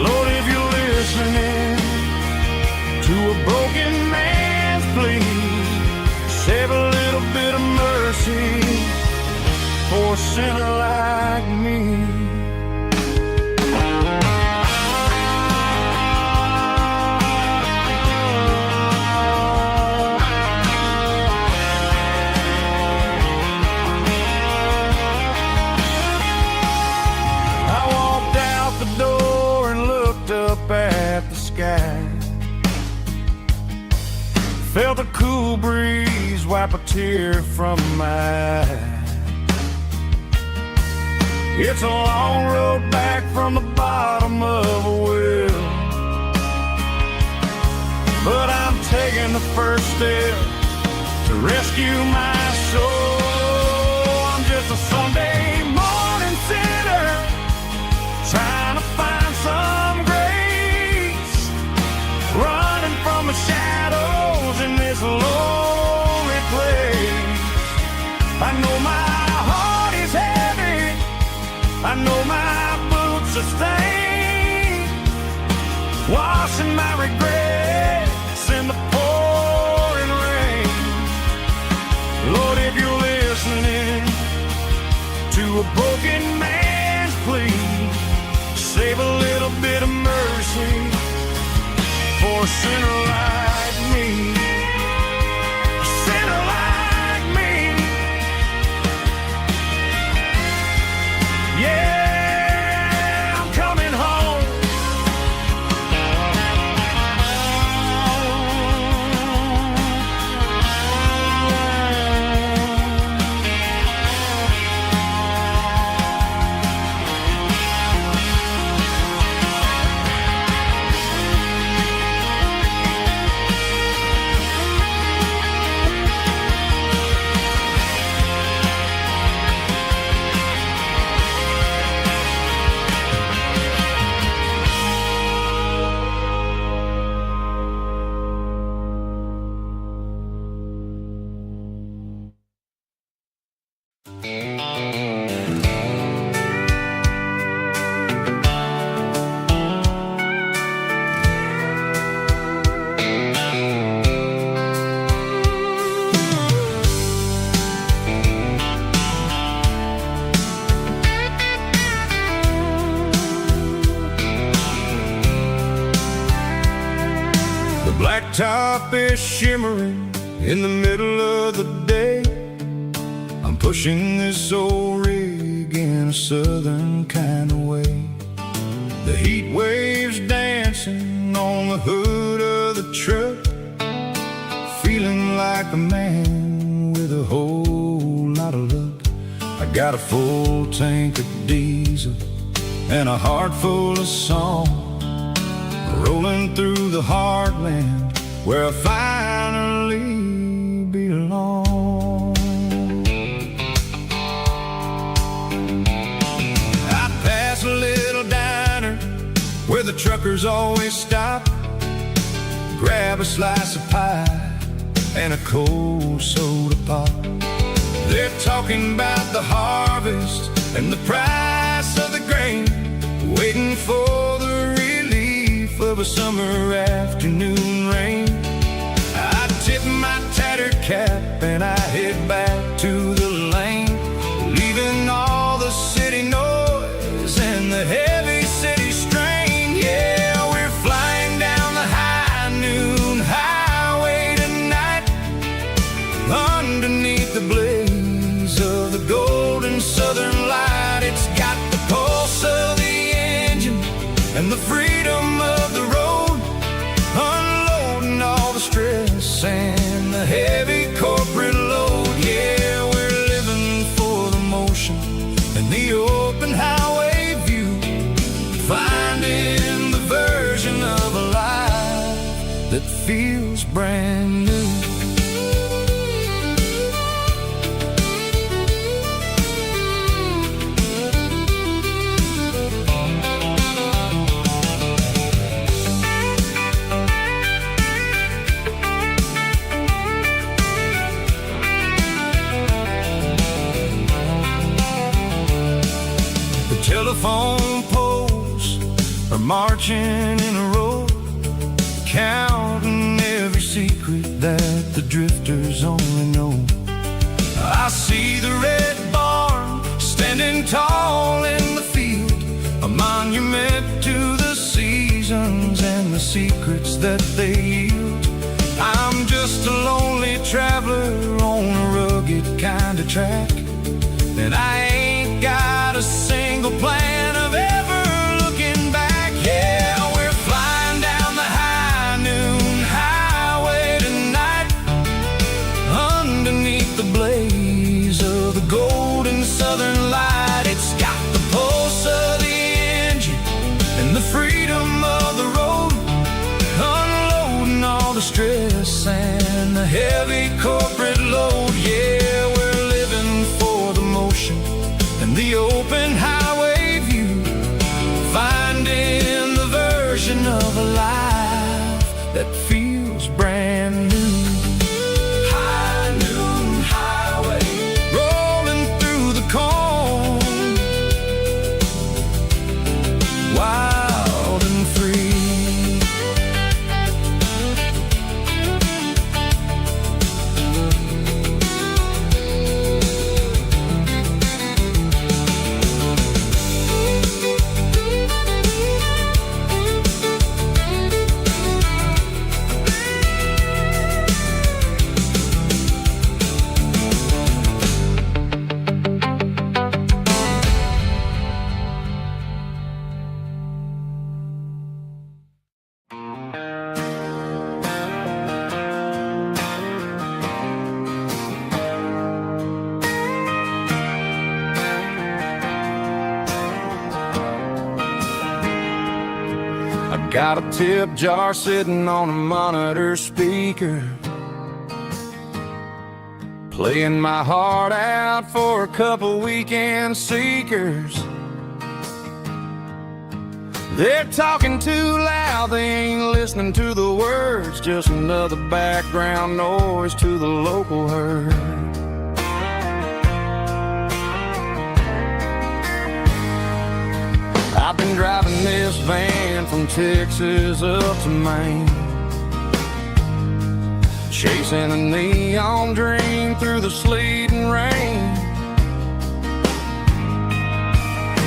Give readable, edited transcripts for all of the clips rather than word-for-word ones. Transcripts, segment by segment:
Lord, if you're listening to a broken man's plea, save a little bit of mercy for a sinner like me. At the sky, felt a cool breeze wipe a tear from my eye. It's a long road back from the bottom of a well, but I'm taking the first step to rescue my soul. I'm just a Sunday morning sinner trying to find some running from the shadows in this lonely place. I know my heart is heavy, I know my boots are stained, washing my regrets in the pouring rain. Lord, if you're listening to a broken man's plea, save a little bit of mercy for a sinner like me. A sinner like me. Yeah, I'm coming home. Blacktop is shimmering in the middle of the day. I'm pushing this old rig in a southern kind of way. The heat waves dancing on the hood of the truck, feeling like a man with a whole lot of luck. I got a full tank of diesel and a heart full of song, rolling through the heartland where I finally belong. I pass a little diner where the truckers always stop, grab a slice of pie and a cold soda pop. They're talking about the harvest and the price of the grain, waiting for the relief of a summer afternoon rain. I tip my tattered cap and I head back to the lane, leaving all the city noise and the heavy city strain. Yeah, we're flying down the high noon highway tonight, underneath the blaze of the golden southern light. It's got the pulse of the engine and the freedom of the road, unloading all the stress and the heavy corporate load. Yeah, we're living for the motion and the open highway view, finding the version of a life that feels brand new. Telephone poles are are marching in a row, counting every secret that the drifters only know. I see the red barn standing tall in the field, a monument to the seasons and the secrets that they yield. I'm just a lonely traveler on a rugged kind of track, and I ain't got a single plan of ever looking back. Yeah, we're flying down the high noon highway tonight, underneath the blaze of the golden southern light. It's got the pulse of the engine and the freedom of the road, unloading all the stress and the heavy corporate load. Yeah, we're living for the motion and the open highway view, finding the version of a life that feels brand new. High noon highway, rolling through the corn, wild and free. Got a tip jar sitting on a monitor speaker, playing my heart out for a couple weekend seekers. They're talking too loud, they ain't listening to the words, just another background noise to the local herd. I've been driving this van from Texas up to Maine, chasing a neon dream through the sleet and rain.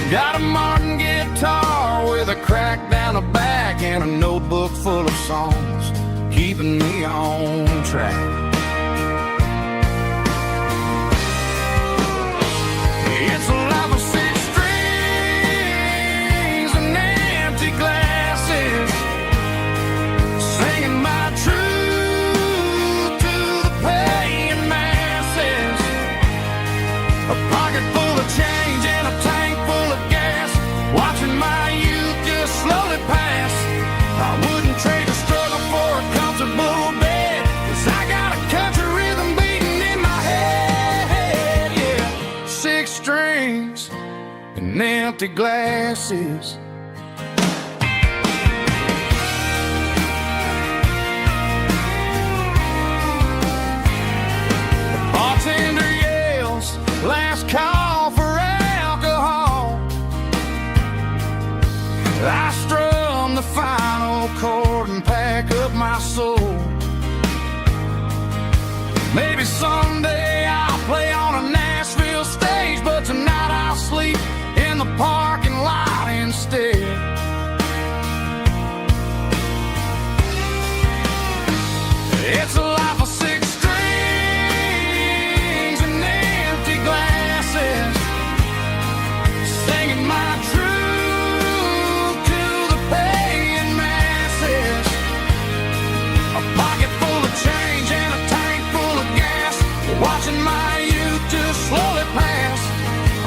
Got a Martin guitar with a crack down the back and a notebook full of songs, keeping me on track. It's a life of six strings and empty glasses, singing my truth to the paying masses. A pocket full of change and a tank full of gas, watching my youth just slowly pass. I wouldn't trade the struggle for a comfortable bed, 'cause I got a country rhythm beating in my head. Yeah, six strings and empty glasses. The bartender yells, last call for alcohol. I strum the final chord and pack up my soul. Maybe someday I'll play on a Nashville stage, but tonight I'll sleep in the parking lot instead. It's a life of six strings and empty glasses, singing my truth to the paying masses. A pocket full of change and a tank full of gas, watching my youth just slowly pass.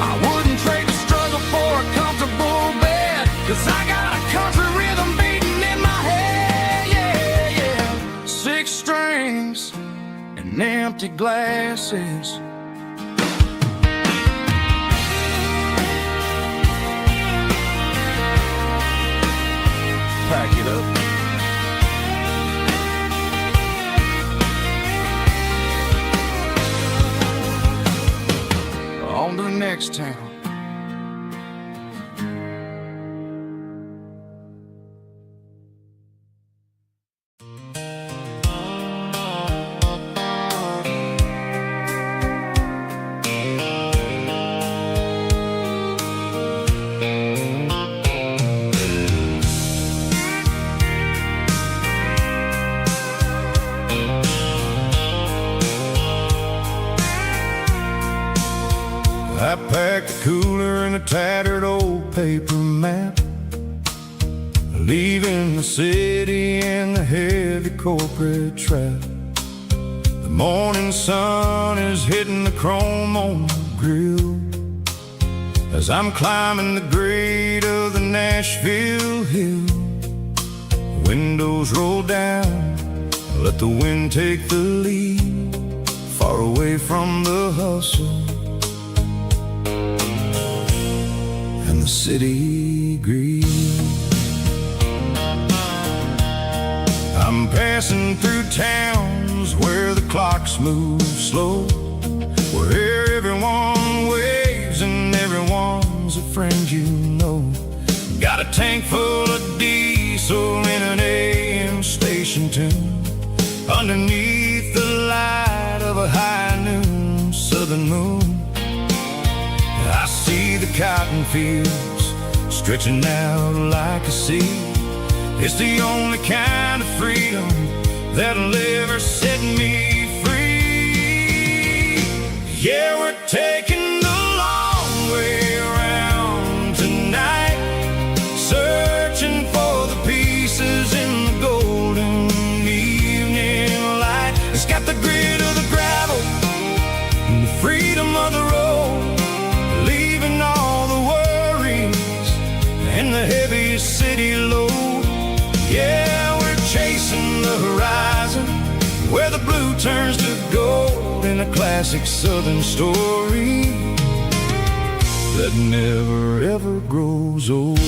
I wouldn't trade the struggle for a comfortable bed, 'cause I got a country rhythm beating in my head. Yeah, yeah. Six strings and empty glasses. Pack it up. On to the next town. leaving the city in the heavy corporate trap. The morning sun is hitting the chrome on the grill as I'm climbing the grade of the Nashville hill. Windows roll down, let the wind take the lead, far away from the hustle and the city greed. I'm passing through towns where the clocks move slow, where everyone waves and everyone's a friend you know. Got a tank full of diesel in an AM station tune, underneath the light of a high noon southern moon. I see the cotton fields stretching out like a sea. It's the only kind of freedom that'll ever set me free. Yeah, we're taking the long way around tonight, searching for the pieces in the golden evening light. It's got the grit of the gravel and the freedom of the road, leaving all the worries and the heavy city load. Yeah, we're chasing the horizon, where the blue turns to gold, in a classic southern story that never ever grows old.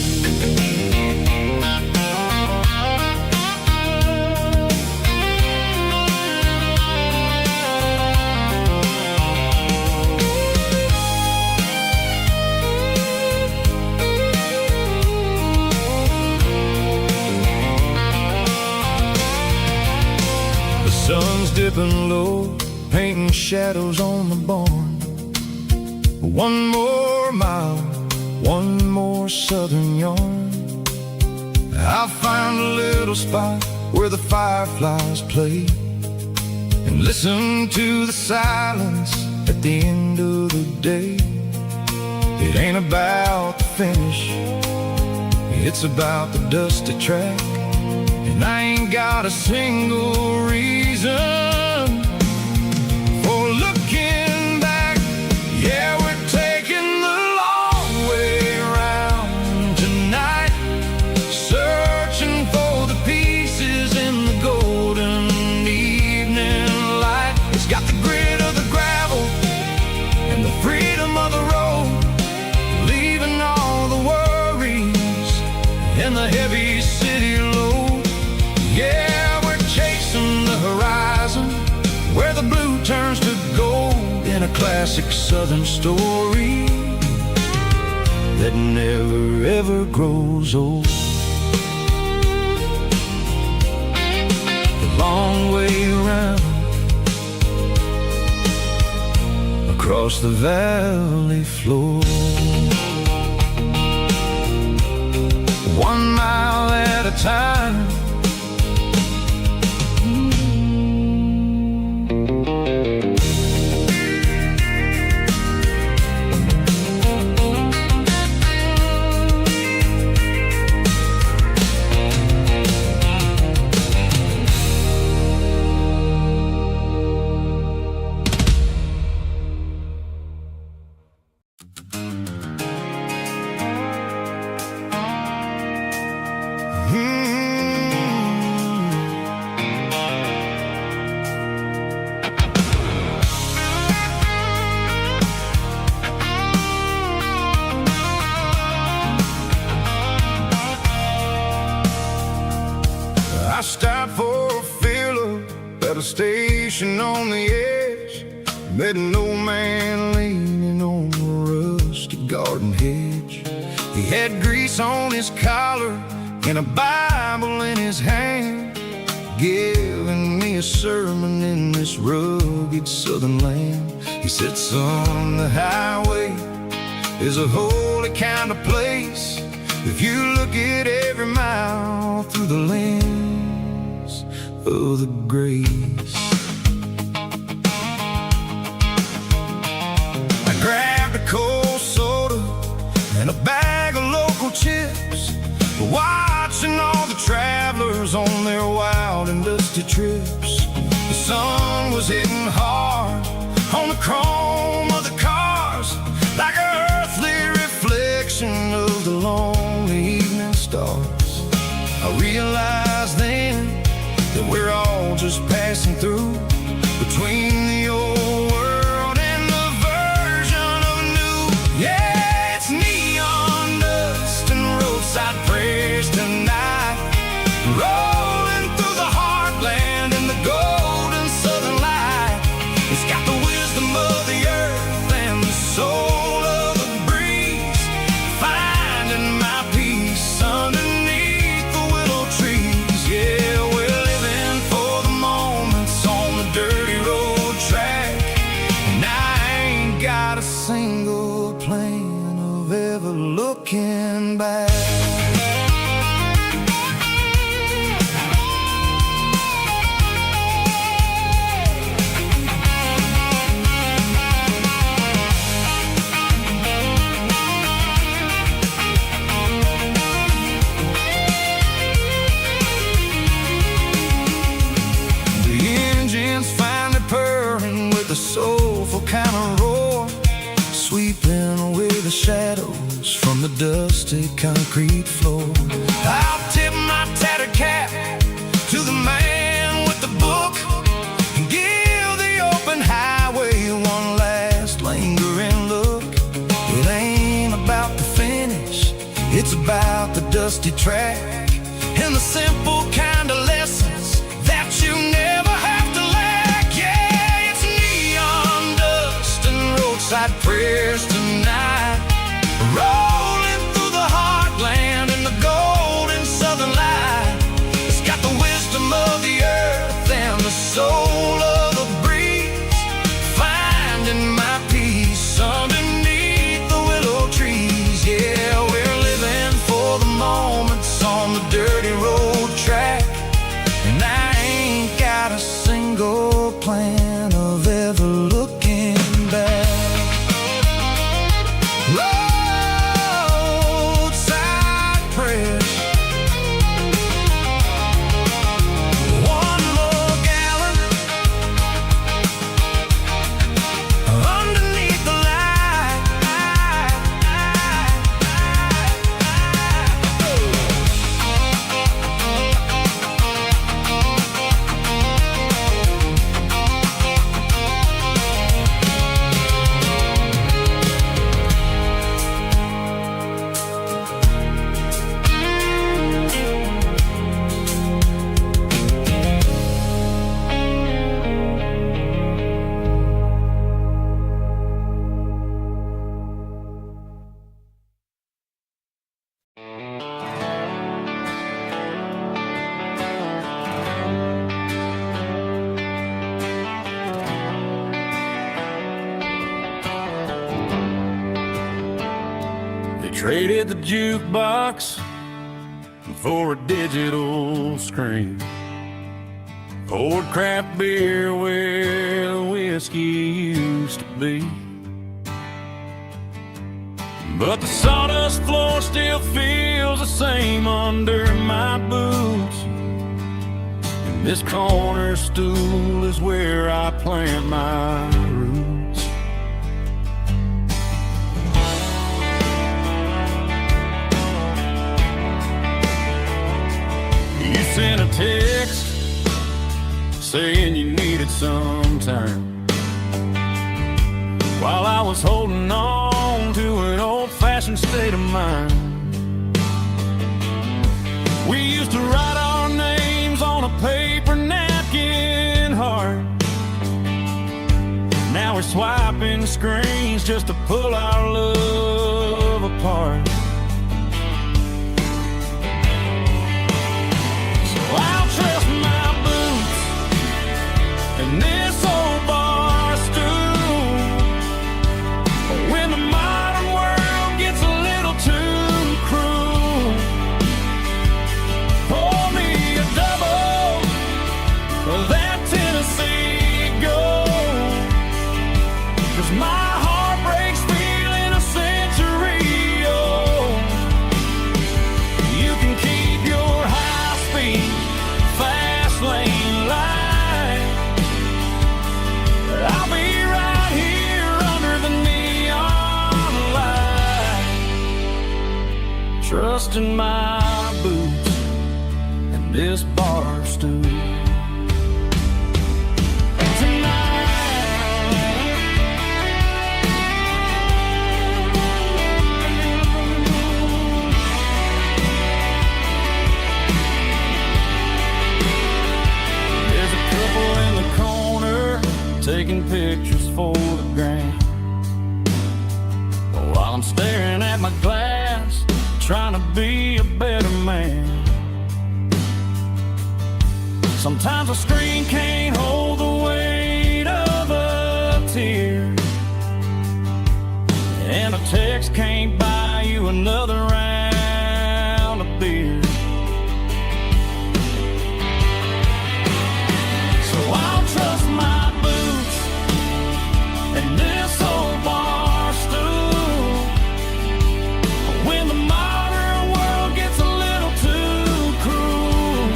Sun's dipping low, painting shadows on the barn. One more mile, one more southern yarn. I'll find a little spot where the fireflies play, and listen to the silence at the end of the day. It ain't about the finish, it's about the dusty track. And I ain't got a single reason for looking back. Yeah, we're taking the long way around tonight, searching for the pieces in the golden evening light. It's got the grit of the gravel and the freedom of the road, leaving all the worries and the heavy city load. Yeah, we're chasing the horizon, where the blue turns to gold, in a classic southern story that never ever grows old. The long way around, across the valley floor, 1 mile at a time. I stopped for a fill-up at a station on the edge, met an old man leaning on a rusty garden hedge. He had grease on his collar and a Bible in his hand, giving me a sermon in this rugged southern land. He said, son, the highway is a holy kind of place if you look at every mile through the lens of the grace. I grabbed a cold soda and a bag of local chips, watched watching all the travelers on their wild and dusty trips. The sun was hitting hard on the chrome of the cars, like an earthly reflection of the lonely evening stars. I realized then that we're all just passing through, between the old world and the version of new. Yeah, it's neon dust and roadside prayers tonight, rolling through the heartland in the golden southern light. It's got the wisdom of the earth and the soul of the breeze, finding my peace underneath the willow trees. Yeah, we're living for the moments on the dirty road track, and I ain't got a single plan of ever looking back. The soulful kind of roar, sweeping away the shadows from the dusty concrete floor. I'll tip my tattered cap to the man with the book and give the open highway one last lingering look. It ain't about the finish, it's about the dusty track and the simple kind of lessons that you never have to lack. Yeah, it's neon dust and roadside prayers tonight, rolling through the heartland in the golden southern light. It's got the wisdom of the earth and the soul of the breeze, finding my peace underneath the willow trees. Yeah, we're living for the moments on the dirty road track, and I ain't got a single plan of ever looking back. Roadside prayers, one more gallon underneath the light. They traded the jukebox for a digital screen, poured craft beer where the whiskey used to be. But the sawdust floor still feels the same under my boots, and this corner stool is where I plant my roots. You sent a text saying you needed some time, while I was holding on to an old-fashioned state of mind. We used to write our names on a paper napkin heart. Now we're swiping screens just to pull our love apart. So I'll trust my boots and this old bar stool when the modern world gets a little too cruel. Pour me a double of that Tennessee Gold, 'cause my heart breaks feeling a century old. trusting my boots and this bar stool. Taking pictures for the gram, while I'm staring at my glass, trying to be a better man. Sometimes a screen can't hold the weight of a tear, and a text can't buy you another round of beer. So I'll trust my and this old bar stool when the modern world gets a little too cruel.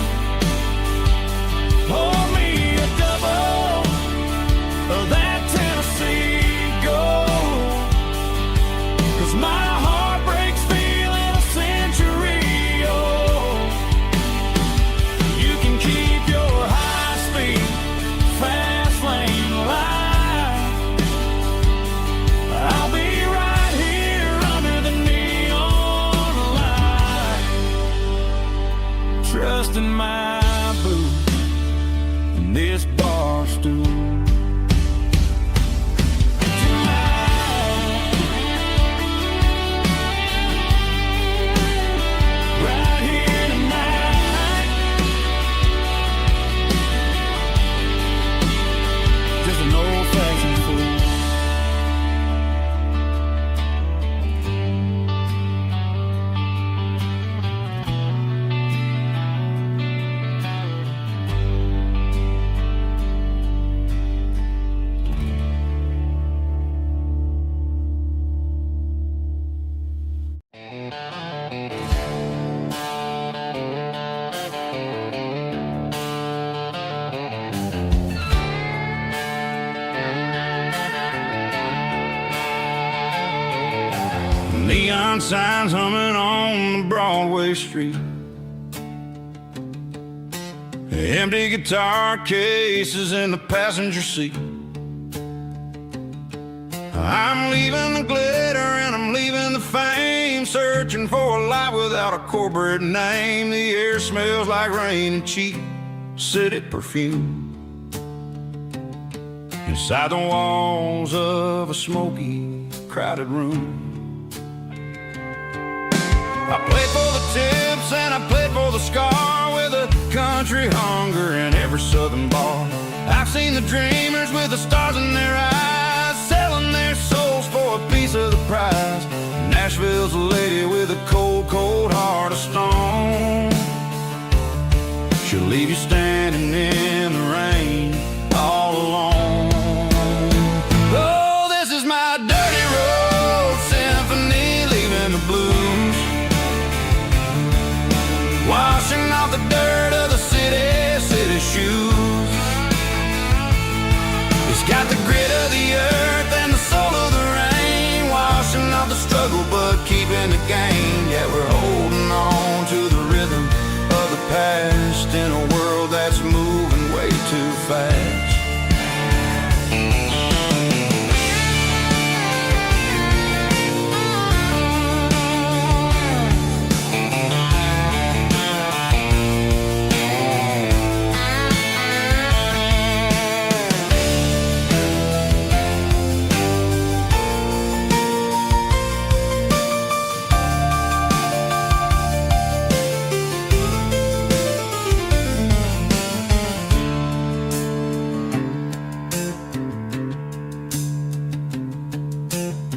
Pour me a double of that Tennessee Gold, 'cause my heart breaks feeling a century old. You can keep your high-speed fast lane life. I'll be right here under the neon light, trusting my boots and this bar stool. Right here tonight, just an old-fashioned fool. Neon signs humming on the Broadway street, empty guitar cases in the passenger seat. I'm leaving the glitter and I'm leaving the fame, searching for a life without a corporate name. The air smells like rain and cheap city perfume inside the walls of a smoky, crowded room. I played for the tips and I played for the scar, with a country hunger in every southern bar. I've seen the dreamers with the stars in their eyes, selling their souls for a piece of the prize. Nashville's a lady with a cold, cold heart of stone. She'll leave you standing in the rain all alone. Oh, this is my dirty road symphony, leaving the blues, washing off the dirt of the city shoes. It's got the grit of the earth and the soul of the rain, washing off the struggle but keeping the gain. Yeah, we're holding on to the rhythm of the past in a world that's moving way too fast.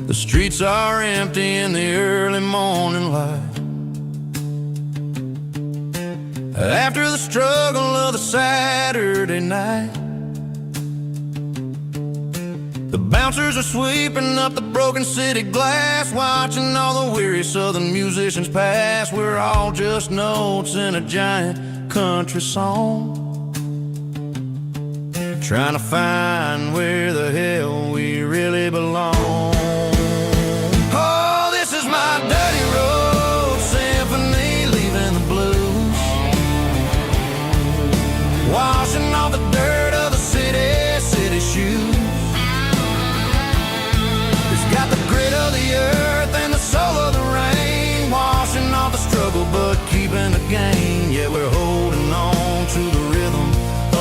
The streets are empty in the early morning light, after the struggle of the Saturday night. The bouncers are sweeping up the broken city glass, watching all the weary southern musicians pass. We're all just notes in a giant country song, trying to find where the hell we really belong. Oh, this is my dirty road symphony, washing off the dirt of the city shoes. It's got the grit of the earth and the soul of the rain, washing off the struggle but keeping the gain. Yeah, we're holding on to the rhythm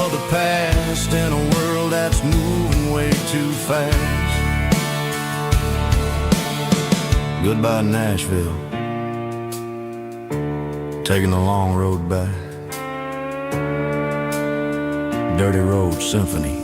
of the past in a world that's moving way too fast. Goodbye Nashville, taking the long road back. Dirty Road Symphony.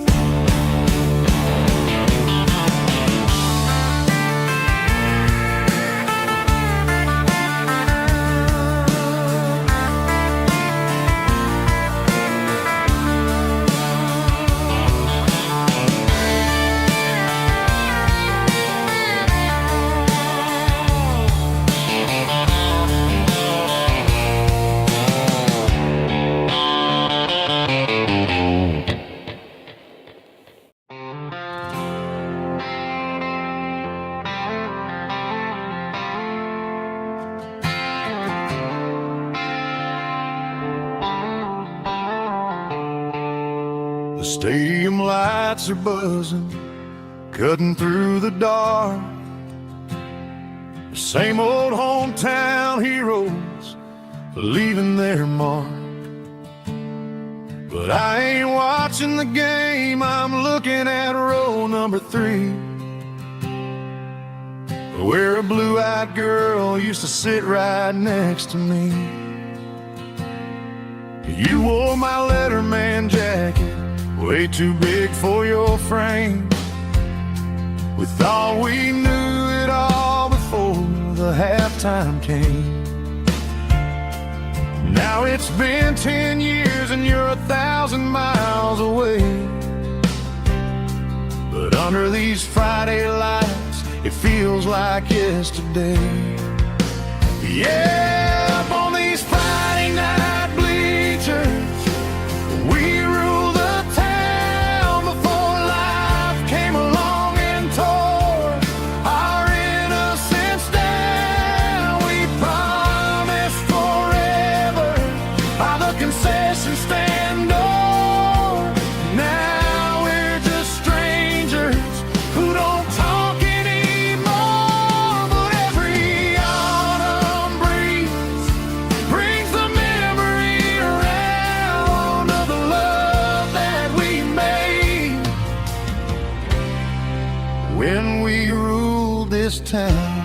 The stadium lights are buzzing, cutting through the dark. The same old hometown heroes leaving their mark. But I ain't watching the game, I'm looking at row number 3, where a blue-eyed girl used to sit right next to me. You wore my Letterman jacket, way too big for your frame. We thought we knew it all before the halftime came. Now it's been 10 years and you're 1,000 miles away. But under these Friday lights, it feels like yesterday. Yeah, up on these Friday night bleachers, we rule the town before life came along and tore our innocence down. We promised forever by the concession stand door. Now we're just strangers who don't talk anymore. But every autumn breeze brings the memory around of the love that we made when we ruled this town.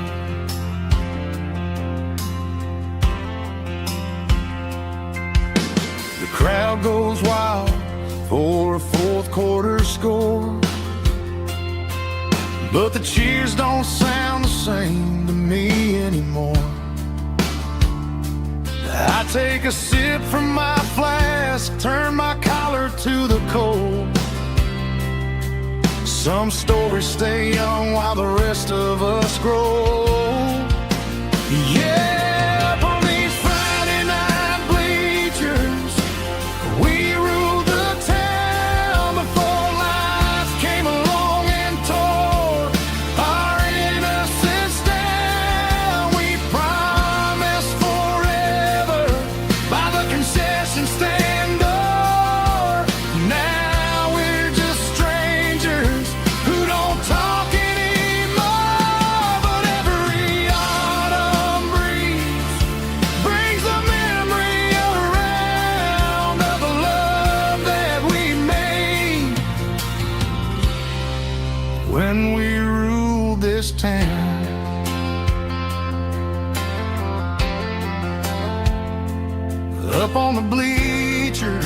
The crowd goes wild for a fourth quarter score, but the cheers don't sound the same to me anymore. I take a sip from my flask, turn my collar to the cold. Some stories stay young while the rest of us grow. Yeah, up on these Friday night bleachers, we ruled the town before life came along and tore our innocence down. We promised forever by the concession stand door. Now we're just strangers who don't talk anymore. But every autumn breeze brings the memory around of the love that we made when we ruled this town. Up on the bleachers,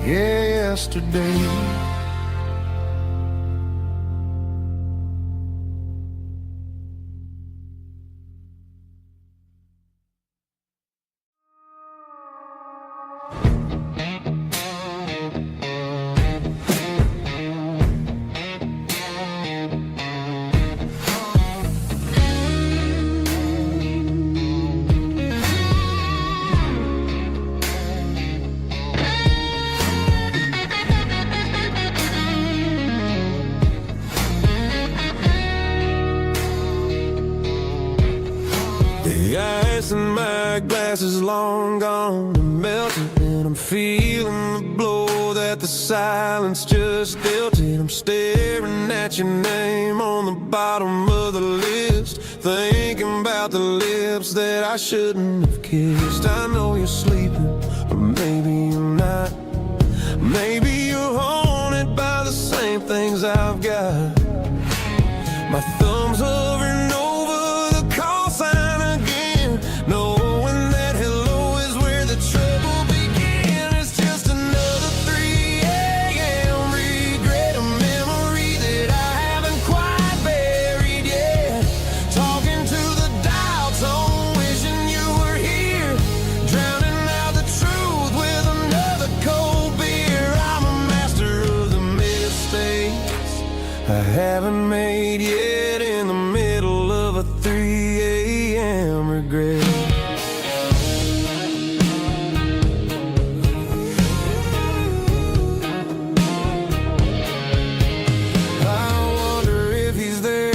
yesterday. ice and my glass is long gone and melted, and I'm feeling the blow that the silence just dealt it. I'm staring at your name on the bottom of the list, thinking about the lips that I shouldn't have kissed. I know you're sleeping, or maybe you're not. Maybe you're haunted by the same things I've got. My thumb's hovering over the call sign again, knowing that hello is where the trouble began. It's just another 3 a.m. regret, a memory that I haven't quite buried yet. Talking to the dial tone, wishing you were here, drowning out the truth with another cold beer. I'm a master of the mistakes I haven't made yet, in the middle of a 3 a.m. regret. I wonder if he's there,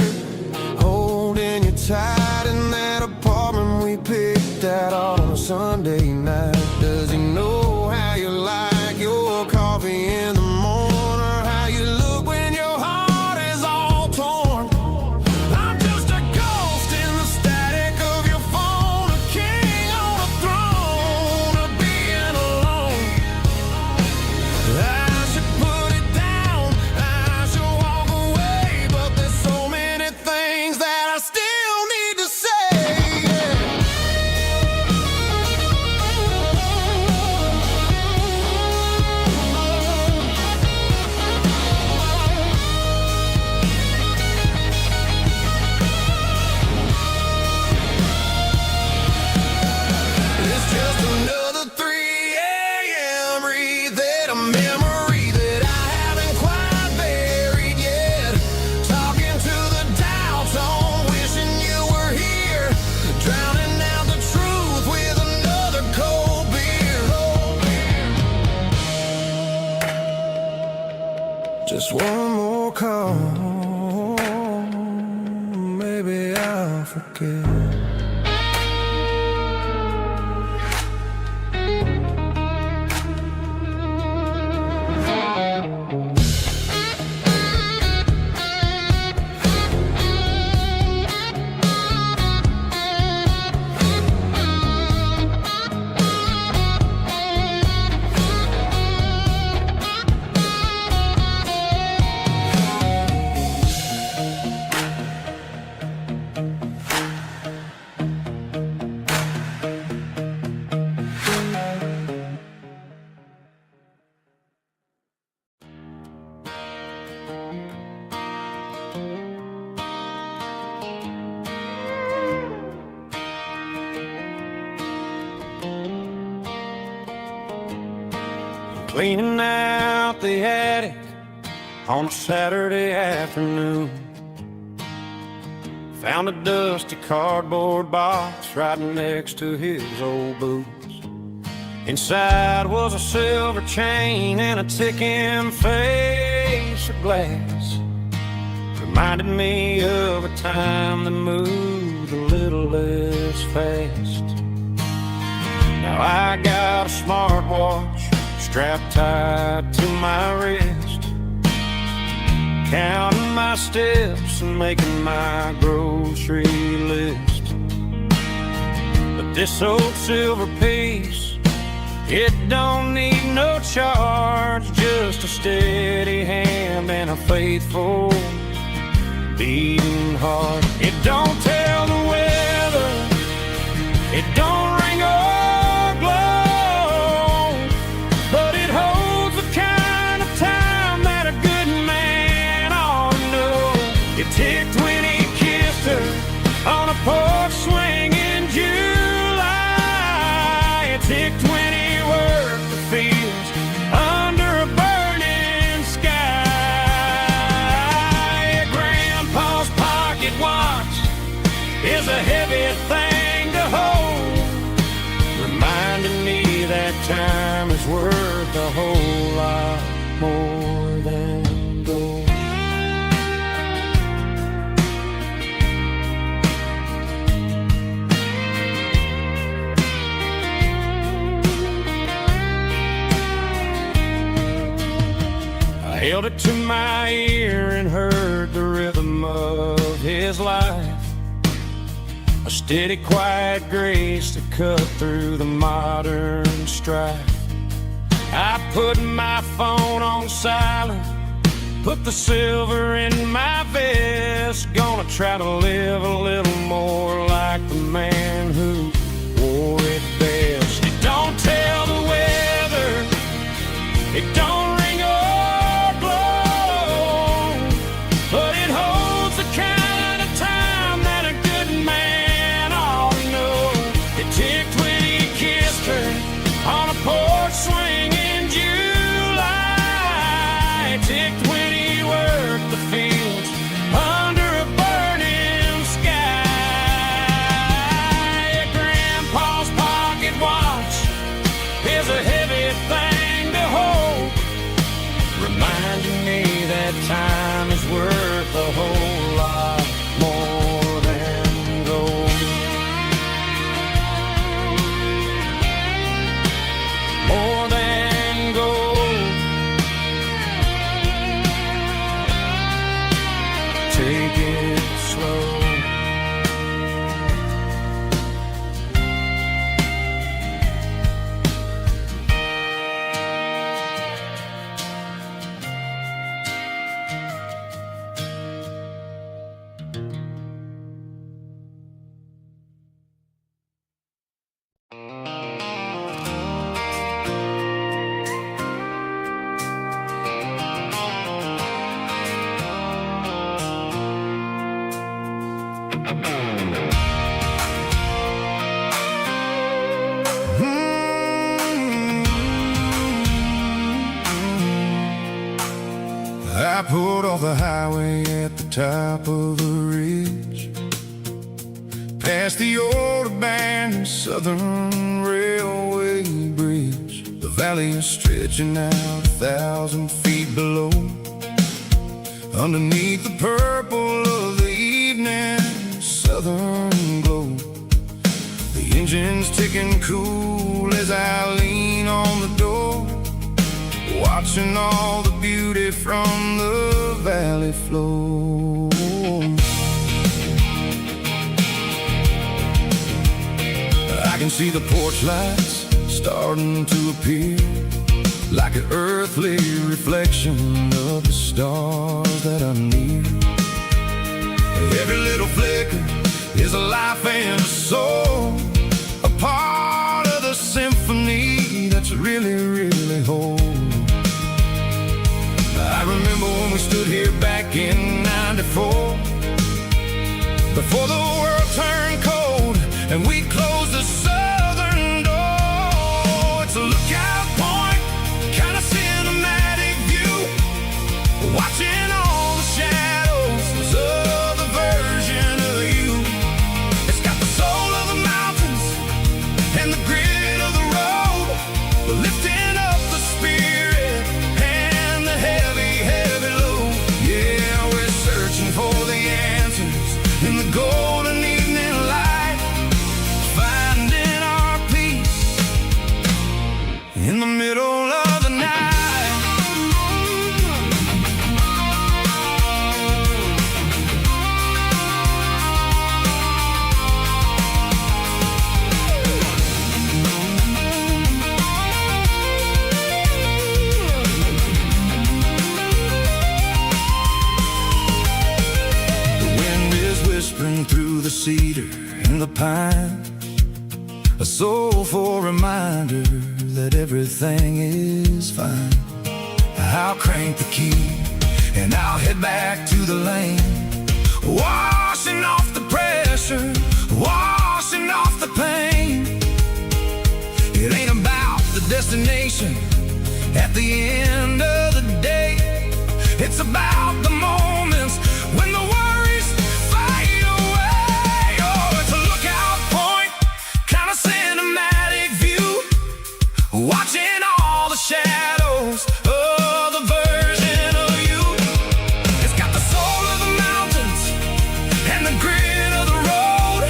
holding you tight in that apartment we picked out on a Sunday night. Does he know how you like your coffee in the morning, or how you look when your heart is all torn? I'm just a ghost in the static of your phone, a king on a throne of being alone. I should put it down, I should walk away, but there's so many things that I still need to say. It's just another 3 a.m. reset, a memory that I haven't quite buried yet. Talking to the dial tone, wishing you were here, drowning out the truth with another cold beer. Just one more call, maybe I'll forget. Cleaning out the attic on a Saturday afternoon, found a dusty cardboard box right next to his old boots. Inside was a silver chain and a ticking face of glass. Reminded me of a time that moved a little less fast. Now I got a smartwatch strapped tight to my wrist, counting my steps and making my grocery list. But this old silver piece, it don't need no charge, just a steady hand and a faithful beating heart. It don't tell the weather, it don't ring or glow, but it holds the kind of time that a good man ought to know. It ticked when he kissed her on a porch swing in July. It ticked when he worked the fields under a burning sky. Grandpa's pocket watch, it held it to my ear and heard the rhythm of his life. A steady, quiet grace that cut through the modern strife. I put my phone on silent, put the silver in my vest. Gonna try to live a little more like the man who wore it best. It don't tell the weather, it don't ring or blow, but it holds the kind of time that a good man ought to know. It ticked when he kissed her on a porch swing in July. It ticked when he worked the fields under a burning sky. Yeah, Grandpa's pocket watch is a heavy thing to hold, reminding me that time is worth a whole lot more than gold. More than gold. Take it slow. I pulled off the highway at the top of the ridge, past the old abandoned Southern Railway bridge. The valley is stretching out 1,000 feet below, underneath the purple of the evening southern glow. The engine's ticking cool as I lean on the door, watching all the beauty from the valley flow. I can see the porch lights starting to appear, like an earthly reflection of the stars that are near. Every little flicker is a life and a soul, a part of the symphony that's really, really whole. I remember when we stood here back in '94, before the world turned cold and we closed the southern door. It's a lookout point, kind of cinematic view, watching all the shadows of the version of you. It's got the soul of the mountains and the grit of the road, lifting up the spirit and the heavy, heavy load. Yeah, we're searching for the answers in the golden evening light, finding our peace in the middle of the night. Whispering through the cedar and the pine, a soulful reminder that everything is fine. I'll crank the key and I'll head back to the lane, washing off the pressure, washing off the pain. It ain't about the destination at the end of the day, it's about the moments when the worries fade away. Oh, it's a lookout point, kind of cinematic view, watching all the shadows of the version of you. It's got the soul of the mountains and the grit of the road,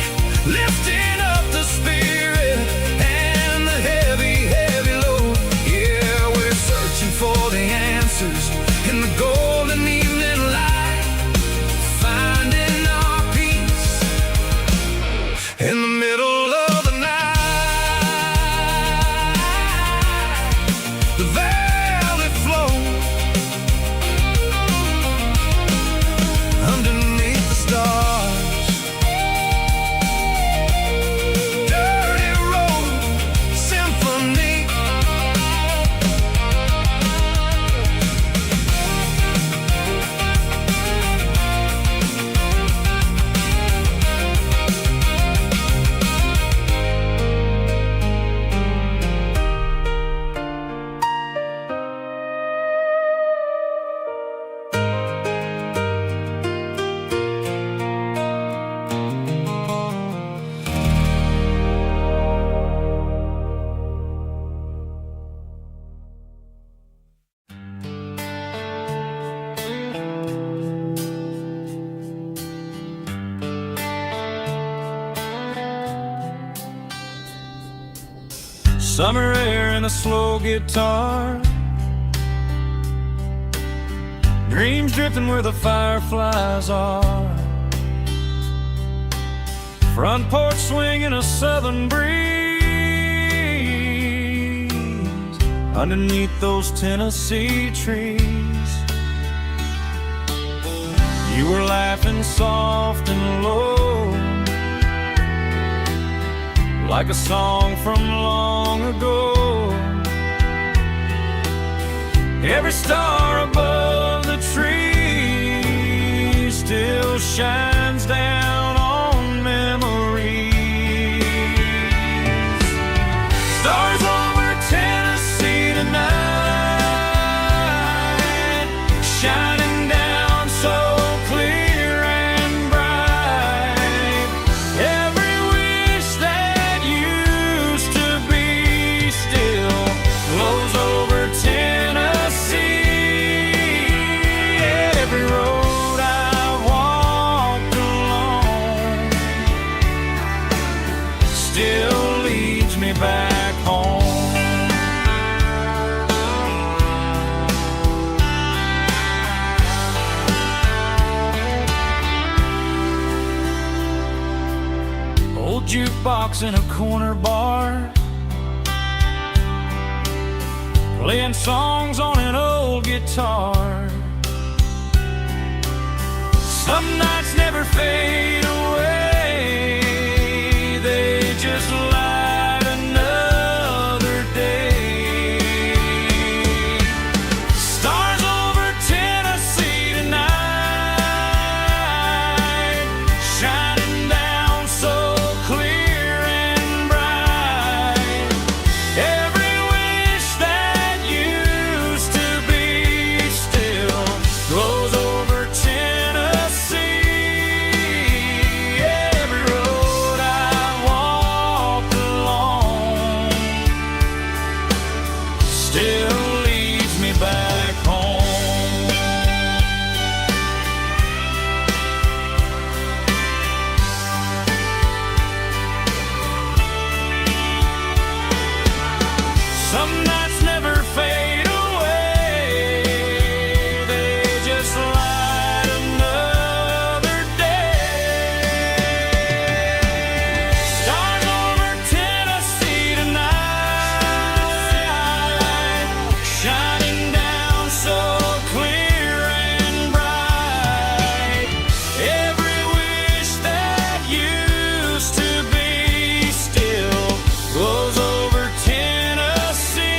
lifting up the spirit and the heavy, heavy load. Yeah, we're searching for the answers in the gold. summer air and a slow guitar, dreams drifting where the fireflies are, front porch swinging a southern breeze underneath those Tennessee trees. You were laughing soft and low, like a song from long ago. Every star above the tree still shines down on memories. Stars over Tennessee tonight, shining down so clear and bright. Every wish that used to be still flows over Tennessee. Every road I walked along still leads me back home. Old jukebox in a corner bar, playing songs on an old guitar. Some nights never fade away, they just light another day. Stars over Tennessee tonight, shining down so clear and bright. Every wish that used to be still glows over Tennessee. Every road I walked along still leads me back home. Some nights never fade away, they just light another day. Stars over Tennessee tonight, shining down so clear and bright. Every wish that used to be still glows over Tennessee.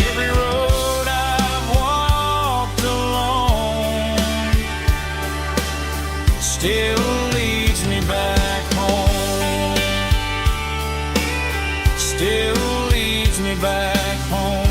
Every road I've walked along still leads me back home. Still leads me back home.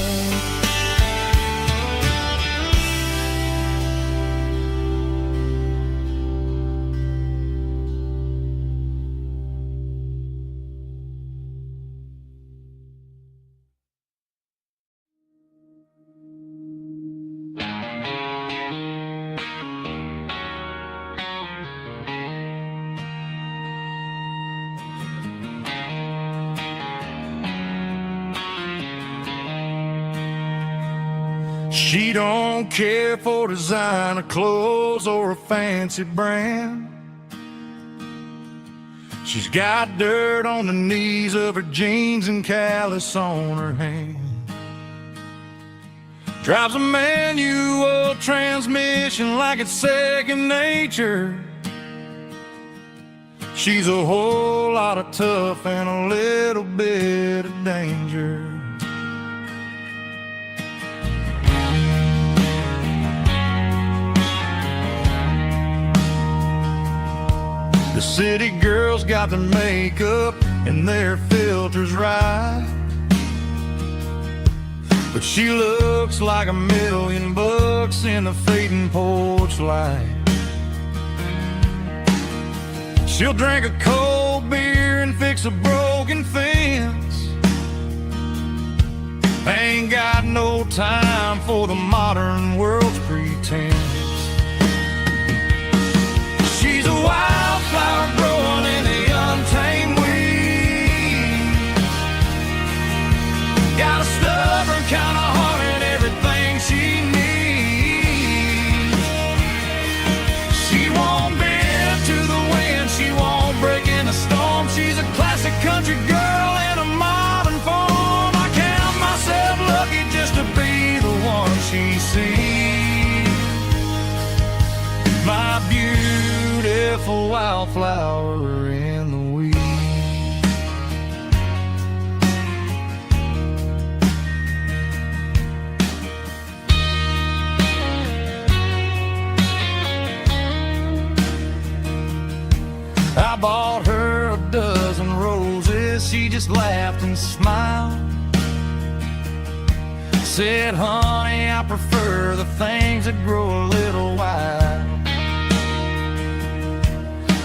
She don't care for designer clothes or a fancy brand. She's got dirt on the knees of her jeans and callus on her hand. Drives a manual transmission like it's second nature. She's a whole lot of tough and a little bit of danger. The city girls got their makeup and their filters right, but she looks like $1,000,000 in the fading porch light. She'll drink a cold beer and fix a broken fence. Ain't got no time for the modern world's pretense. She's a wildflower growing in the untamed weed. beautiful wildflower in the weeds. I bought her a dozen roses, she just laughed and smiled. Said, honey, I prefer the things that grow a little wild.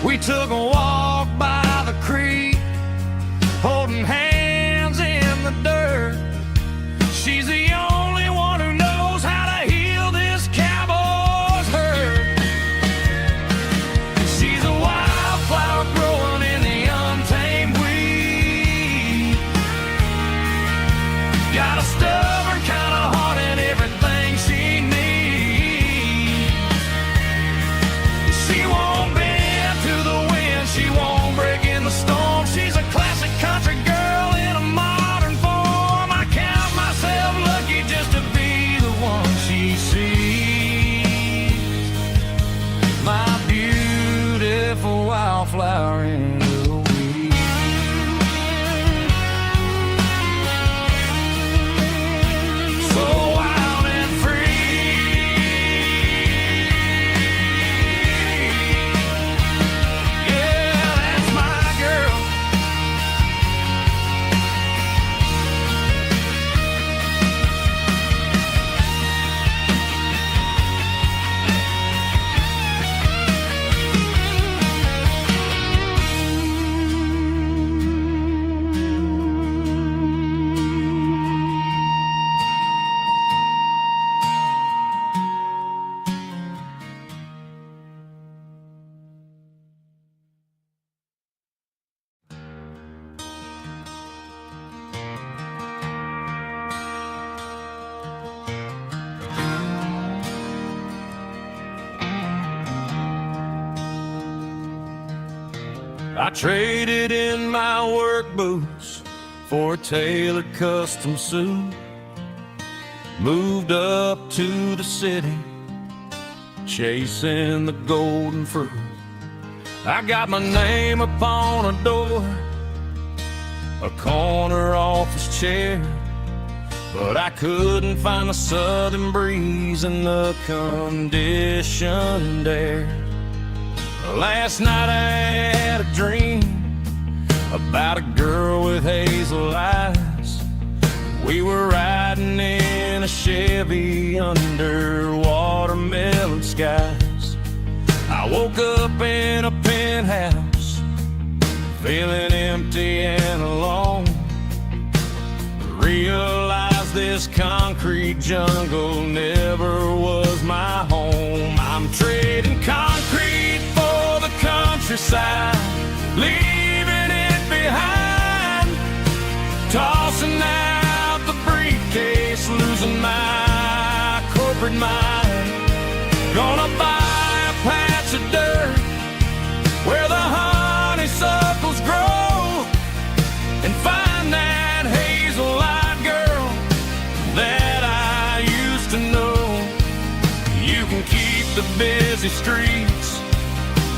We took a walk by the creek, holding hands in the dirt. She's the only one who knows how to heal this cowboy's hurt. She's a wildflower growing in the untamed weed. Got a stubborn kind of heart and everything she needs. She won't bend to the wind, she won't break in the storm. She's a classic country girl in a modern form. I count myself lucky just to be the one she sees. My beautiful wildflower in the weeds. So wild and free, yeah, that's my girl. I traded in my work boots for a tailored custom suit. Moved up to the city, chasing the golden fruit. I got my name upon a door, a corner office chair, but I couldn't find the southern breeze in the conditioned air. Last night I had a dream about a girl with hazel eyes. We were riding in a Chevy under watermelon skies. I woke up in a penthouse, feeling empty and alone. Realized this concrete jungle never was my home. I'm trading concrete for the countryside, leaving it behind. Tossing out the briefcase, losing my corporate mind. Gonna buy a patch of dirt where the honeysuckles grow, and find that hazel-eyed girl that I used to know. You can keep the busy streets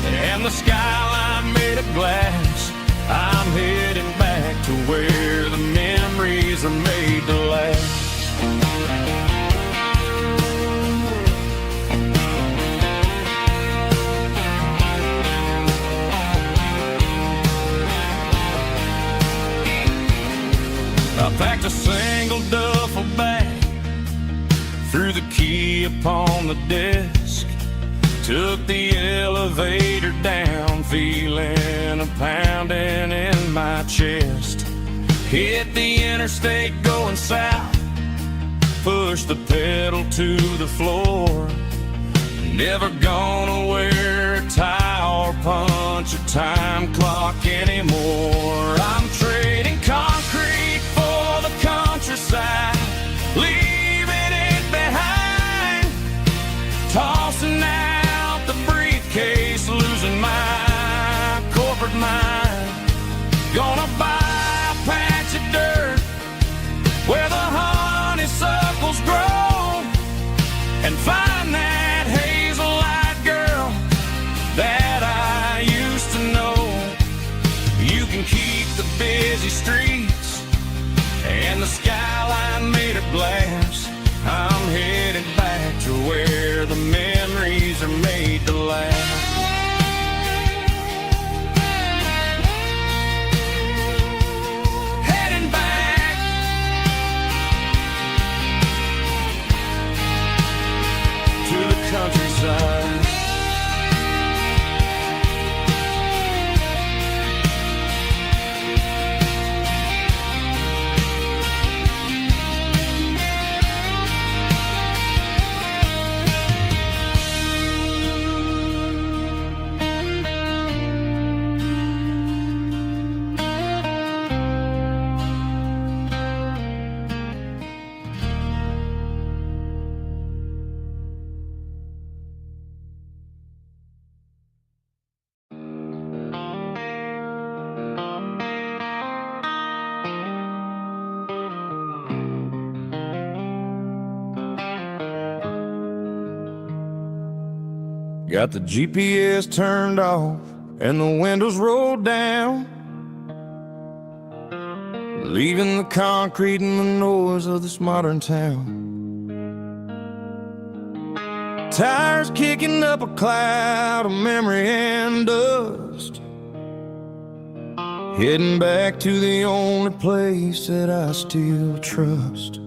and the skyline made of glass. I'm heading back to where the memories are made to last. I packed a single duffel bag, threw the key upon the desk, took the elevator down, feeling a pounding in my chest. Hit the interstate going south, pushed the pedal to the floor. Never gonna wear a tie or punch a time clock anymore. I'm trading concrete for the countryside, leaving it behind. Tossing out the briefcase, losing my corporate mind. Gonna buy a patch of dirt where the honeysuckles grow, and find that hazel-eyed girl that I can keep the busy streets and the skyline made of glass. I'm headed back to where the memories are made to last. Heading back to the countryside. Got the GPS turned off and the windows rolled down, leaving the concrete and the noise of this modern town. Tires kicking up a cloud of memory and dust, heading back to the only place that I still trust.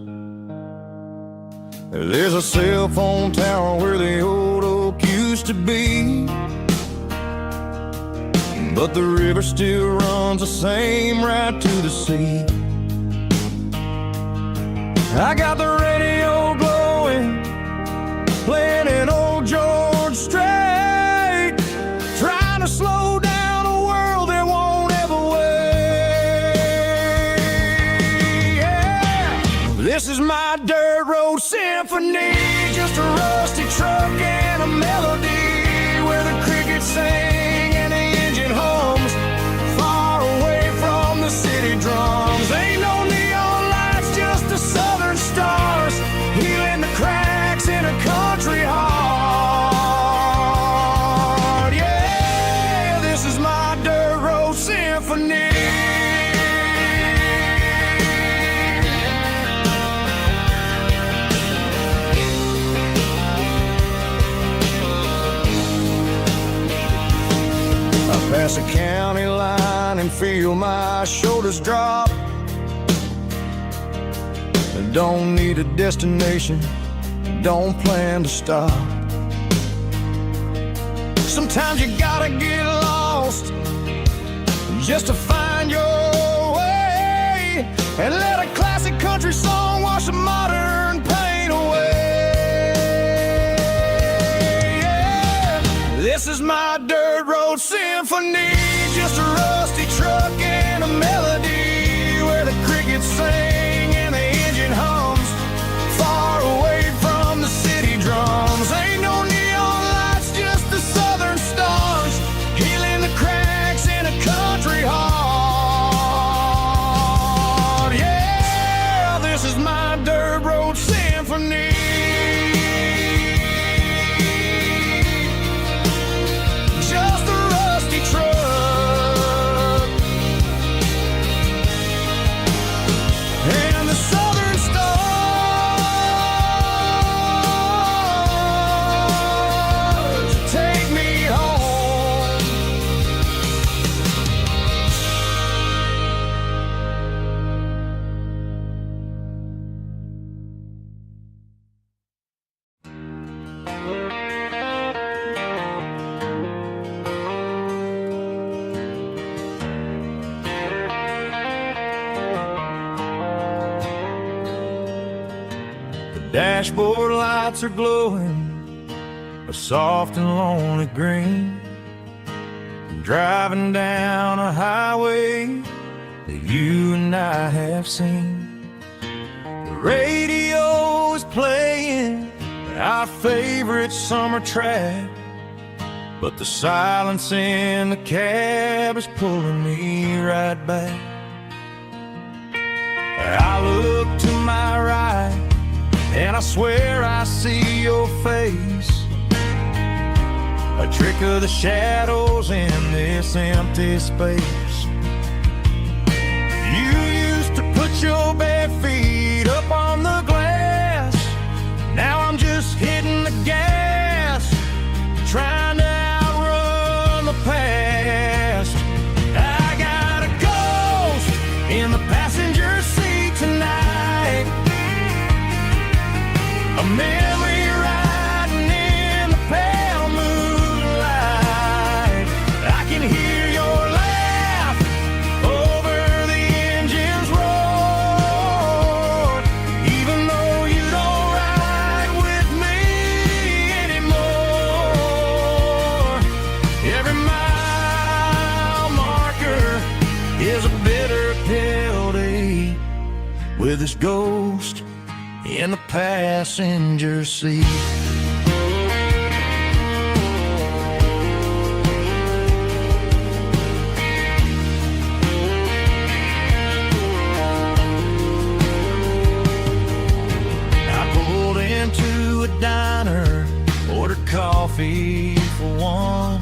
There's a cell phone tower where the old oak used to be, but the river still runs the same right to the sea. I got the radio glowing, playing an old George Strait, trying to slow down a world that won't ever wait. Yeah. This is my dirt road symphony, just a rusty truck and a melody where the crickets sing and the engine hums, far away from the city drums. Ain't no neon lights, just the southern stars, healing the cracks in a country heart. Yeah, this is my dirt road symphony. Pass a county line and feel my shoulders drop. Don't need a destination, don't plan to stop. Sometimes you gotta get lost just to find your way, and let a classic country song wash the modern pain away. Yeah. This is my dirt road symphony, just a rusty truck and a melody where the crickets sing and the engine hums, far away from the city drums. Ain't no neon lights, just the southern stars, healing the cracks in a country heart. Yeah, this is my dirt road symphony. Just a rusty truck and the southern stars take me home. Dashboard lights are glowing a soft and lonely green, driving down a highway that you and I have seen. The radio is playing our favorite summer track, but the silence in the cab is pulling me right back. I look to my right and I swear I see your face, a trick of the shadows in this empty space. in the passenger seat tonight. A memory riding in the pale moonlight. I can hear your laugh over the engine's roar, even though you don't ride with me anymore. Every mile marker is a bitter pill to eat, with this ghost in the passenger seat. I pulled into a diner, ordered coffee for one,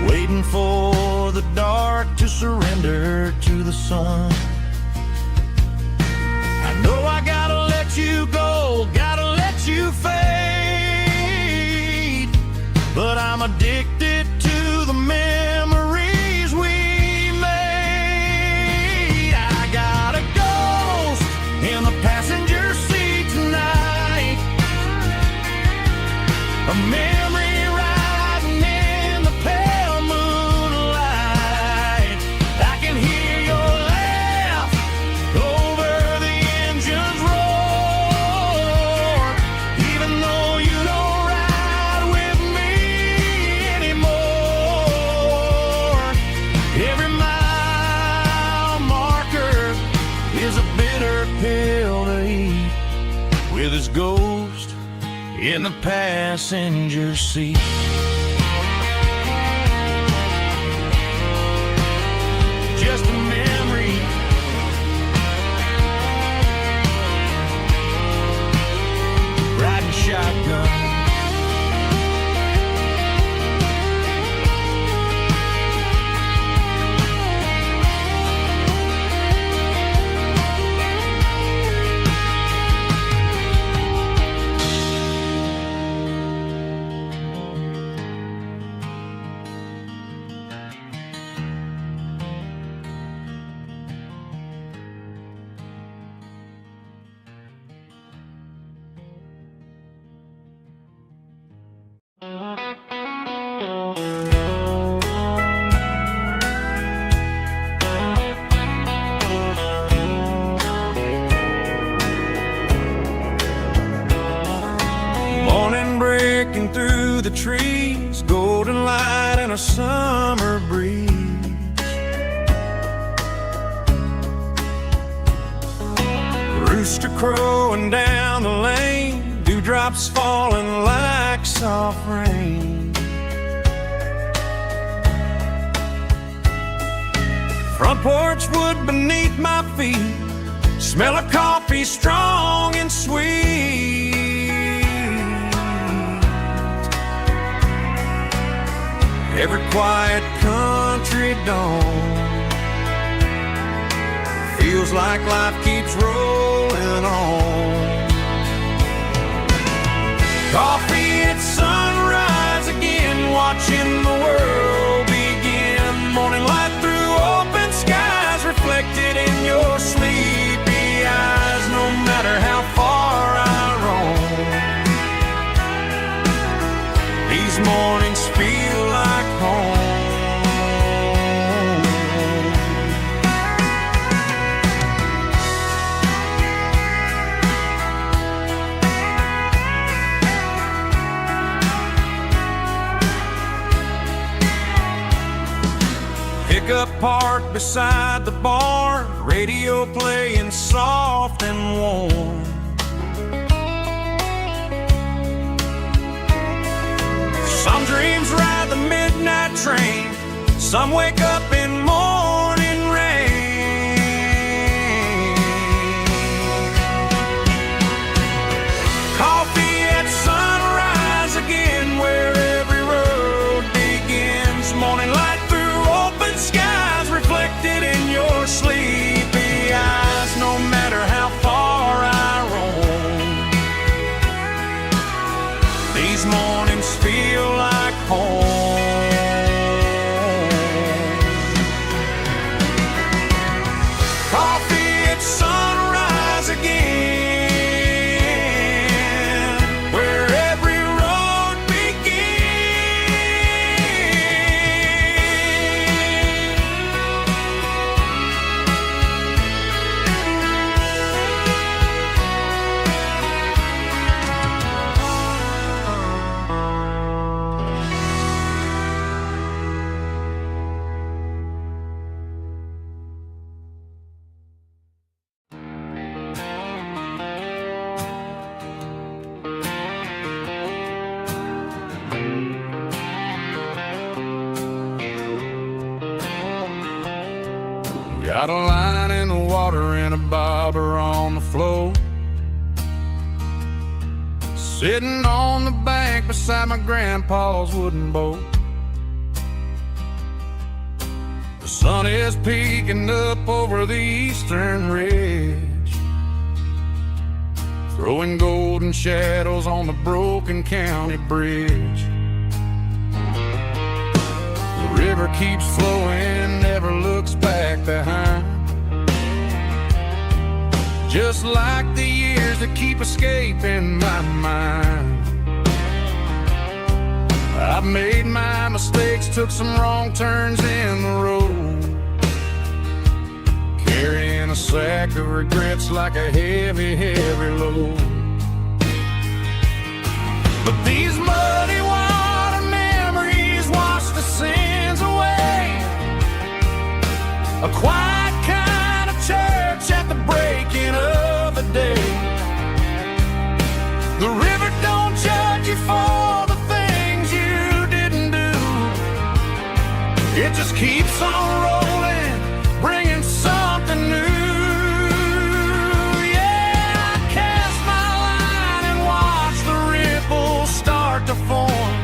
waiting for the dark to surrender to the sun. I know I gotta let you go, gotta let you fade, but I'm addicted to the memories we made. I got a ghost in the passenger seat tonight, a memory riding in the pale moonlight. I can hear your laugh over the engine's roar, even though you don't ride with me anymore. Every mile marker is a bitter pill to eat, with his ghost in the passenger seat. Just a memory, riding shotgun. Morning breaking through the trees, golden light and a summer breeze. Rooster crowing down the lane, dewdrops falling like soft rain. Front porch wood beneath my feet, smell of coffee strong and sweet. Every quiet country dawn feels like life keeps rolling on. Coffee at sunrise again, watching the world begin. Morning light through open skies, reflected in your sleepy eyes. No matter how far I roam, these mornings feel like home. Pickup parked beside the barn, radio playing soft and warm. Some dreams ride the midnight train, some wake up in morning rain. Coffee at sunrise again, where every road begins. Morning light through open skies, reflected in your sleepy eyes. No matter how far I roam, these mornings feel like home. Got a line in the water and a bobber on the floor. Sitting on the bank beside my grandpa's wooden boat. The sun is peeking up over the eastern ridge, throwing golden shadows on the broken county bridge. The river keeps flowing, never looks back behind, just like the years that keep escaping my mind. I've made my mistakes, took some wrong turns in the road, carrying a sack of regrets like a heavy, heavy load. But these muddy water memories wash the sins away. A quiet kind of church at the breaking of the day. The river don't judge you for the things you didn't do. It just keeps on rolling, bringing something new. Yeah, I cast my line and watch the ripples start to form,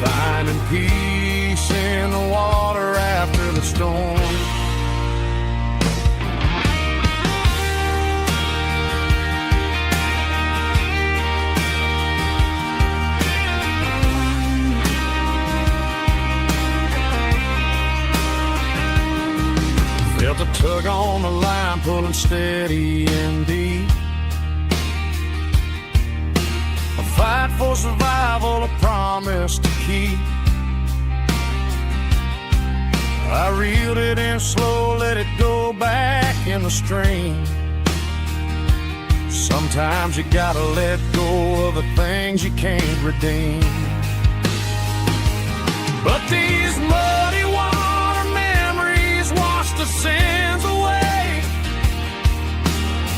finding peace in the water after the storm. Felt a tug on the line, pulling steady and deep. A fight for survival, a promise to keep. I reeled it in slow, let it go back in the stream. Sometimes you gotta let go of the things you can't redeem. But these muddy water memories wash the sins away.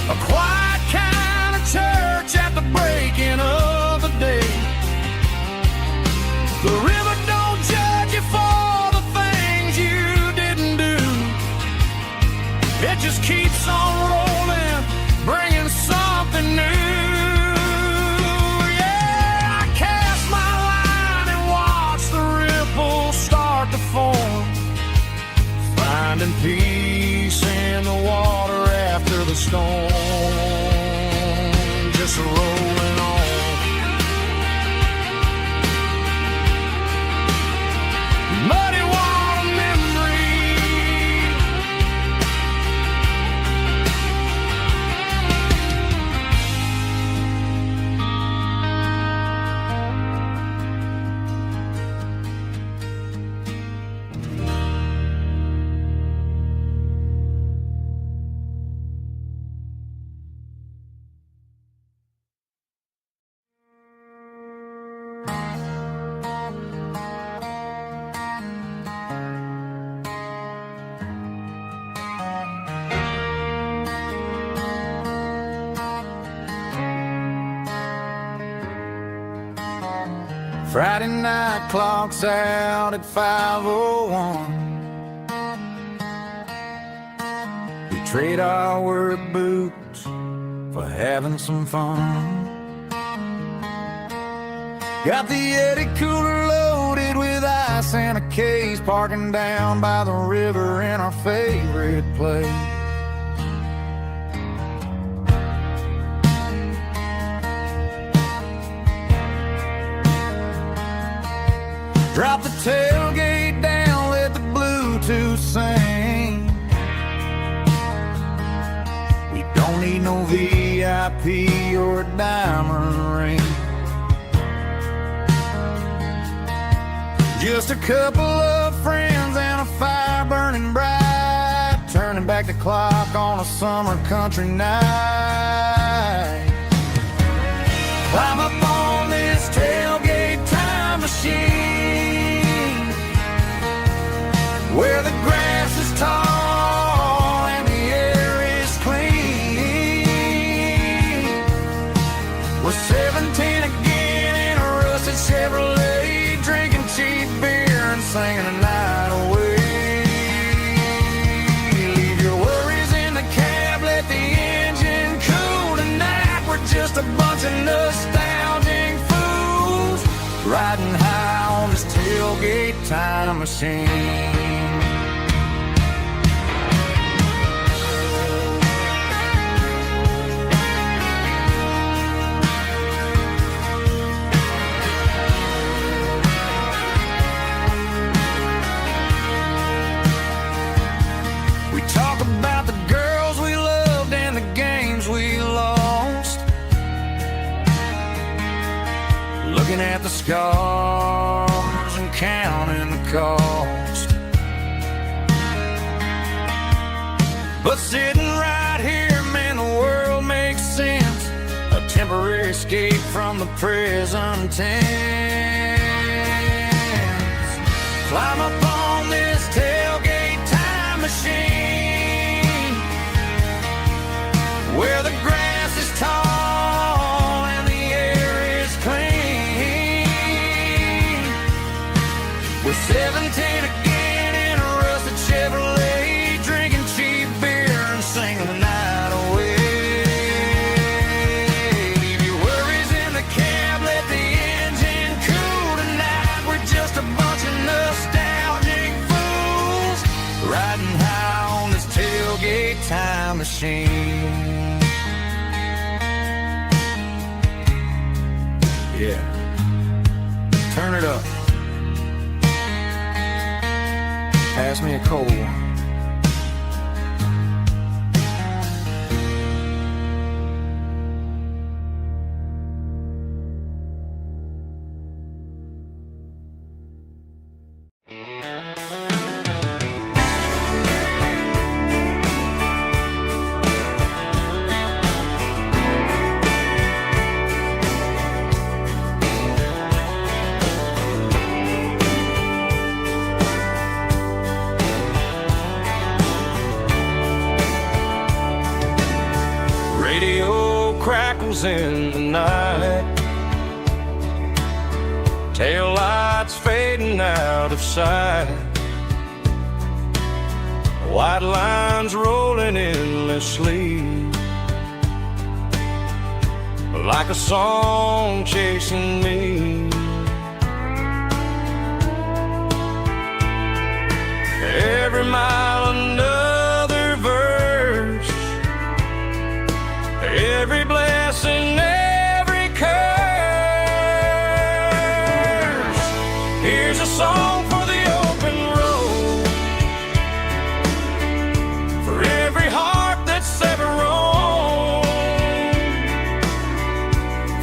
A quiet kind of church at the breaking of the day. The river don't judge you for the things you didn't do. It just keeps on rolling, bringing something new. Yeah, I cast my line and watch the ripples start to form, finding peace in the water after the storm. Just rolling on. Muddy water memory. Friday night clock's out at 5:01. We trade our work boots for having some fun. Got the Yeti cooler loaded with ice and a case, parking down by the river in our favorite place. Drop the tailgate down, let the Bluetooth sing. We don't need no VIP or a diamond ring. Just a couple of friends and a fire burning bright, turning back the clock on a summer country night. Climb up on this tailgate time machine, where the grass is tall and the air is clean. We're 17 again in a rusted Chevrolet, drinking cheap beer and singing the night away. time machine. We talk about the girls we loved and the games we lost, looking at the scars and counting the cost. But sitting right here, man, the world makes sense. A temporary escape from the present tense. Climb up on this tailgate time machine, where the grass is tall and the air is clean. We're 17 again in a rusted Chevrolet, drinking cheap beer and singing the night away. Leave your worries in the cab, let the engine cool tonight. We're just a bunch of nostalgic fools riding high on this tailgate time machine. Yeah, turn it up. Pass me a cold. Radio crackles in the night, tail lights fading out of sight, white lines rolling endlessly, like a song chasing me. Every mile another verse, every blessing, every curse. Here's a song for the open road, for every heart that's ever roamed,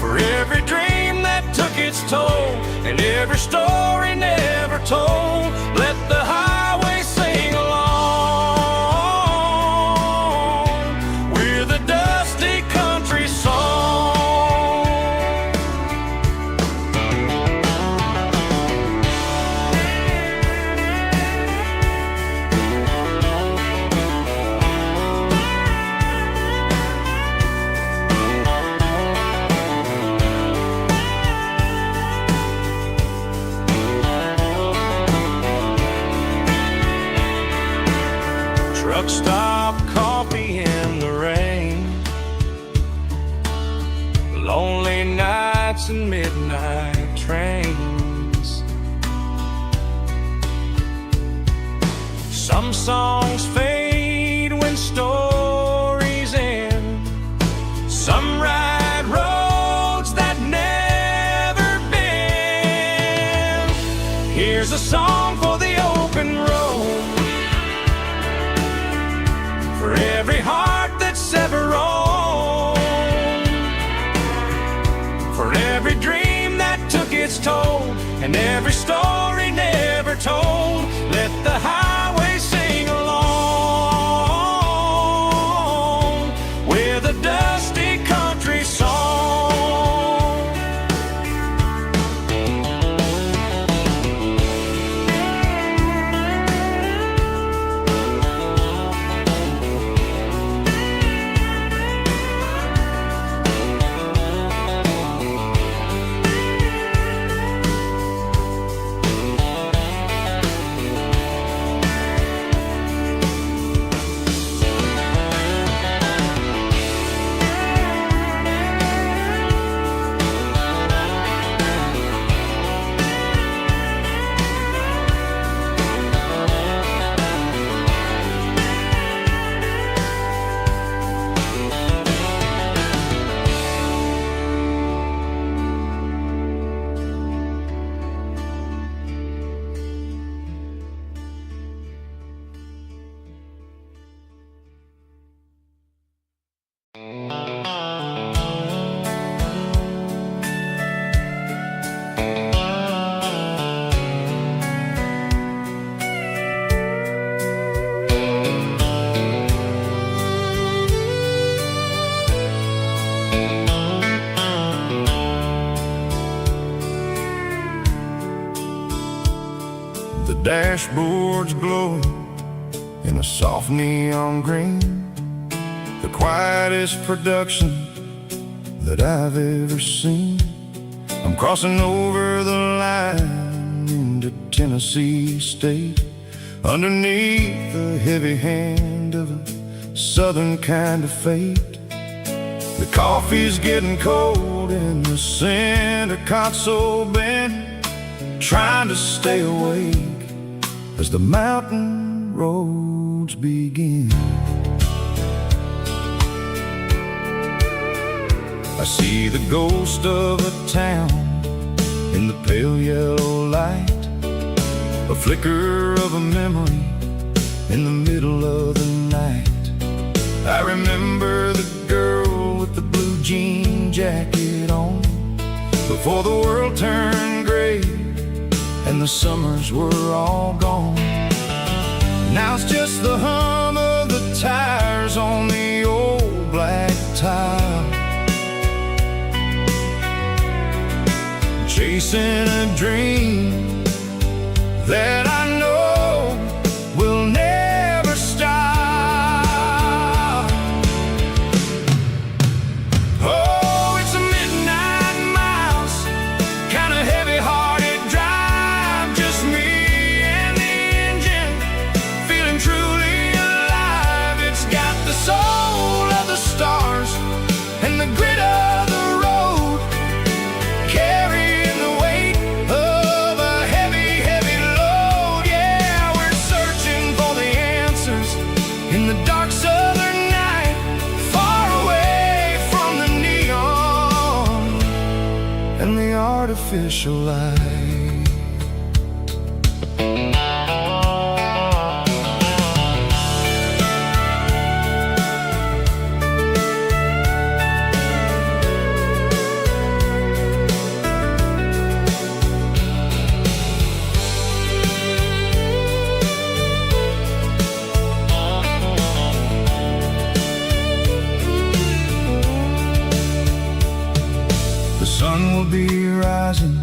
for every dream that took its toll, and every story never told. Let the highway sing along with a dusty country song. Truck stop, coffee in the rain, lonely nights and midnight trains. Some songs fade when stories end, some ride roads that never bend. Here's a song for the open road, for every heart that's ever roamed, for every dream that took its toll, and every story never told. Let the highway sing along with a dusty country song. The dashboard's glowing in a soft neon green, the quietest production that I've ever seen. I'm crossing over the line into Tennessee State, underneath the heavy hand of a southern kind of fate. The coffee's getting cold in the center console bin, trying to stay awake as the mountain roads begin. I see the ghost of a town in the pale yellow light, a flicker of a memory in the middle of the night. I remember the girl with the blue jean jacket on, before the world turned gray and the summers were all gone. Now it's just the hum of the tires on the old black tile, chasing a dream that I know will never stop. Oh, it's a midnight miles, kind of heavy-hearted drive, just me and the engine, feeling truly alive. It's got the soul of the stars and the grit of the road, carrying the weight of a heavy, heavy load. Yeah, we're searching for the answers in the dark southern night, far away from the neon and the artificial light. The sun will be rising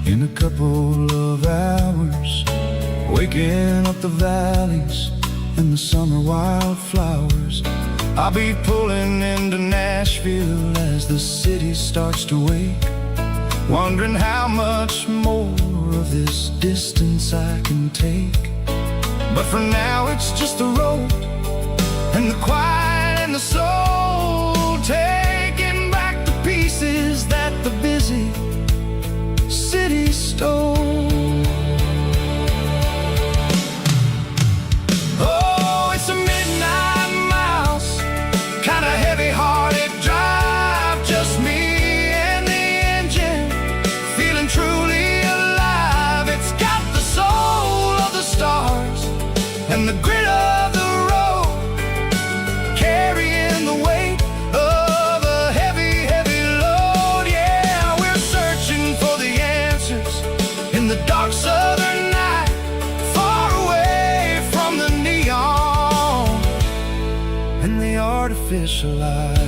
in a couple of hours, waking up the valleys and the summer wildflowers. I'll be pulling into Nashville as the city starts to wake, wondering how much more of this distance I can take. But for now it's just the road and the quiet and the soul, taking back the pieces that the busy city stole. Oh, it's a midnight miles, kind of heavy-hearted drive, just me and the engine, feeling truly alive. It's got the soul of the stars and the grit of the road, carrying the weight of a heavy, heavy load. Yeah, we're searching for the answers in the dark southern night, far away from the neon and the artificial lights.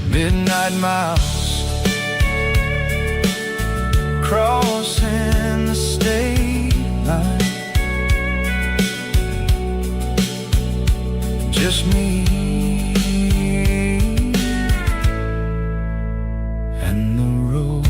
Midnight miles, crossing the state line, just me and the road.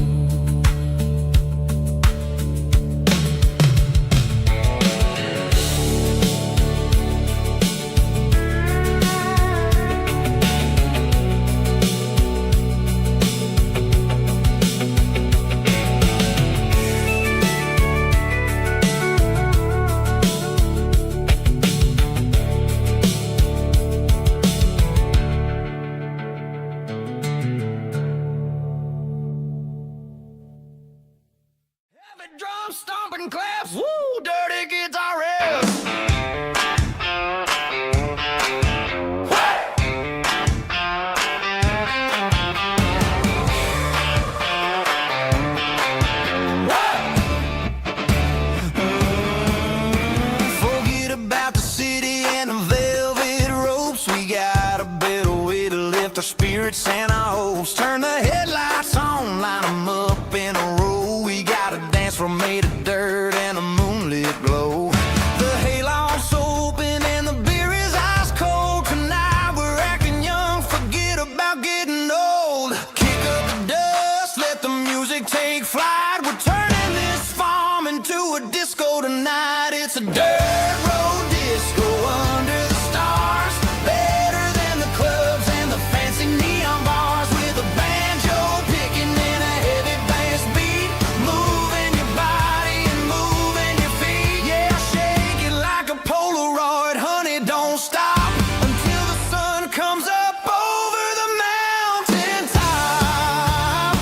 it's a dirt road disco under the stars. Better than the clubs and the fancy neon bars, with a banjo picking and a heavy bass beat, moving your body and moving your feet. Yeah, shake it like a Polaroid, honey, don't stop until the sun comes up over the mountain top.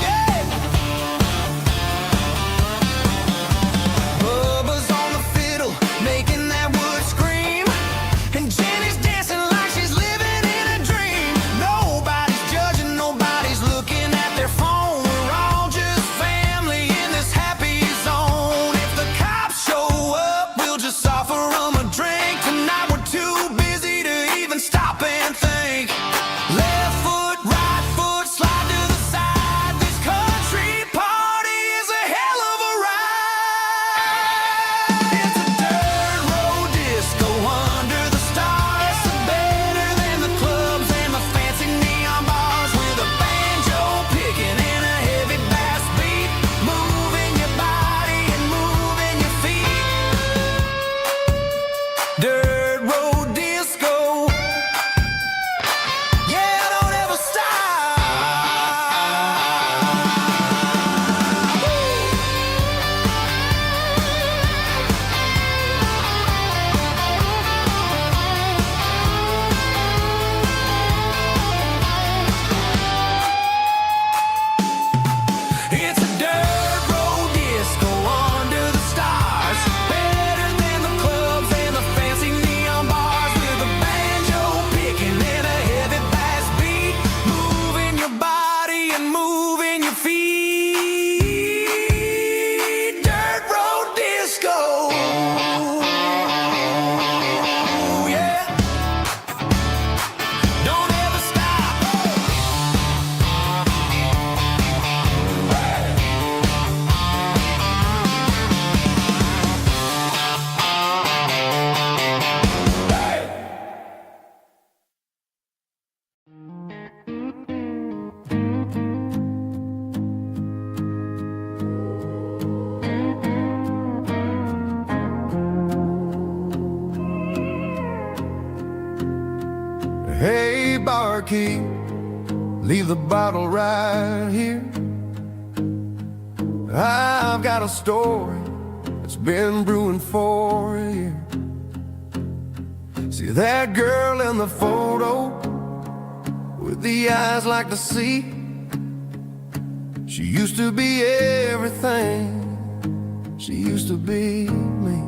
Yeah. Bubba's on the fiddle, making that wood scream, and Jenny's dancing like she's living in a dream. Nobody's judging, nobody's looking at their phone. We're all just family in this happy zone. If the cops show up, we'll just offer them a drink. Tonight we're too busy to even stop and think. Left foot, right foot, slide to the side. This country party is a hell of a ride. It's a dirt road disco under the stars. Better than the clubs and the fancy neon bars, with a banjo picking and a heavy bass beat, moving your body and moving your feet. Dirt road disco. Yeah, don't ever stop. It's a dirt road disco under the stars. Better than the clubs and the fancy neon bars, with a banjo picking and a heavy bass beat, moving your body and moving your feet. Dirt road disco. Yeah. Don't ever stop. Hey, barkeep, leave the bottle right here. I've got a story that's been brewing for a year. See that girl in the photo with the eyes like the sea? She used to be everything. She used to be me.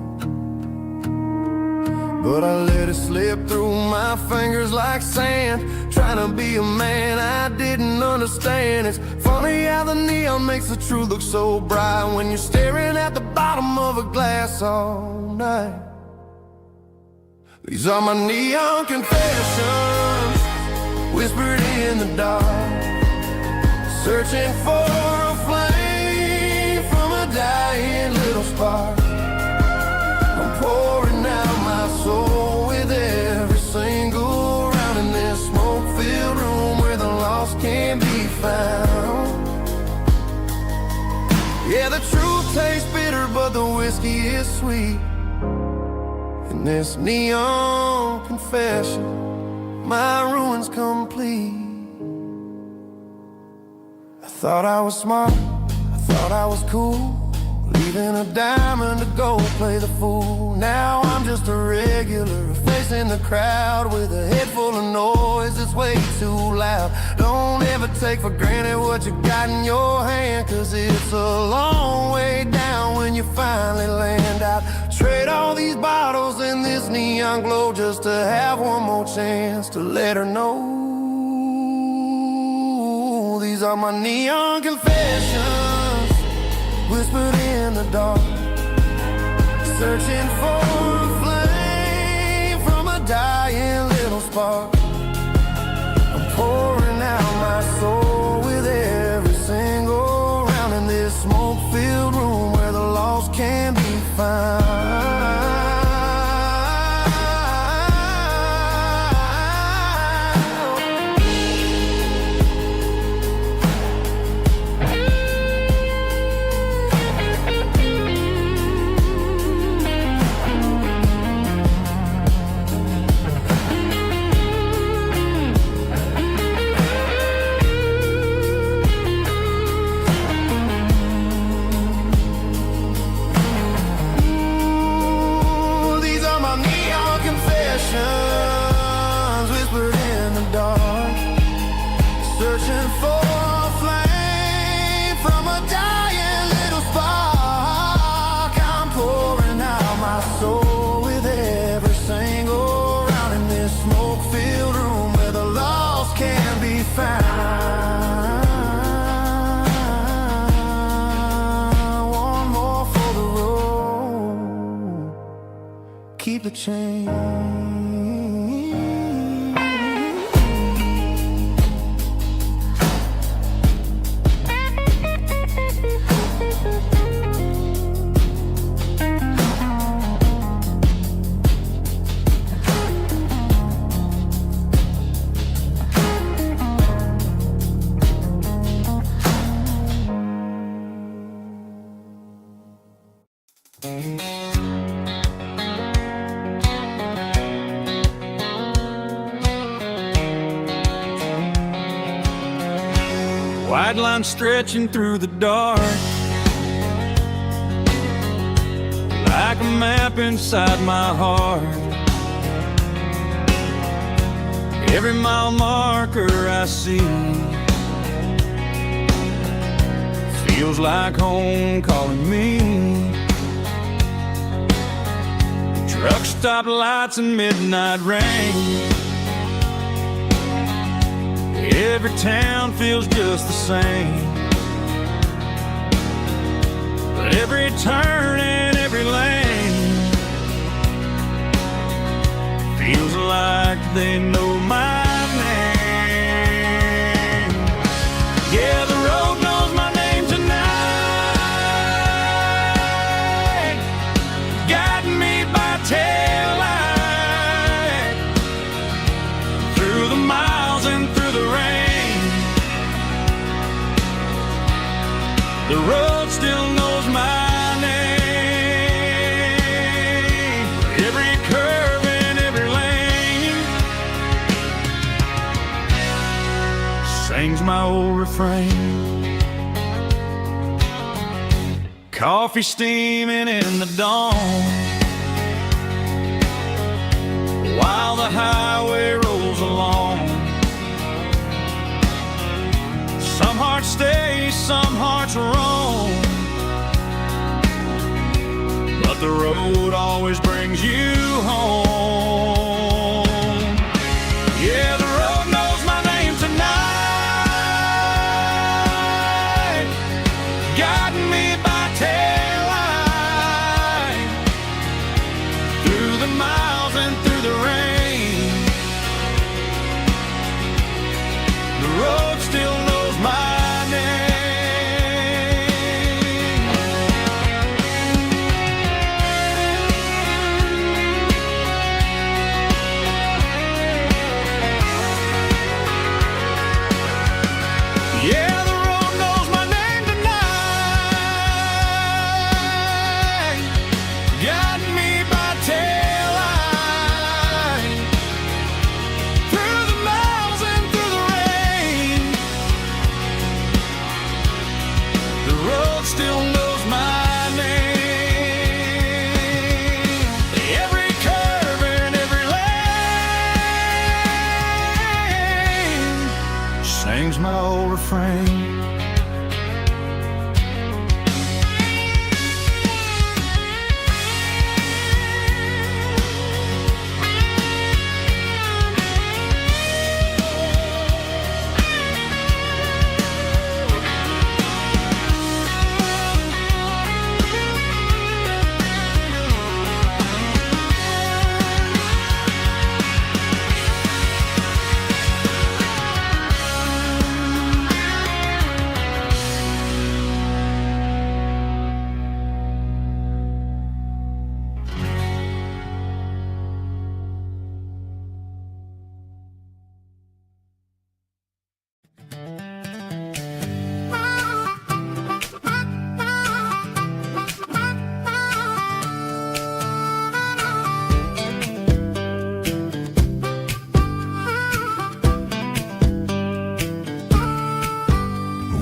But I let it slip through my fingers like sand, trying to be a man I didn't understand. It's funny how the neon makes the truth look so bright when you're staring at the bottom of a glass all night. These are my neon confessions, whispered in the dark, searching for a flame from a dying little spark. I'm pouring out my soul with every single round in this smoke-filled room where the lost can be found. Yeah, the truth tastes bitter, but the whiskey is sweet. In this neon confession, my ruin's complete. I thought I was smart, I thought I was cool, leaving a diamond to go play the fool. Now I'm just a regular, facing the crowd with a head full of noise that's way too loud. Don't ever take for granted what you got in your hand, 'cause it's a long way down when you finally land out. Trade all these bottles and this neon glow just to have one more chance to let her know. These are my neon confessions, whispered in the dark, searching for a flame from a dying little spark. I'm pouring out my soul with every single round in this smoke-filled room where the lost can be found. keep the change. White line stretching through the dark, like a map inside my heart. Every mile marker I see feels like home calling me. Truck stop lights and midnight rain. Every town feels just the same, but every turn and every lane feels like they know my name. Yeah, the road knows my name tonight, guiding me by taillight through the miles and through the rain. The road still knows my name. Every curve and every lane sings my old refrain. Coffee steaming in the dawn, while the highway rolls along. Some hearts stay, some hearts roam, but the road always brings you home. Yeah, the road knows my name tonight, guiding me by taillight through the miles and through the rain. The road still knows my name. Yeah, the road knows my name tonight, guiding me by taillight through the miles and through the rain. The road still knows my name. Every curve and every lane sings my old refrain.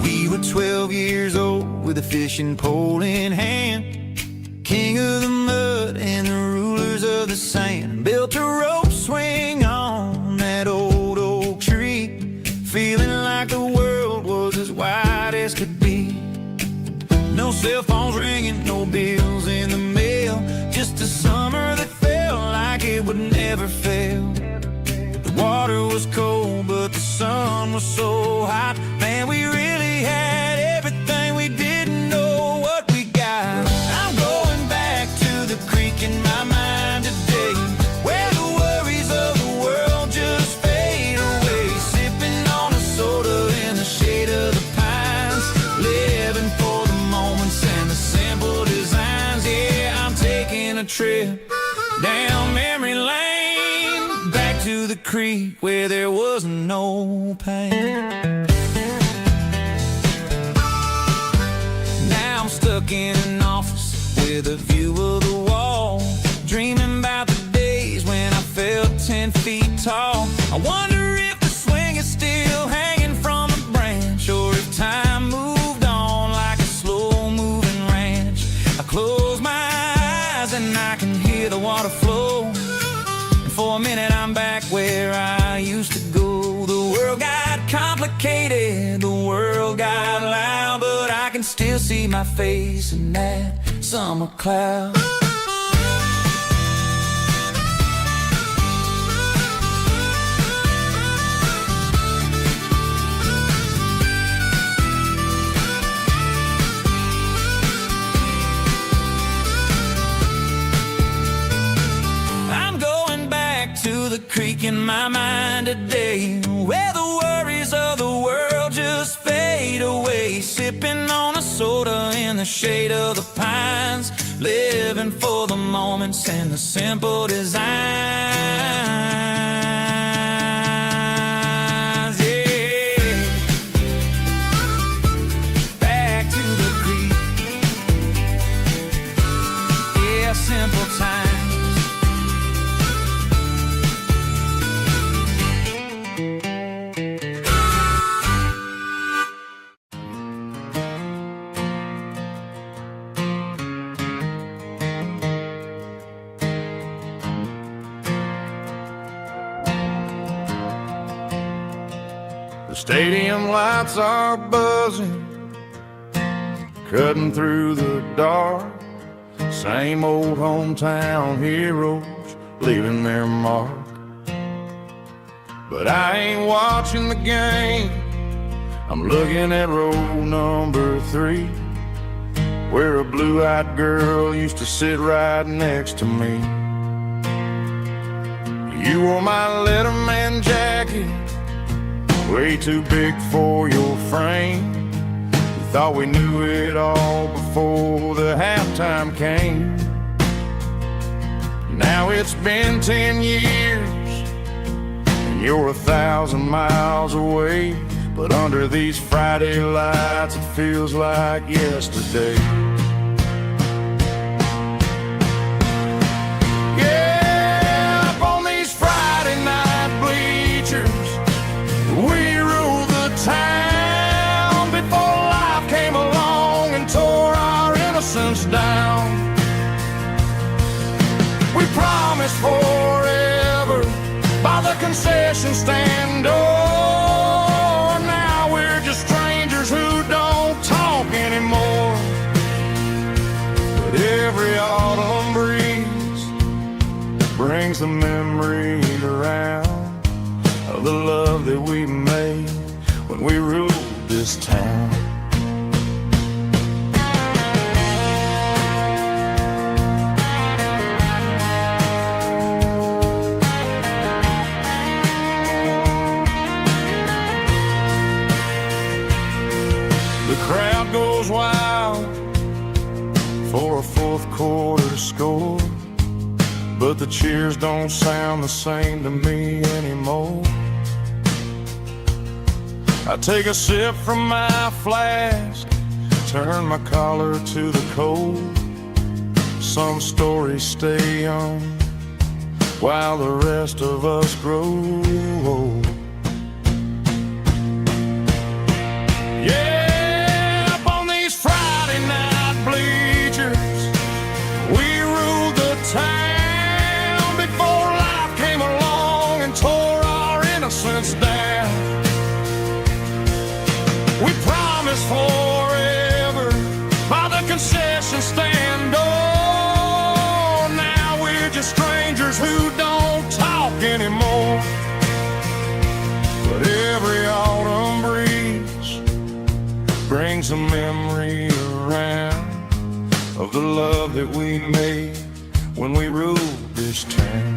We were 12 years old with a fishing pole in hand, king of the mud and the rulers of the sand. Built a rope swing on that old oak tree, feeling like the world was as wide as could be. No cell phones ringing, no bills in the mail, just a summer that felt like it would never fail. The water was cold, but the sun was so hot. Man, we really had everything, we didn't know what we got. I'm going back to the creek in my mind today. taking a trip down memory lane, back to the creek where there was no pain. Now I'm stuck in an office with a view of the wall, dreaming about the days when I felt 10 feet tall. I wonder if the swing is still hanging from a branch, or if time moved on like a slow-moving ranch. I close my eyes and I can hear the water flow, and for a minute I'm back where I used to go. The world got complicated, the world got loud, but I can still see my face in that summer cloud. To the creek in my mind today, where the worries of the world just fade away, sipping on a soda in the shade of the pines, living for the moments and the simple designs. Yeah, back to the creek. Yeah, simple times. The stadium lights are buzzing, cutting through the dark. Same old hometown heroes leaving their mark. But I ain't watching the game, I'm looking at row number 3, where a blue-eyed girl used to sit right next to me. You wore my Letterman jacket, way too big for your frame. We thought we knew it all before the halftime came. Now it's been 10 years and you're 1,000 miles away, but under these Friday lights it feels like yesterday. Yeah, up on these Friday night bleachers, we ruled the town before life came along and tore our innocence down. We promised forever by the concession stand door. Now we're just strangers who don't talk anymore. But every autumn breeze brings the memories around of the love that we made when we ruled this town. The crowd goes wild for a fourth quarter score, but the cheers don't sound the same to me anymore. I take a sip from my flask, turn my collar to the cold. Some stories stay young while the rest of us grow old. Yeah, up on these Friday night bleachers, we ruled the town before life came along and tore our innocence down. We promised forever by the concession stand door. Now we're just strangers who don't talk anymore. But every autumn breeze brings a memory around of the love that we made when we ruled this town.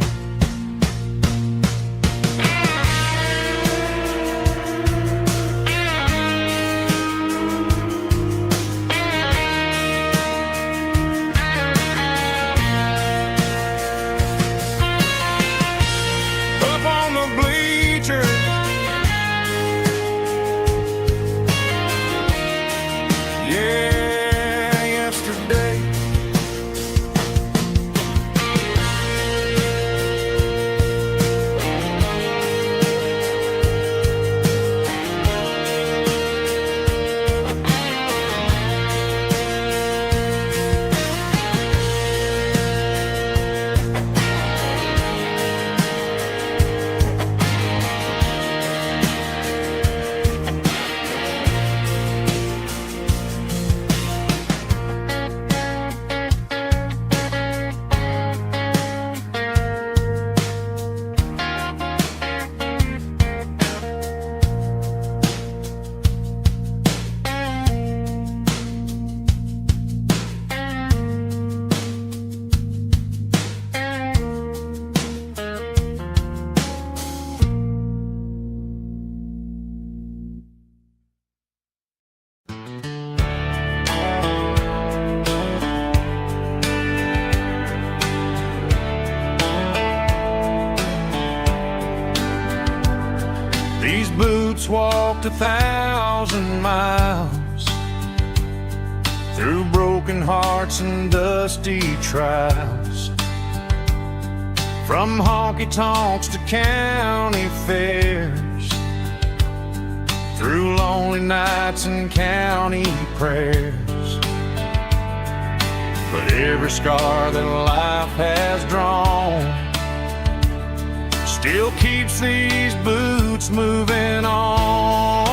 boots walked 1,000 miles through broken hearts and dusty trials, from honky-tonks to county fairs, through lonely nights and county prayers. But every scar that life has drawn still keeps these boots moving on.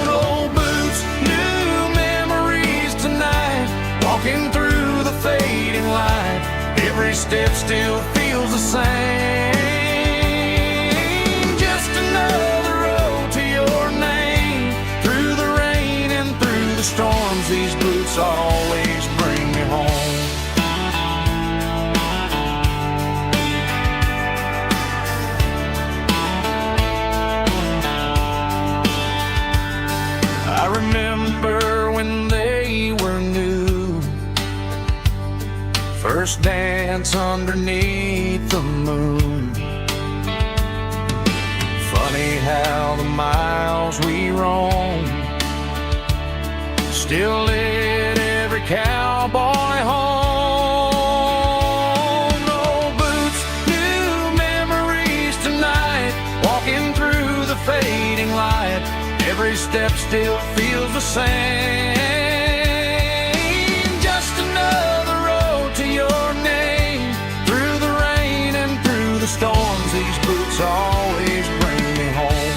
Old boots, new memories tonight, walking through the fading light. Every step still feels the same. Just another road to your name. Through the rain and through the storms, these boots always bring me home. I remember when they were new, first dance underneath the moon. Funny how the miles we roam still lit every cowboy home. Old boots, new memories tonight, walking through the fading light. Every step still feels the same. Just another road to your name. Through the rain and through the storms, these boots always bring me home.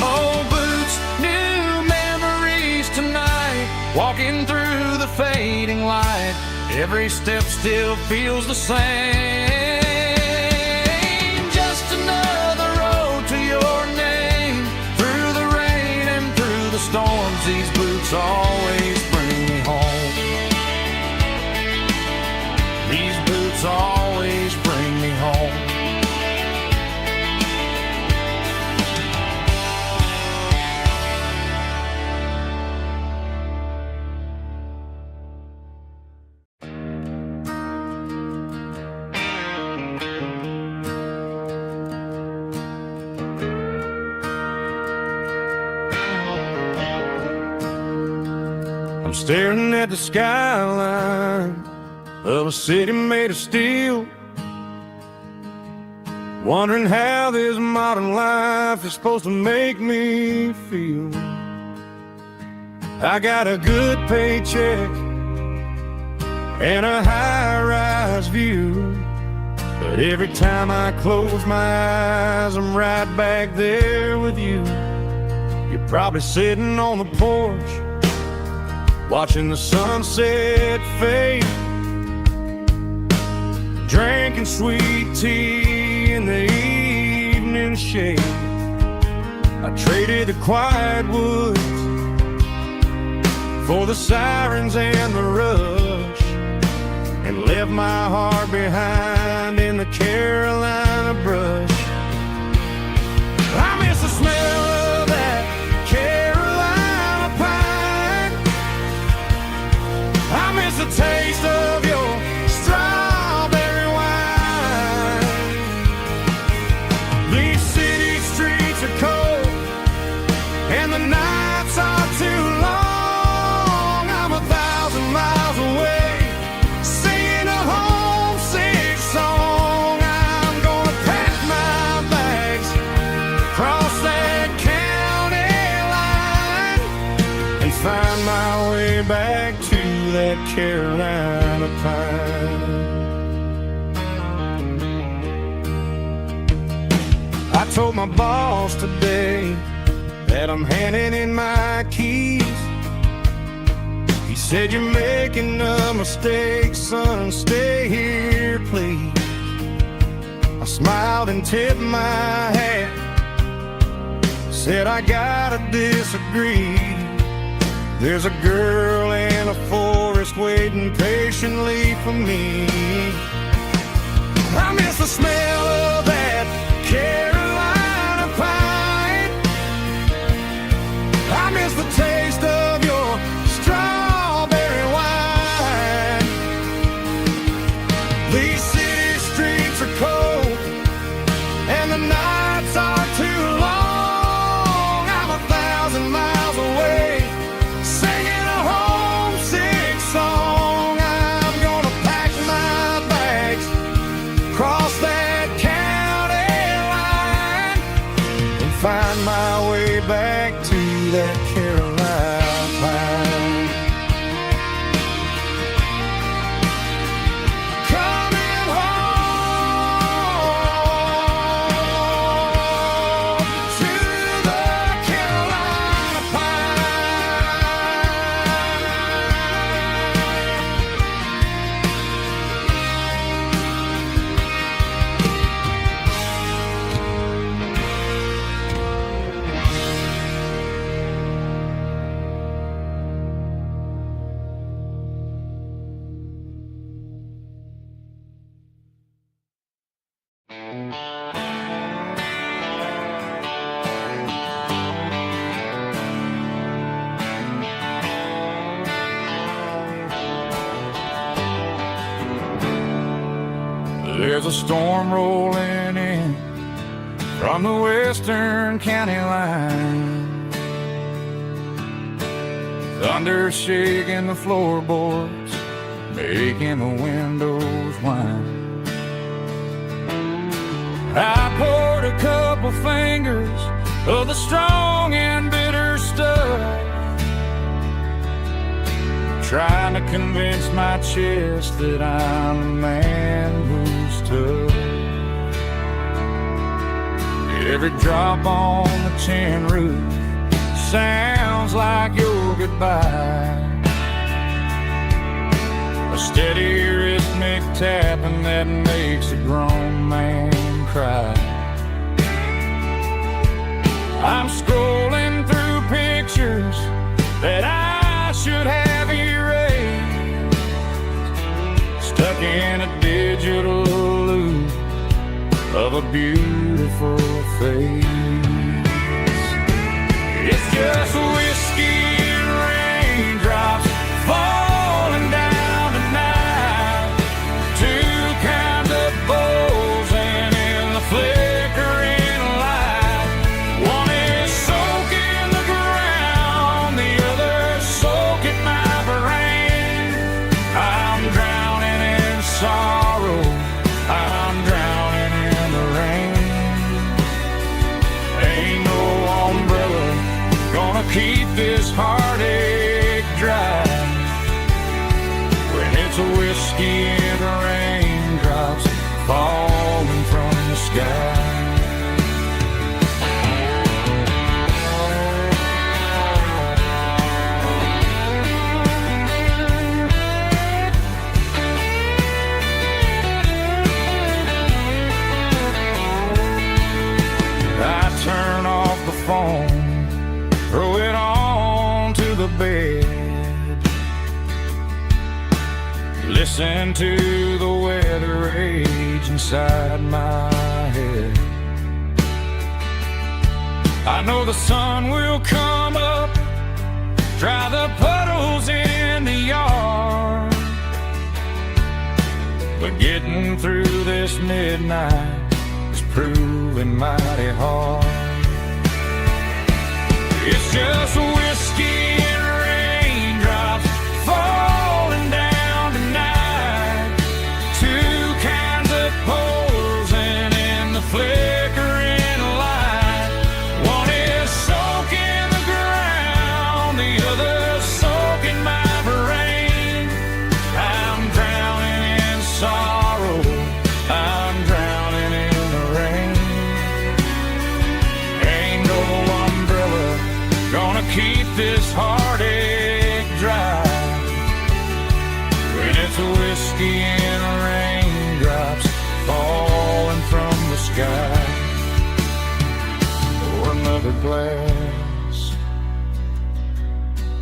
Old boots, new memories tonight, walking through the fading light. Every step still feels the same. Just another road to your name. Through the rain and through the storms, these boots always bring me home. These boots always bring me home. I'm staring at the skyline of a city made of steel, wondering how this modern life is supposed to make me feel. I got a good paycheck and a high-rise view, but every time I close my eyes, I'm right back there with you. You're probably sitting on the porch, watching the sunset fade, drinking sweet tea in the evening shade. I traded the quiet woods for the sirens and the rush, and left my heart behind in the Carolina brush. I miss the smell of that Carolina pine. I miss the taste of your strawberry wine. These city streets are cold and the nights are too long. I'm 1,000 miles away, singing a homesick song. I'm gonna pack my bags, cross that county line, and find my way back to that Carolina pine. I told my boss today that I'm handing in my keys. He said, "You're making a mistake, son, stay here, please." I smiled and tipped my hat, said, "I gotta disagree. There's a girl in a forest waiting patiently for me." I miss the smell of that Carolina pine. I miss the taste of your strawberry wine. find my way back to that Carolina pine. Coming home to the Carolina There's a storm rolling in from the western county line. Thunder shaking the floorboards, making the windows whine. I poured a couple fingers of the strong and bitter stuff, trying to convince my chest that I'm a man who's tough. Every drop on the tin roof sounds like your goodbye, a steady rhythmic tapping that makes a grown man cry. I'm scrolling through pictures that I should have erased, stuck in a digital loop of a beautiful face. It's just whiskey and raindrops falling down tonight, two kinds of bowls and in the flickering light. One is soaking the ground, the other soaking my brain. I'm drowning in sorrow, I'm drowning in the rain. Ain't no umbrella gonna keep this heartache dry when it's a whiskey and raindrops falling from the sky. I turn off the phone, throw it on to the bed, listen to the weather rage inside my head. I know the sun will come up, dry the puddles in the yard, but getting through this midnight is proving mighty hard. It's just whiskey and raindrops falling down tonight, two kinds of poles and in the flickering light. One is soaking the ground, the other soaking my brain. I'm drowning in sorrow, I'm drowning in the rain. Ain't no umbrella gonna keep this heartache dry when it's a whiskey and raindrops falling from the sky. Pour another glass,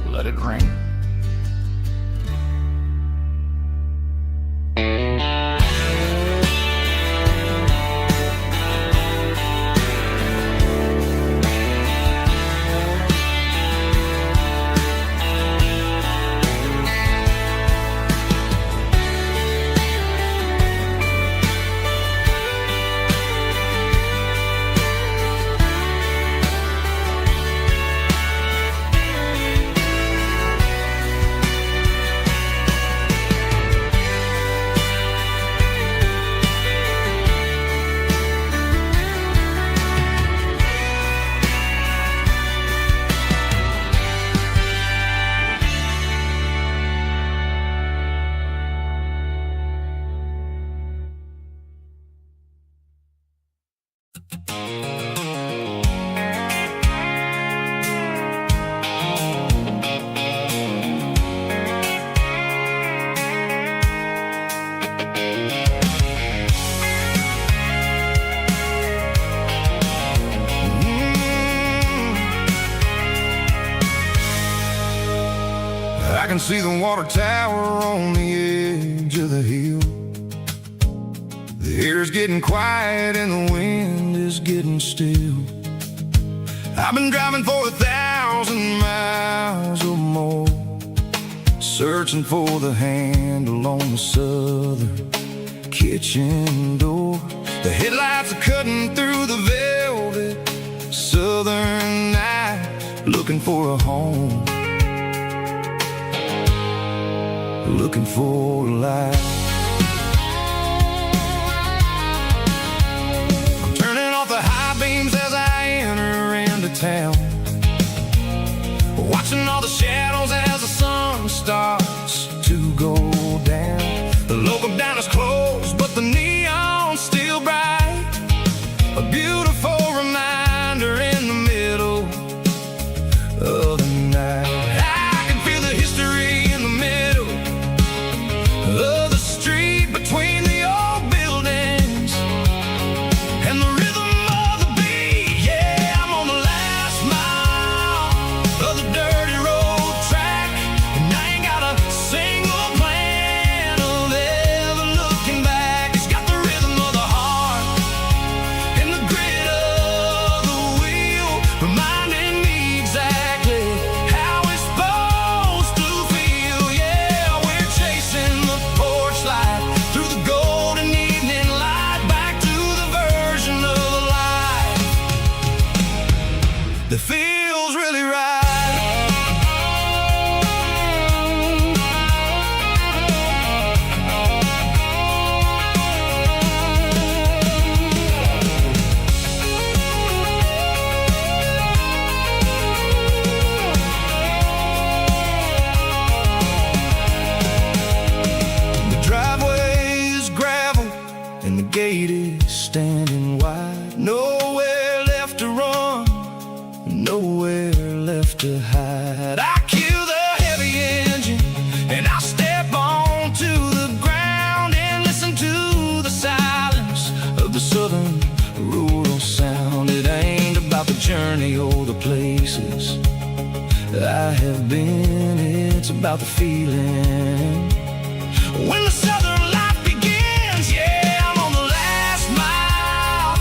let it rain. can see the water tower on the edge of the hill. The air's getting quiet and the wind is getting still. I've been driving for 1,000 miles or more, searching for the handle on the southern kitchen door. The headlights are cutting through the velvet southern night, looking for a home, looking for a life. I'm turning off the high beams as I enter into town, watching all the shadows as the sun starts to go down. The local diner's closed, but the neon's still bright, a beautiful reminder in the middle of the night. I can feel the history in the middle of the street, between the old buildings and the rhythm of the beat. Yeah, I'm on the last mile of the dirty road track, and I ain't got a single plan of ever looking back. It's got the rhythm of the heart and the grit of the wheel, reminding me exactly how it's supposed to feel. Yeah, we're chasing the porch light through the golden evening light, back to the version of life that feels really right. The driveway is gravel and the gate is standing wide. Nowhere left to run, nowhere left to hide. I kill the heavy engine and I step onto the ground and listen to the silence of the southern rural sound. It ain't about the journey or the places I have been, it's about the feeling when the southern life begins. Yeah, I'm on the last mile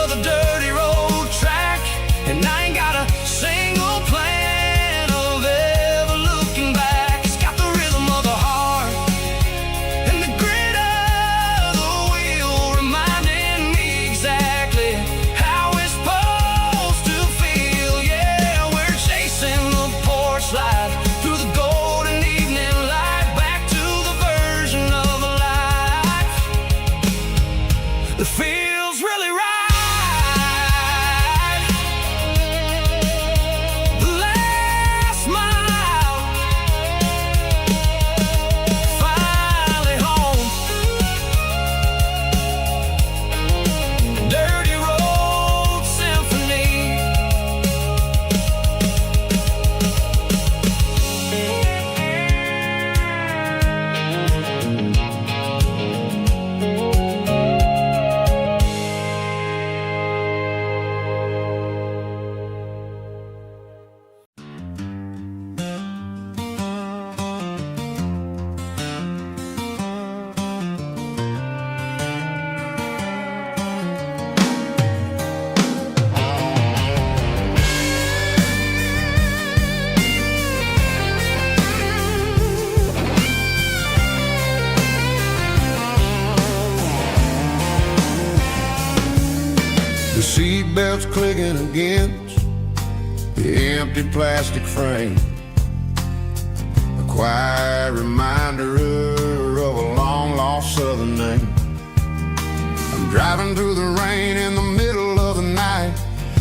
of the dirty road track, and I ain't got a single plan of ever looking back. It's got the rhythm of the heart and the grit of the wheel, reminding me exactly how it's supposed to feel. Yeah, we're chasing the porch light through the golden evening light, back to the version of life that feels really right. The last mile, finally home. Dirty road symphony. The seatbelt's clicking against the empty plastic frame, a quiet reminder of a long-lost southern name. I'm driving through the rain in the middle of the night,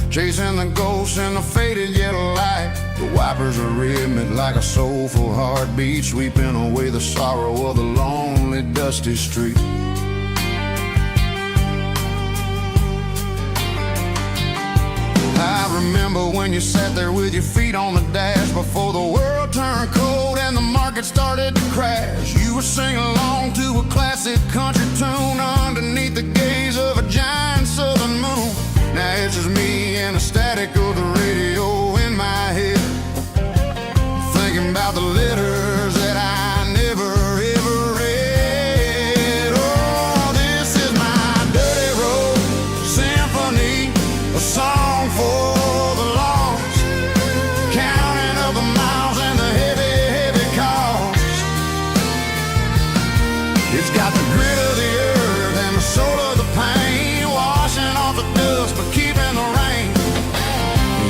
chasing the ghosts in the faded yellow light. The wipers are rhythmic like a soulful heartbeat, sweeping away the sorrow of the lonely, dusty street. I remember when you sat there with your feet on the dash, before the world turned cold and the market started to crash. You were singing along to a classic country tune underneath the gaze of a giant southern moon. Now it's just me and the static of the radio in my head, thinking about the letters song for the lost, counting up the miles and the heavy, heavy cost. It's got the grit of the earth and the soul of the pain, washing off the dust but keeping the rain.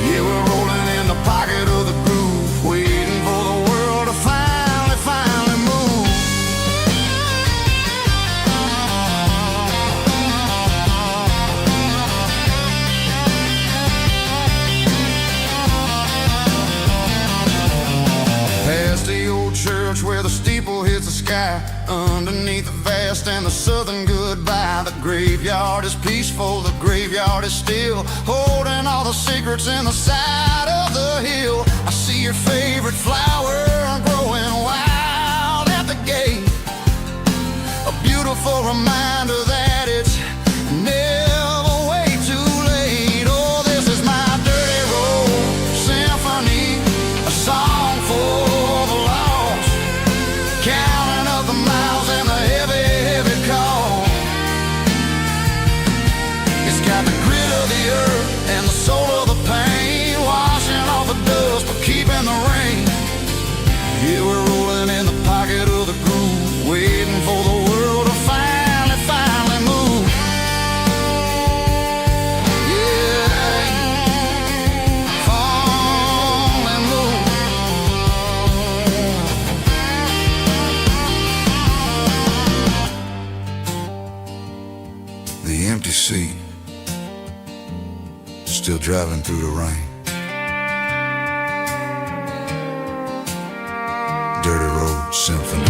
Yeah, we're rolling in the pocket of the groove, waiting for the world to finally move. Past the old church where the steeple hits the sky, underneath the vast and the southern goodbye. The graveyard is peaceful, the graveyard is still, holding all the secrets in the side of the hill. I see your favorite flower growing wild at the gate, a beautiful reminder that it's never way too late. Oh, this is my dirty road symphony, a song for the lost, counting up the miles and the heavy, heavy call. It's got the grit of the earth and the soul of the pain, washing off the dust but keeping the rain. Yeah, we're rolling in the pocket of the groove, waiting for the world to finally move. Yeah, finally move. The empty seat, still driving through the rain. Dirty Road Symphony.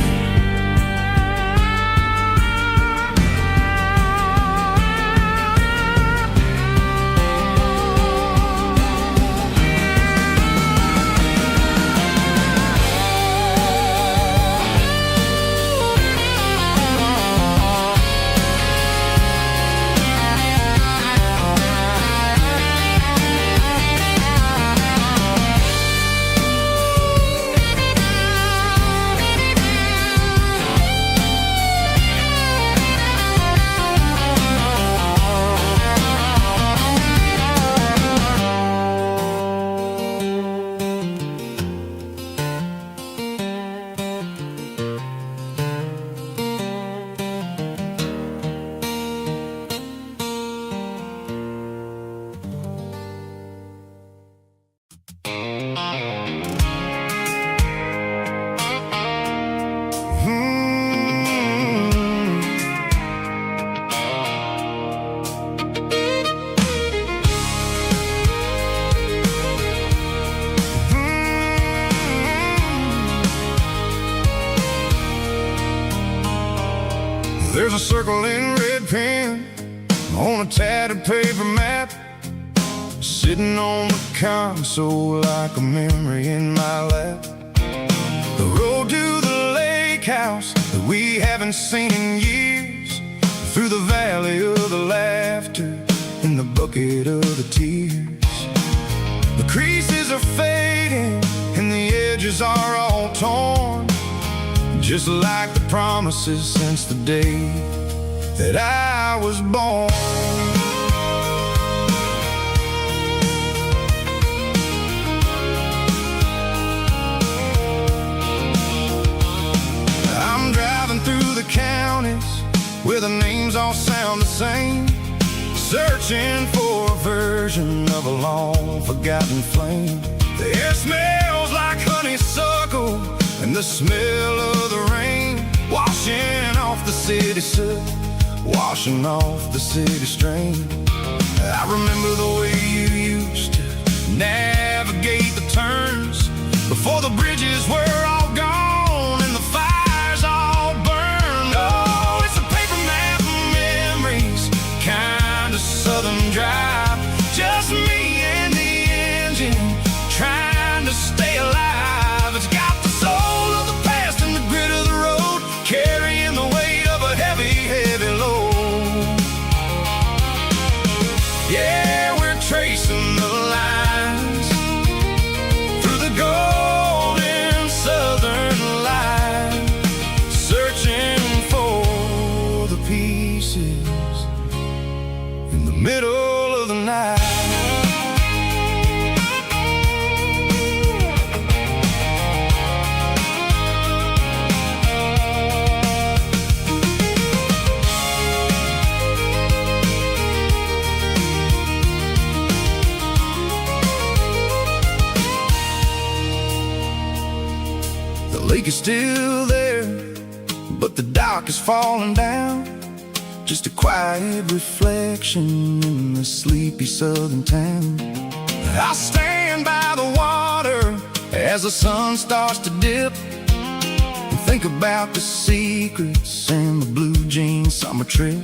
There's a circle in red pen on a tattered paper map, sitting on the console like a memory in my lap. The road to the lake house that we haven't seen in years, through the valley of the laughter in the bucket of the tears. The creases are fading and the edges are all torn, just like the promises since the day that I was born. I'm driving through the counties where the names all sound the same, searching for a version of a long forgotten flame. The air smells like honeysuckle and the smell of the rain, washing off the city soot, washing off the city strain. I remember the way you used to navigate the turns before the bridges were all gone and the fires all burned. Oh, it's a paper map of memories, kind of southern drive, just me and the engine trying to stay alive. It's got the soul of the past and the grit of the road, carrying the weight of a heavy, heavy load. Yeah, we're trading creek is still there, but the dock is falling down. Just a quiet reflection in the sleepy southern town. I stand by the water as the sun starts to dip, and think about the secrets and the blue jean summer trip.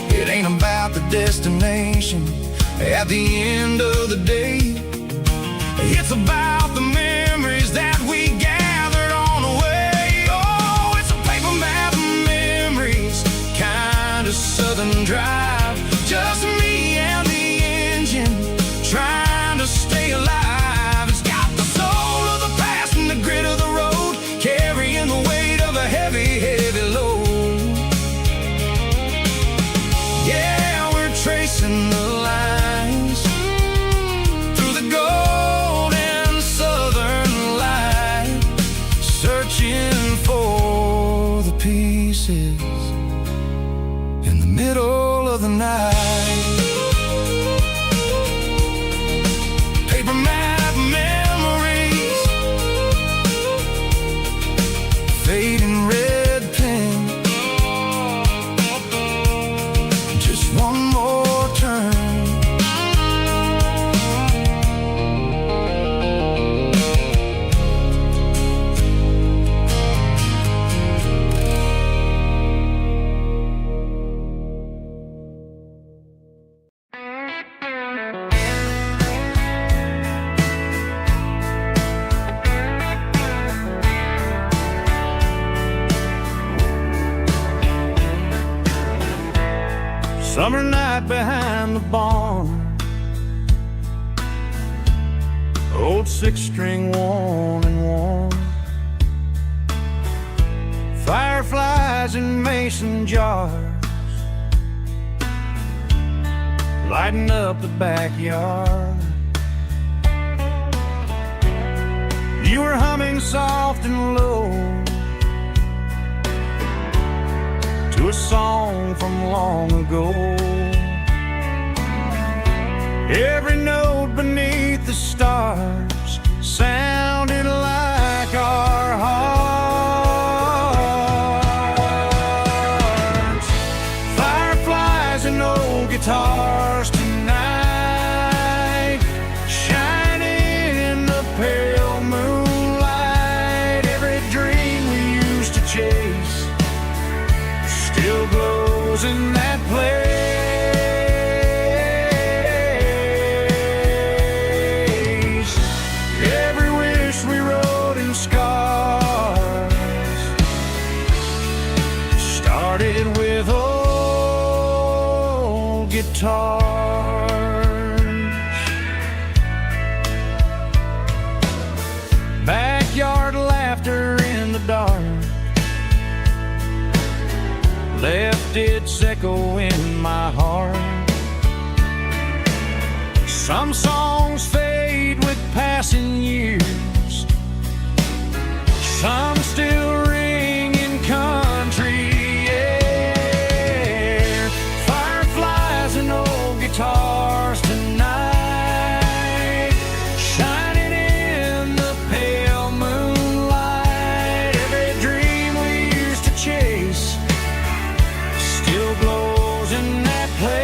It ain't about the destination at the end of the day. It's about the memories that we gathered on the way. Oh, it's a paper map of memories, kind of southern drive. Just me and the engine, trying to stay alive. It's got the soul of the past and the grit of the road, carrying the weight of a heavy, heavy load. Yeah, we're tracing the lines through the golden southern light, searching for the pieces in the middle of the night. Paper map memories, fading red pen, just one more turn. Summer night behind the barn, old six-string worn and worn, fireflies in mason jars, lighting up the backyard. You were humming soft and low to a song from long ago. Every note beneath the stars sounded like our hearts. Fireflies and old guitars tonight, shining in the pale moonlight. Every dream we used to chase still glows in that place. Every wish we wrote in scars started with old guitars. Backyard laughter in the dark left its echo in my heart. Some songs fade with passing years, some still ring in country air. Fireflies and old guitars tonight, shining in the pale moonlight. Every dream we used to chase still glows in that place.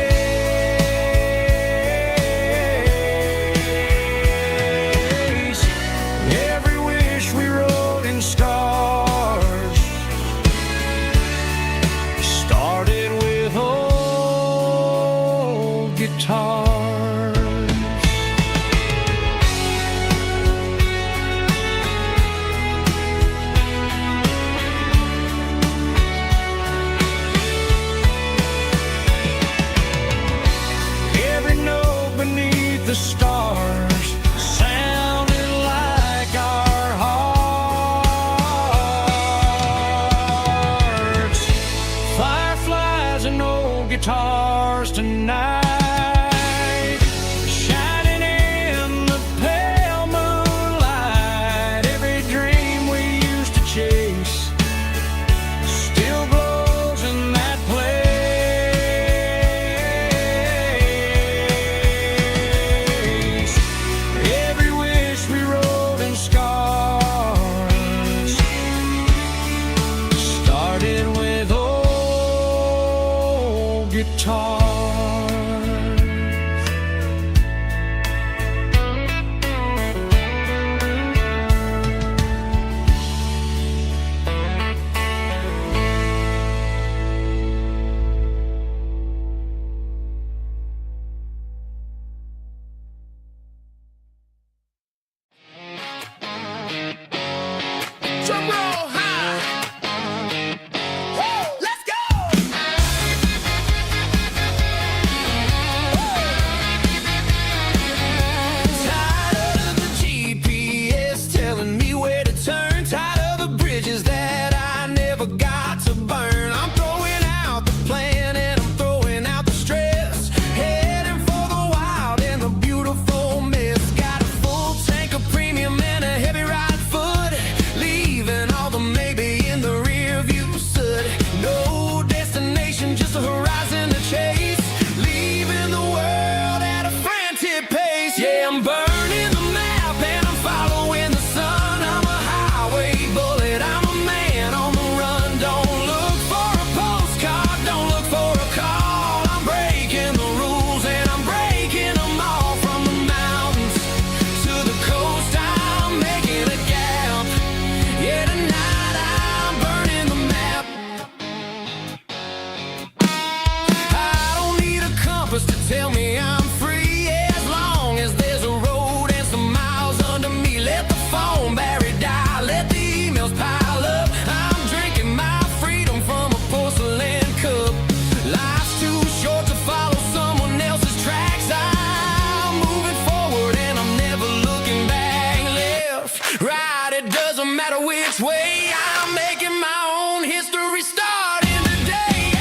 matter which way, I'm making my own history starting today.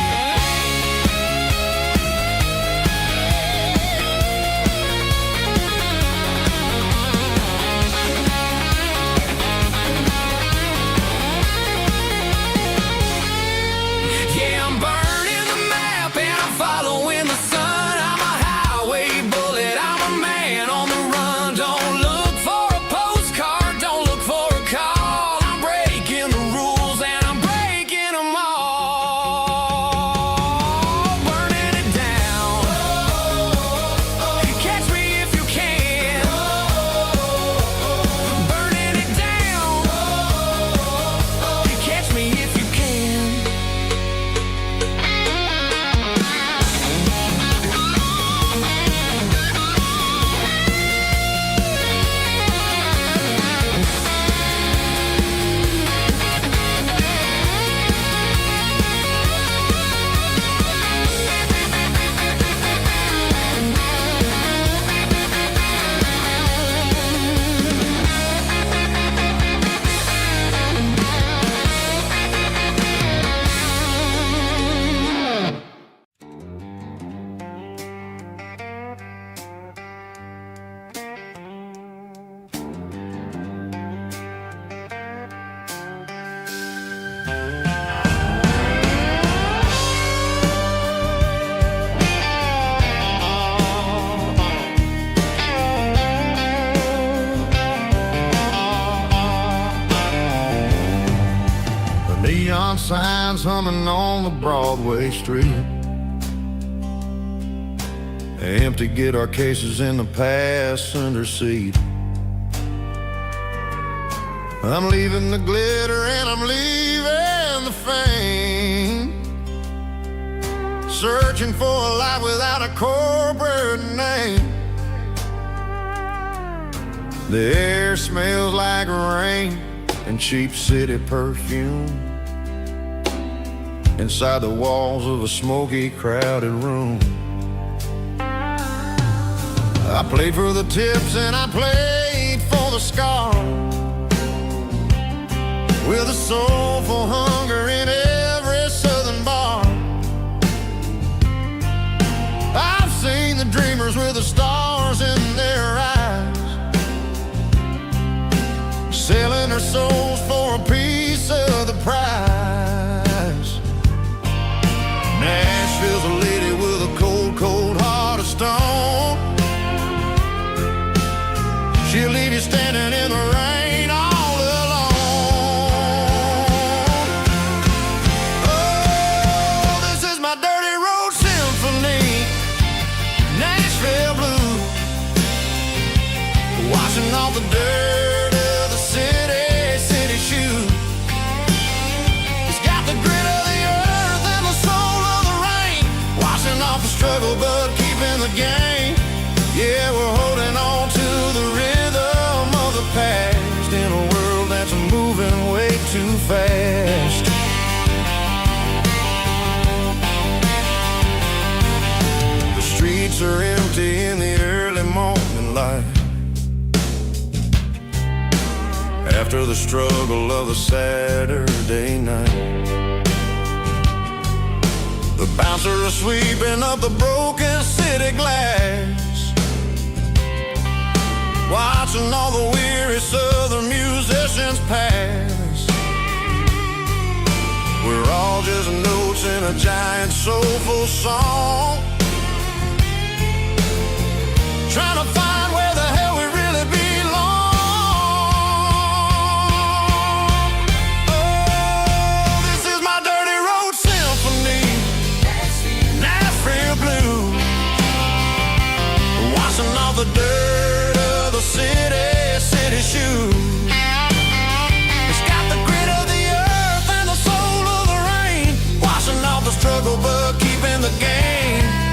Yeah, I'm burning the map and I'm following the sun. I'm a highway bullet, I'm a man on the run. Don't look for a postcard, don't look for a call. I'm breaking the rules and I'm breaking them all. Burning it down. Catch me if you can. Burning it down. Catch me if you can. Neon signs humming on the Broadway street. Empty guitar cases in the passenger seat. I'm leaving the glitter and I'm leaving the fame. Searching for a life without a corporate name. The air smells like rain and cheap city perfume. Inside the walls of a smoky, crowded room. I played for the tips and I played for the scars, with a soulful hunger in every southern bar. I've seen the dreamers with the stars in their eyes, selling their souls for a piece of the prize. Nashville's a lady with a cold, cold heart of stone. She'll leave you standing in the rain all alone. Oh, this is my dirty road symphony, Nashville blues, washing off the dirt of the city shoes. It's got the grit of the earth and the soul of the rain, washing off the struggle but keeping the game. Yeah, we're holding on to the rhythm of the past in a world that's moving way too fast. The streets are empty in the early morning light, after the struggle of the Saturday night. The bouncer is sweeping up the broken city glass, watching all the weary southern musicians pass. We're all just notes in a giant soulful song, trying to find where the hell we really belong. Oh, this is my dirty road symphony, Nashville blues, washing off the dirt of the city shoes. It's got the grit of the earth and the soul of the rain, washing off the struggle but keeping the game.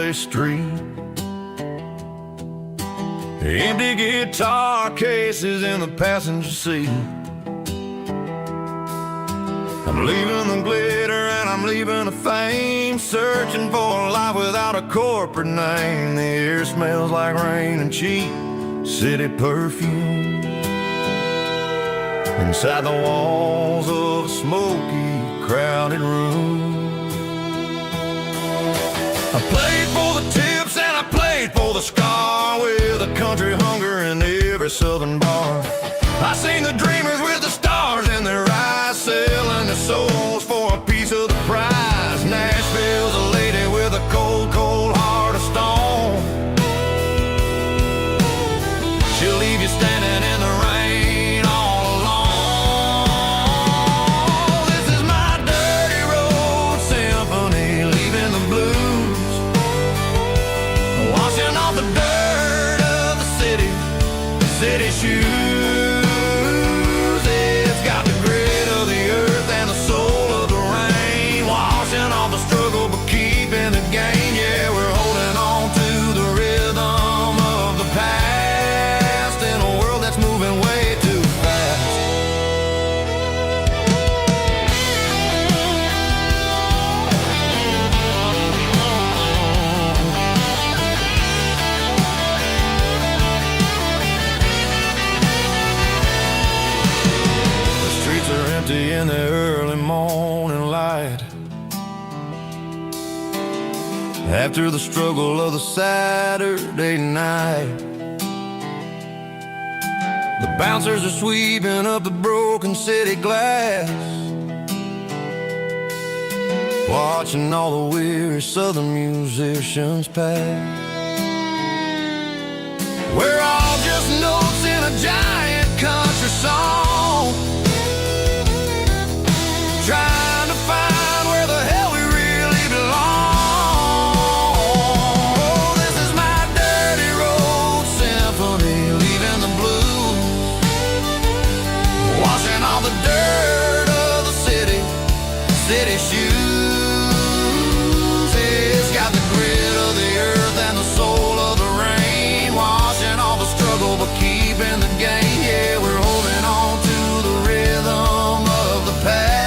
one-way street. Empty guitar cases in the passenger seat. I'm leaving the glitter and I'm leaving the fame, searching for a life without a corporate name. The air smells like rain and cheap city perfume. Inside the walls of a smoky, crowded room. I played for the tips and I played for the scar, with a country hunger in every southern bar. I seen the dreamers with the stars in their eyes, selling their souls for a piece of the prize. Nashville's a lady with a cold, cold heart of stone. She'll leave you standing in the rain all alone. This is my dirty road symphony, leaving the blues, washing off the dirt of the city shoes. In the early morning light, after the struggle of the Saturday night, the bouncers are sweeping up the broken city glass, watching all the weary southern musicians pass. We're all just notes in a giant country song, trying to find where the hell we really belong. Oh, this is my dirty road symphony, leaving the blues, washing all the dirt of the city shoes. It's got the grit of the earth and the soul of the rain, washing all the struggle but keeping the game. Yeah, we're holding on to the rhythm of the past.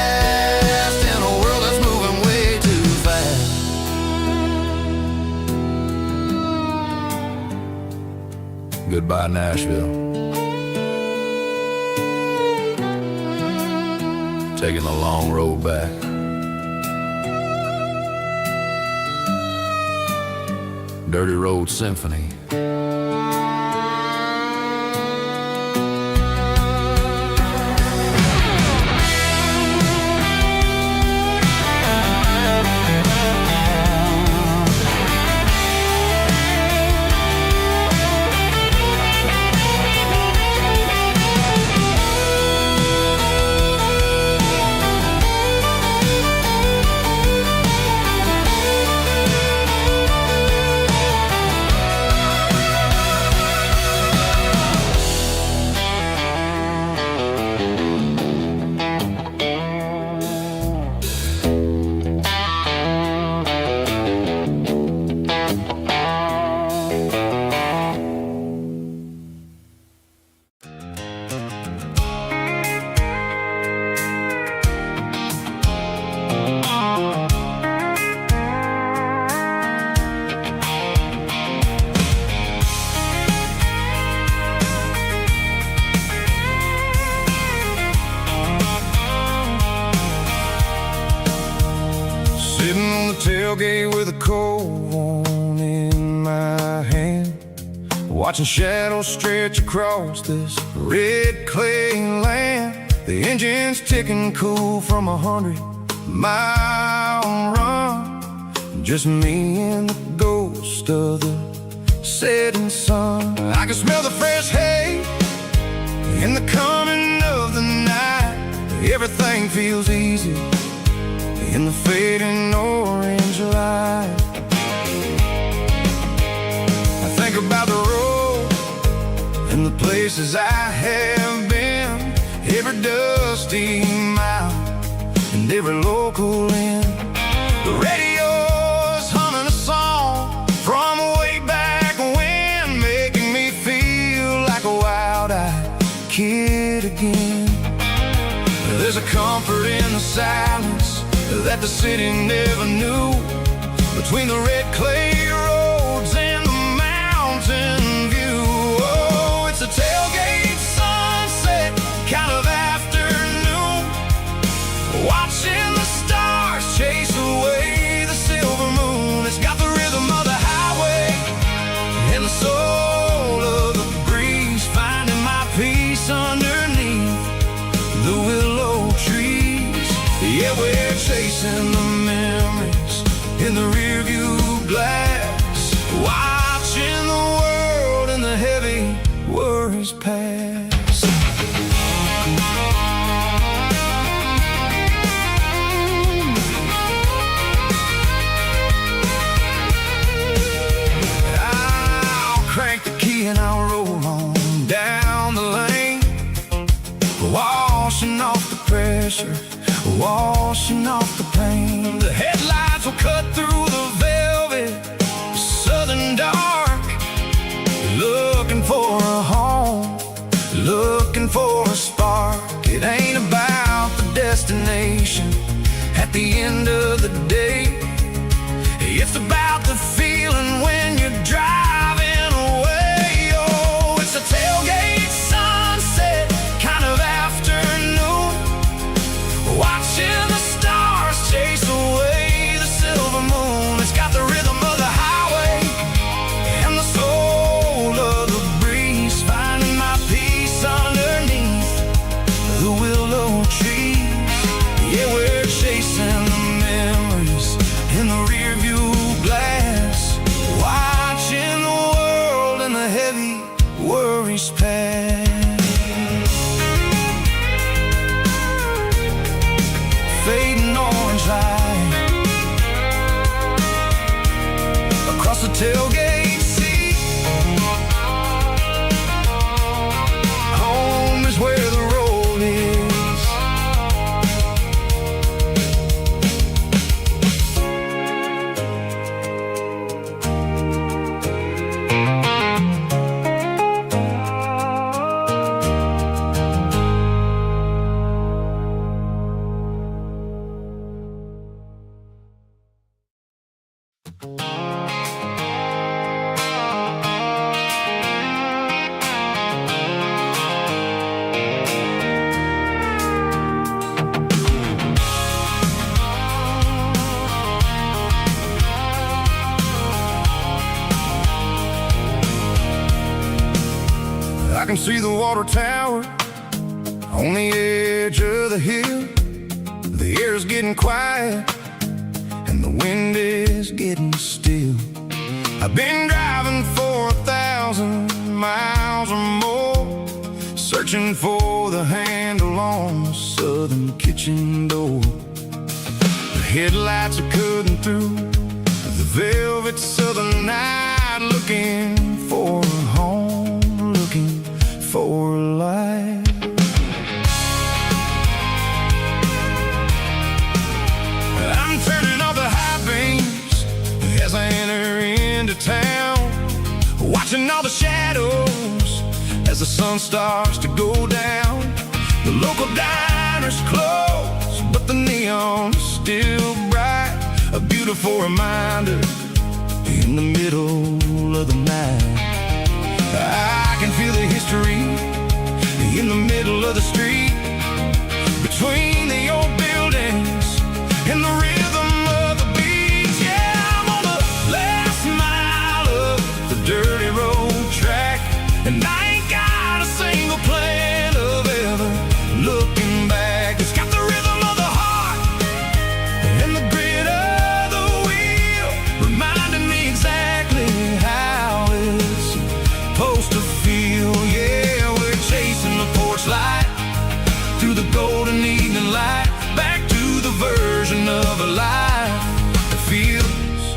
Goodbye, Nashville. Taking the long road back. Dirty Road Symphony. Tailgate with a cold one in my hand, watching shadows stretch across this red clay land. The engine's ticking cool from 100-mile run, just me and the ghost of the setting sun. I can smell the fresh hay in the coming of the night. Everything feels easy in the fading orange light. I think about the road and the places I have been, every dusty mile and every local inn. The radio's humming a song again. There's a comfort in the silence that the city never knew, between the red clay roads and the mountain view. Oh, it's a tailgate sunset kind of afternoon, watching the stars chase away the silver moon. It's got the rhythm of the highway and the soul of the breeze, finding my peace underneath the willow trees. Yeah, we're chasing the memories in the rearview glass, watching the world and the heavy worries pass. I'll crank the key and I'll roll on down the lane, washing off the pressure, washing off the pain. The headlights will cut through the velvet southern dark, looking for a home, looking for a spark. It ain't about the destination at the end of the day, it's about the feeling when you're driving away. Oh, it's a tailgate sunset kind of afternoon, watching the stars chase away the silver moon. It's got the rhythm of the highway and the soul of the breeze, finding my peace underneath the willow trees. Yeah, we're chasing the memories in the rearview glass, watching the world and the heavy worries pass. Fading orange light across the tailgate seat. Home is where the road is. I can see the water tower on the edge of the hill. The air's getting quiet and the wind is getting still. I've been driving for 1,000 miles or more, searching for the handle on the southern kitchen door. The headlights are cutting through the velvet southern night, looking for a home, looking for a life. I'm turning off the high beams as I enter into town, watching all the shadows as the sun starts to go down. The local diner's closed, but the neon is still bright, a beautiful reminder in the middle of the night. I can feel the history in the middle of the street, between the old buildings and the rhythm of the beats. Yeah, I'm on the last mile of the dirty road track, and I ain't got a single plan of ever looking back. It's got the rhythm of the heart and the grit of the wheel, reminding me exactly how it's supposed to feel. Yeah, we're chasing the porch light through the golden evening light, back to the version of a life that feels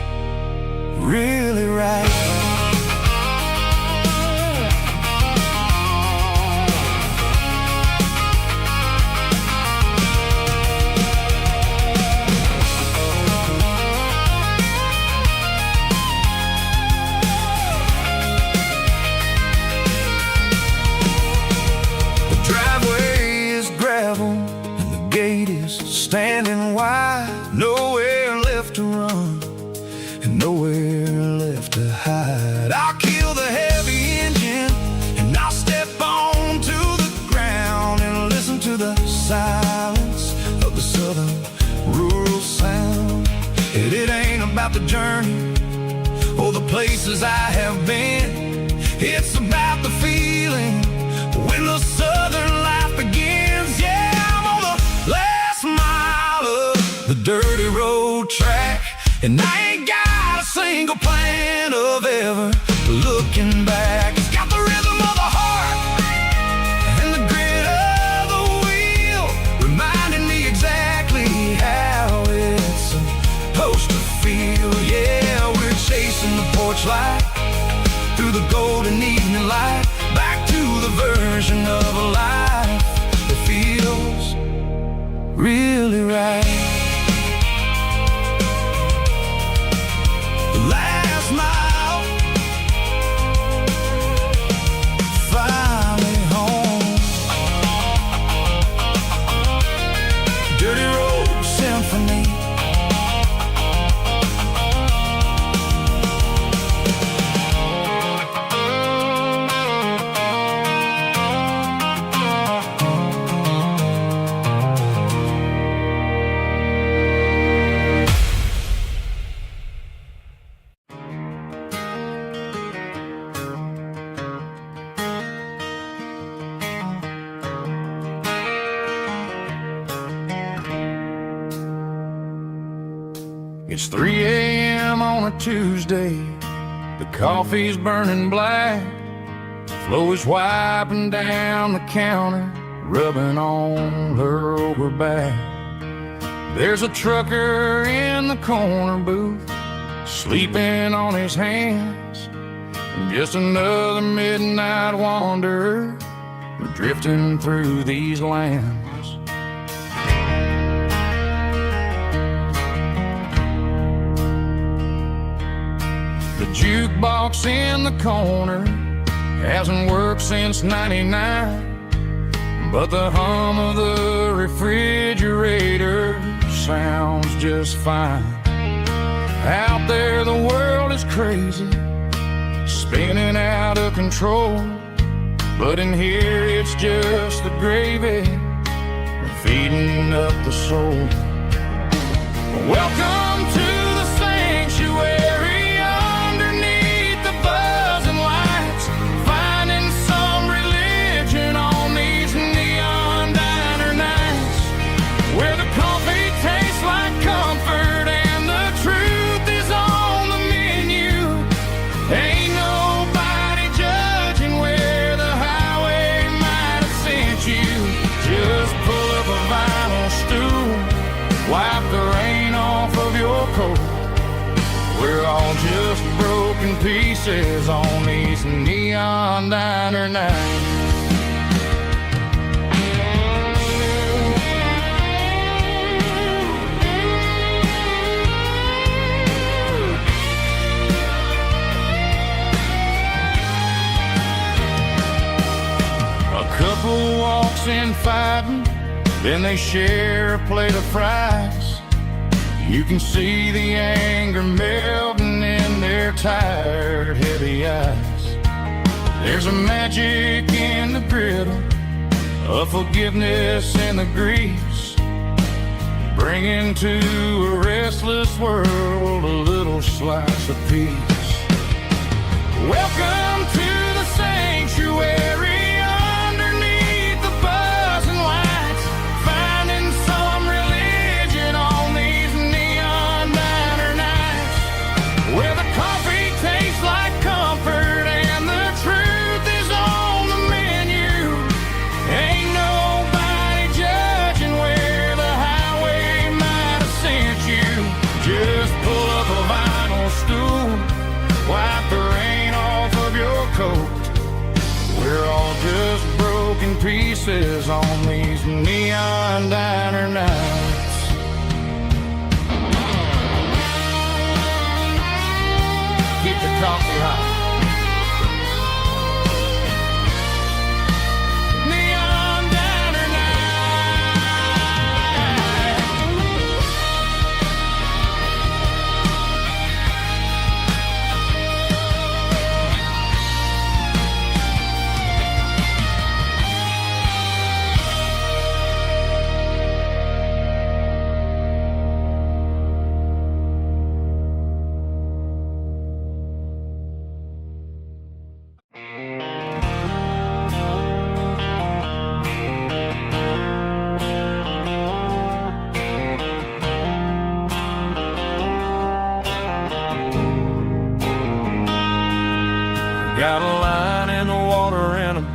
really right. standing wide, nowhere left to run and nowhere left to hide. I'll kill the heavy engine and I'll step onto the ground and listen to the silence of the southern rural sound. And it ain't about the journey or the places I have been, it's about the feeling when the southern life begins. Yeah, I'm on the last mile of the dirty road track, and I ain't got a single plan of ever looking back. It's got the rhythm of the heart and the grit of the wheel, reminding me exactly how it's supposed to feel. Yeah, we're chasing the porch light through the golden evening light, back to the version of a life that feels really right. The last mile, finally home. Dirty Road Symphony. It's 3 a.m. on a Tuesday. The coffee's burning black. Flo is wiping down the counter, rubbing on her over back. There's a trucker in the corner booth, sleeping on his hands. And just another midnight wanderer, drifting through these lands. The jukebox in the corner hasn't worked since '99, but the hum of the refrigerator sounds just fine. Out there the world is crazy, spinning out of control, but in here it's just the gravy feeding up the soul. Welcome to the sanctuary underneath the buzzing lights, finding some religion on these neon diner nights, where the coffee tastes like comfort and the truth is on the menu. Ain't nobody judging where the highway might have sent you. Just pull up a vinyl stool, wipe the rain off of your coat. We're all just broken pieces on these neon diner nights. A couple walks in fighting, then they share a plate of fries. You can see the anger melting in their tired, heavy eyes. There's a magic in the griddle, a forgiveness in the grease, bringing to a restless world a little slice of peace. Welcome to the sanctuary. We're all just broken pieces on these neon diner nights. Keep the coffee hot. Neon diner night.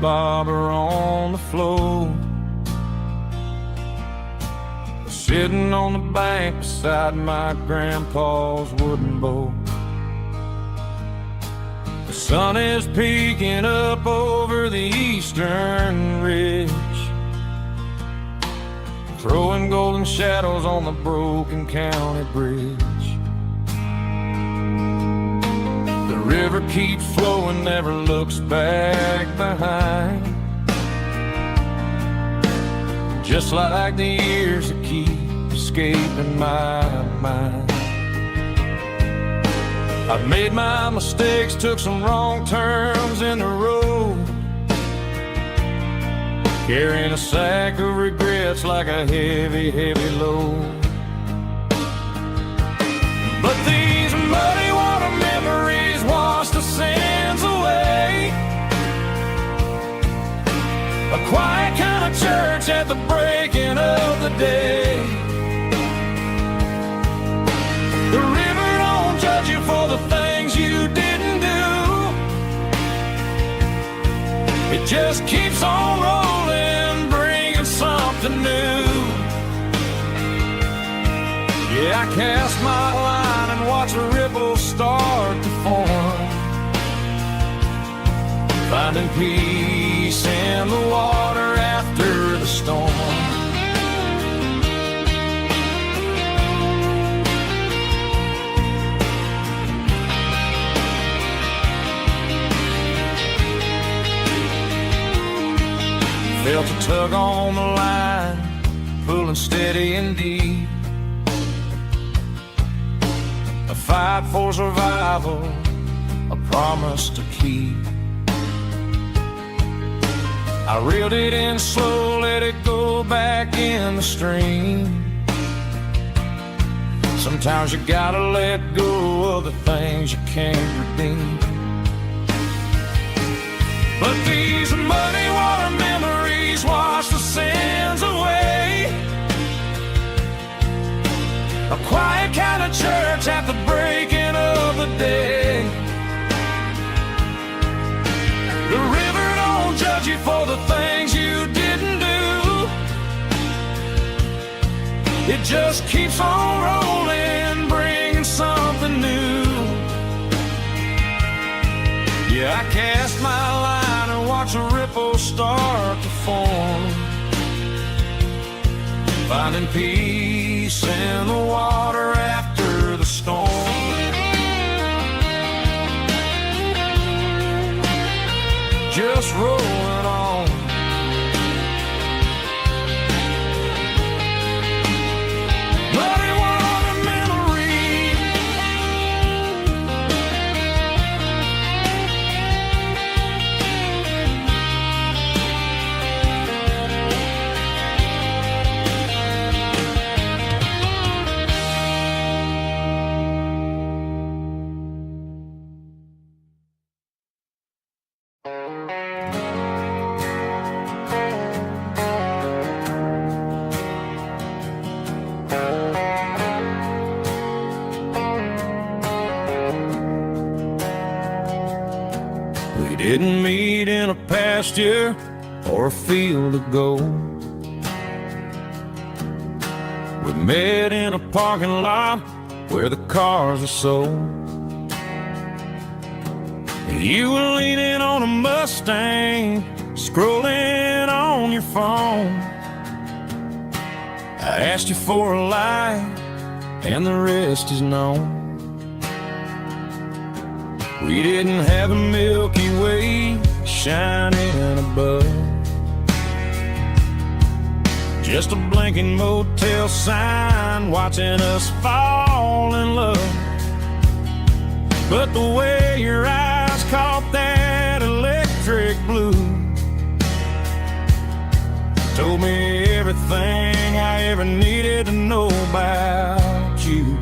bobber on the floor, sitting on the bank beside my grandpa's wooden boat. The sun is peeking up over the eastern ridge, throwing golden shadows on the broken county bridge. The river keeps flowing, never looks back behind, just like the years that keep escaping my mind. I've made my mistakes, took some wrong turns in the road, carrying a sack of regrets like a heavy, heavy load. But these muddy water memories wash the sins away. A quiet kind of church at the breaking of the day. The river don't judge you for the things you didn't do. It just keeps on rolling, bringing something new. Yeah, I cast my line and watch the ripples start to form, finding peace in the water after the storm. Felt a tug on the line, pulling steady and deep. A fight for survival, a promise to keep. I reeled it in slow, let it go back in the stream. Sometimes you gotta let go of the things you can't redeem. But these muddy water memories wash the sins away. A quiet kind of church at the breaking of the day. The river don't judge you for the things you didn't do. It just keeps on rolling, bringing something new. Yeah, I cast my line and watch a ripple start to form, finding peace in the water after the storm. Just rolling on. Muddy water memories. We didn't meet in a pasture or a field of gold. We met in a parking lot where the cars are sold. You were leaning on a Mustang, scrolling on your phone. I asked you for a light, and the rest is known. We didn't have a Milky Way shining above, just a blinking motel sign watching us fall in love. But the way your eyes caught that electric blue told me everything I ever needed to know about you.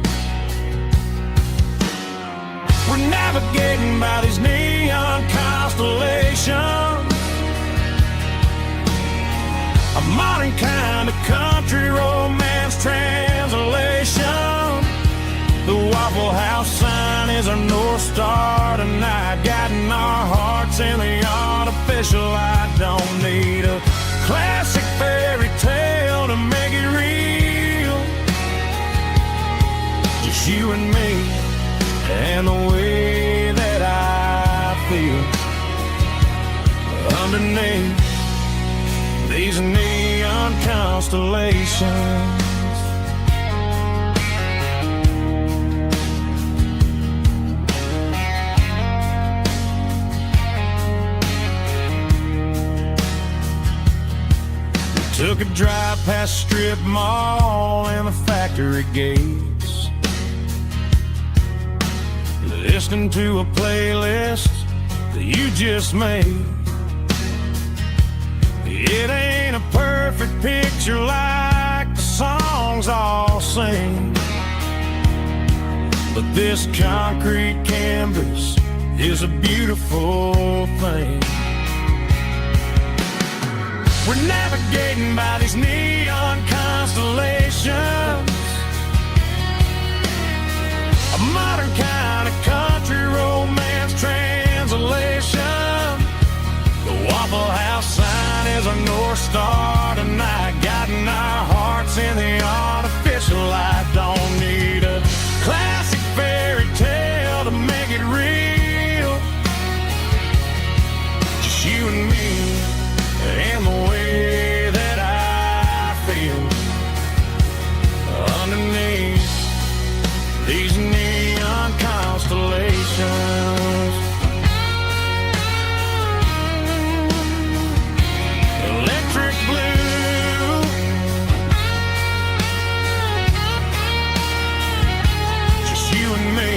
We're navigating by these neon constellations, a modern kind of country romance translation. The Waffle House sign is our North Star tonight, guiding our hearts in the art of official. I don't need a classic fairy tale to make it real. Just you and me and the way that I feel underneath these neon constellations. Took a drive past Strip Mall and the factory gates, listening to a playlist that you just made. It ain't a perfect picture like the songs all sing, but this concrete canvas is a beautiful thing. We're navigating by these neon constellations, a modern kind of country romance translation. The Waffle House sign is our North Star tonight, guiding our hearts in the artificial light. Don't need a classic fairy tale to make it real. Just you and me and the way that I feel underneath these neon constellations. Electric blue, just you and me.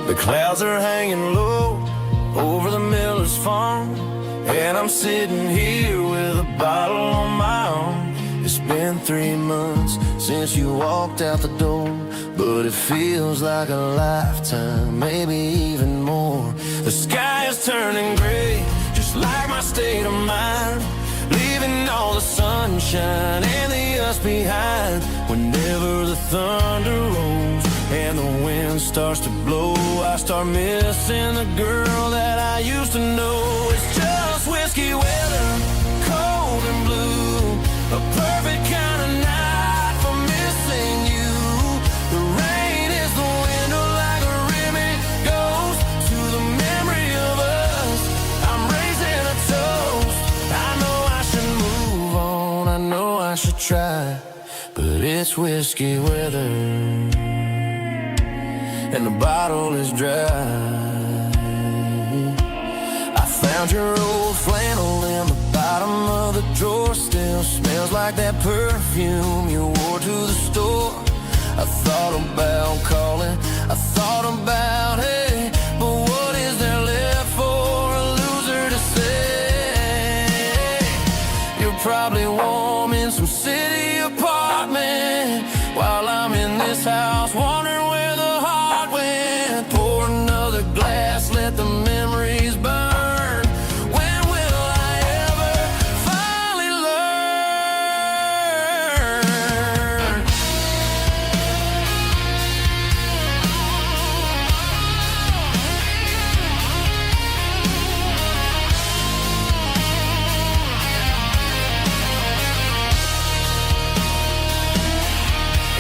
The clouds are hanging low over the miller's farm, and I'm sitting here with a bottle on my arm. It's been 3 months since you walked out the door, but it feels like a lifetime, maybe even more. The sky is turning gray, just like my state of mind, leaving all the sunshine and the us behind. Whenever the thunder rolls and the wind starts to blow, I start missing the girl that I used to know. It's just whiskey weather, cold and blue, a perfect kind of night for missing you. The rain is the window like a ribbon goes to the memory of us. I'm raising a toast. I know I should move on, I know I should try, but it's whiskey weather and the bottle is dry. I found your old flannel in the bottom of the drawer, still smells like that perfume you wore to the store. I thought about calling, I thought about, hey, but what is there left for a loser to say? You're probably warm in some city apartment, while I'm in this house wondering where the heart went. Pour another glass, let the memories burn. When will I ever finally learn?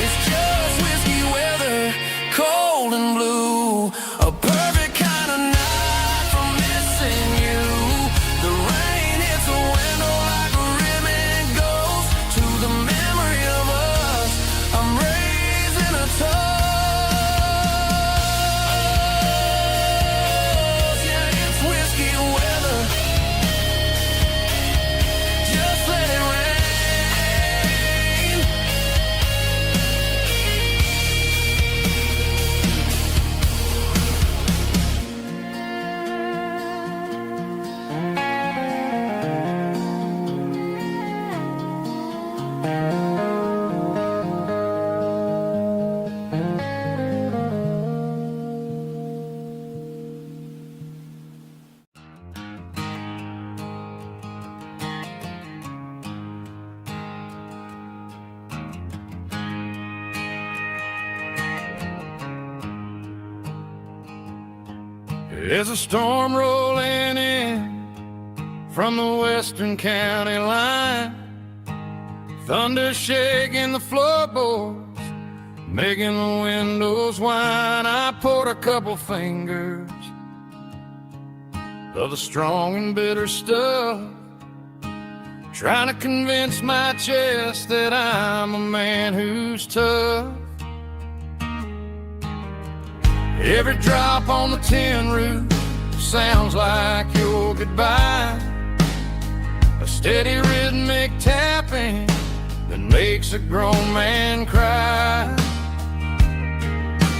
It's just whiskey weather, cold and blue, a perfect kind of night There's a storm rolling in from the western county line, thunder shaking the floorboards, making the windows whine. I poured a couple fingers of the strong and bitter stuff, trying to convince my chest that I'm a man who's tough. Every drop on the tin roof sounds like your goodbye, a steady rhythmic tapping that makes a grown man cry.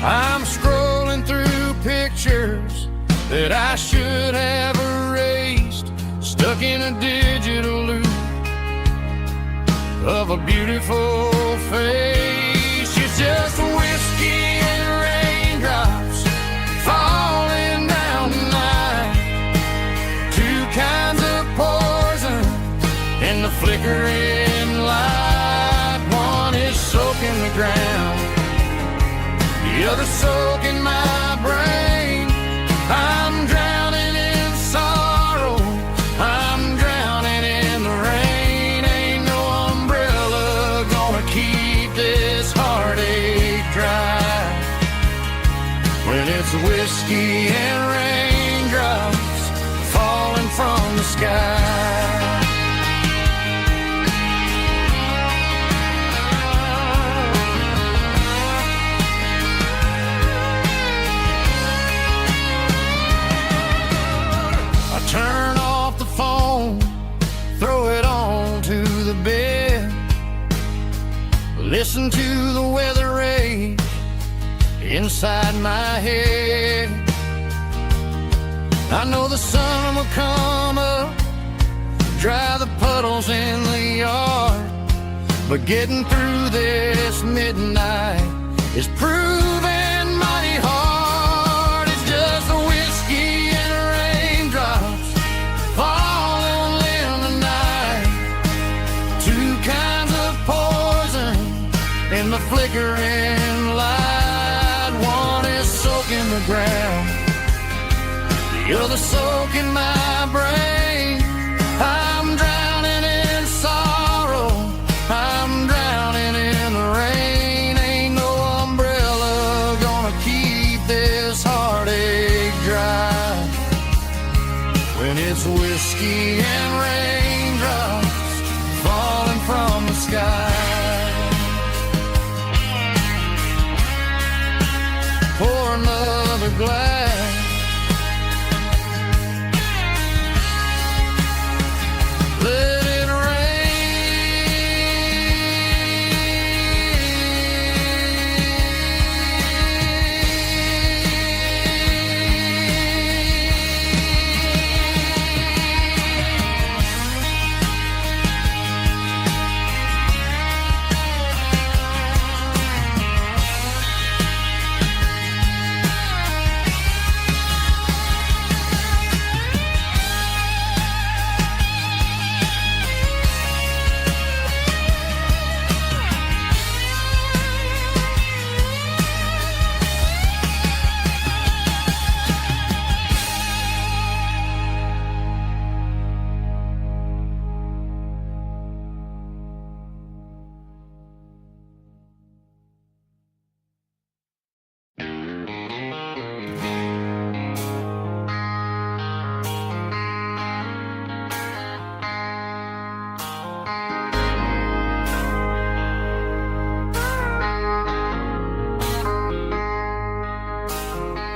I'm scrolling through pictures that I should have erased, stuck in a digital loop of a beautiful face. It's just whiskey and raindrops falling down tonight, two kinds of poison in the flickering light. One is soaking the ground, the other soaking my brain. I'm drowning in sorrow, I'm drowning in the rain. Ain't no umbrella gonna keep this heartache dry when it's whiskey and raindrops falling from the sky. Turn off the phone, throw it on to the bed, listen to the weather rage inside my head. I know the sun will come up, dry the puddles in the yard, but getting through this midnight is proving mighty hard. It's just a whiskey and raindrops falling in the night, two kinds of poison in the flickering light. One is soaking the ground, the other soaking my brain. I'm drowning in sorrow, I'm drowning in the rain. Ain't no umbrella gonna keep this heartache dry when it's whiskey and raindrops falling from the sky. Pour another glass, let it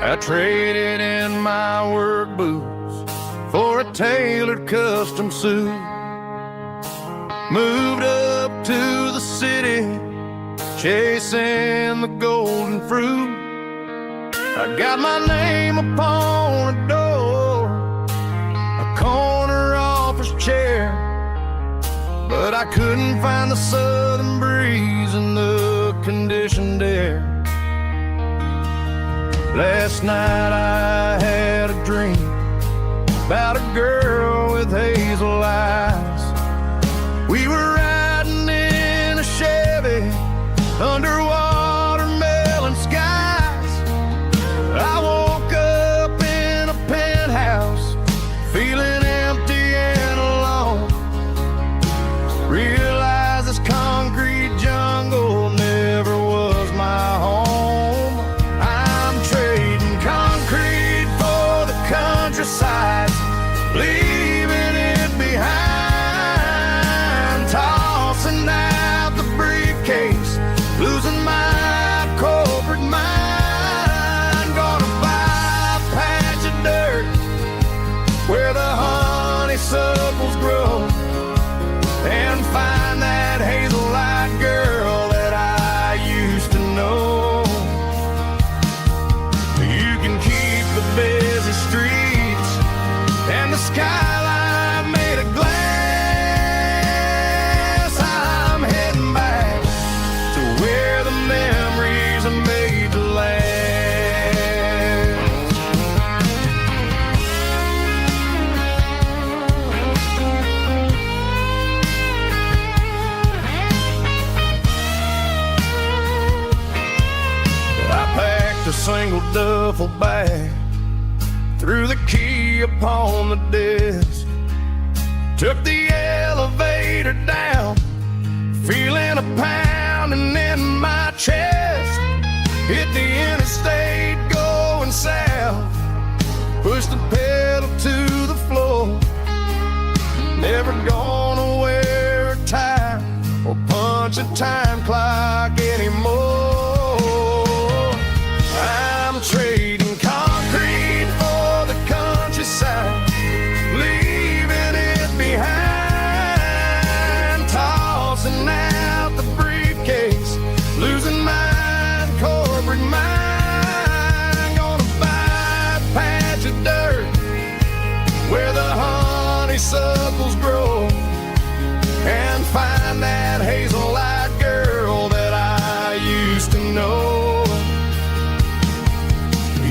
I traded in my work boots for a tailored custom suit, moved up to the city, chasing the golden fruit. I got my name upon a door, a corner office chair, but I couldn't find the southern breeze in the conditioned air. Last night I had a dream about a girl with hazel eyes. We were riding in a Chevy under watermelon skies. I woke up in a sides, leaving it behind. Tossing out the briefcase, losing my corporate mind. Gonna buy a patch of dirt where the honeysuckles grow, and find that hazel-eyed girl that I used to know. You can keep the busy streets and the skyline made of glass. I'm heading back to where the memories are made to last. A single duffel bag, threw the key upon the desk, took the elevator down, feeling a pounding in my chest. Hit the interstate going south, pushed the pedal to the floor. Never gonna wear a tie or punch a time clock anymore. I'm trading concrete for the countryside, leaving it behind. Tossing out the briefcase, losing my corporate mind. Gonna buy a patch of dirt where the honeysuckles grow, and find that hazel-eyed girl that I used to know.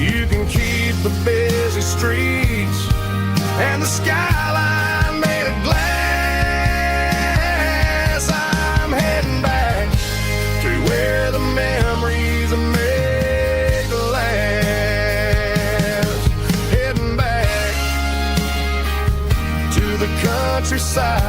You can keep the busy streets and the skyline made of glass. I'm heading back to where the memories are made to last. Heading back to the countryside.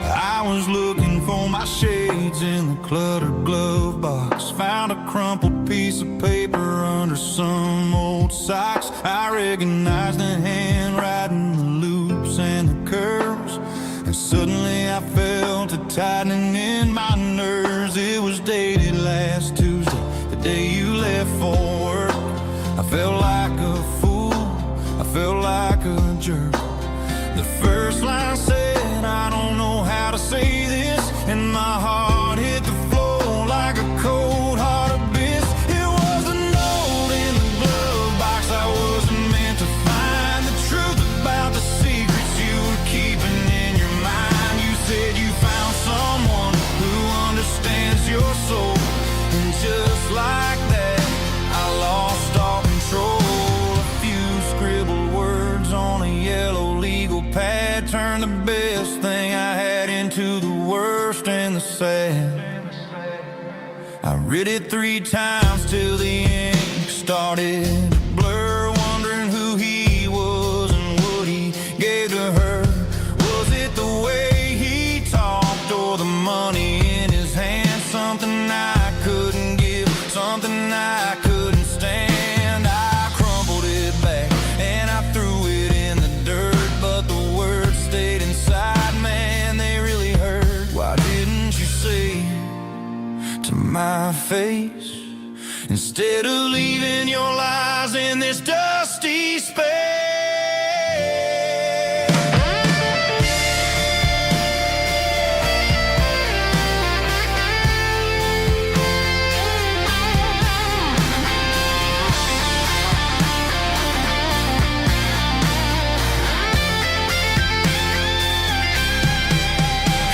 I was looking for my shades in the cluttered glove box, found a crumpled piece of paper under some old socks. I recognized the handwriting, the loops and the curves, and suddenly I felt a tightening in my nerves. It was dated last Tuesday, the day you left for work. I felt like a fool, I felt like a jerk. The first line said, I don't know how to say this, and my heart hit the floor like a cold heart abyss. It was a note in the glove box. I wasn't meant to find the truth about the secrets you were keeping in your mind. You said you found someone who understands your soul, and just like that, I lost all control. A few scribbled words on a yellow legal pad turned the best thing I had into the worst and the sad. I read it 3 times till the ink started to blur, wondering who he was and what he gave to her. Was it the way he talked or the money in his hand? Something I couldn't give, something I couldn't stand. I crumpled it back and I threw it in the dirt, but the words stayed inside. Man, they really hurt. Why didn't you say to my face, instead of leaving your lies in this dusty space?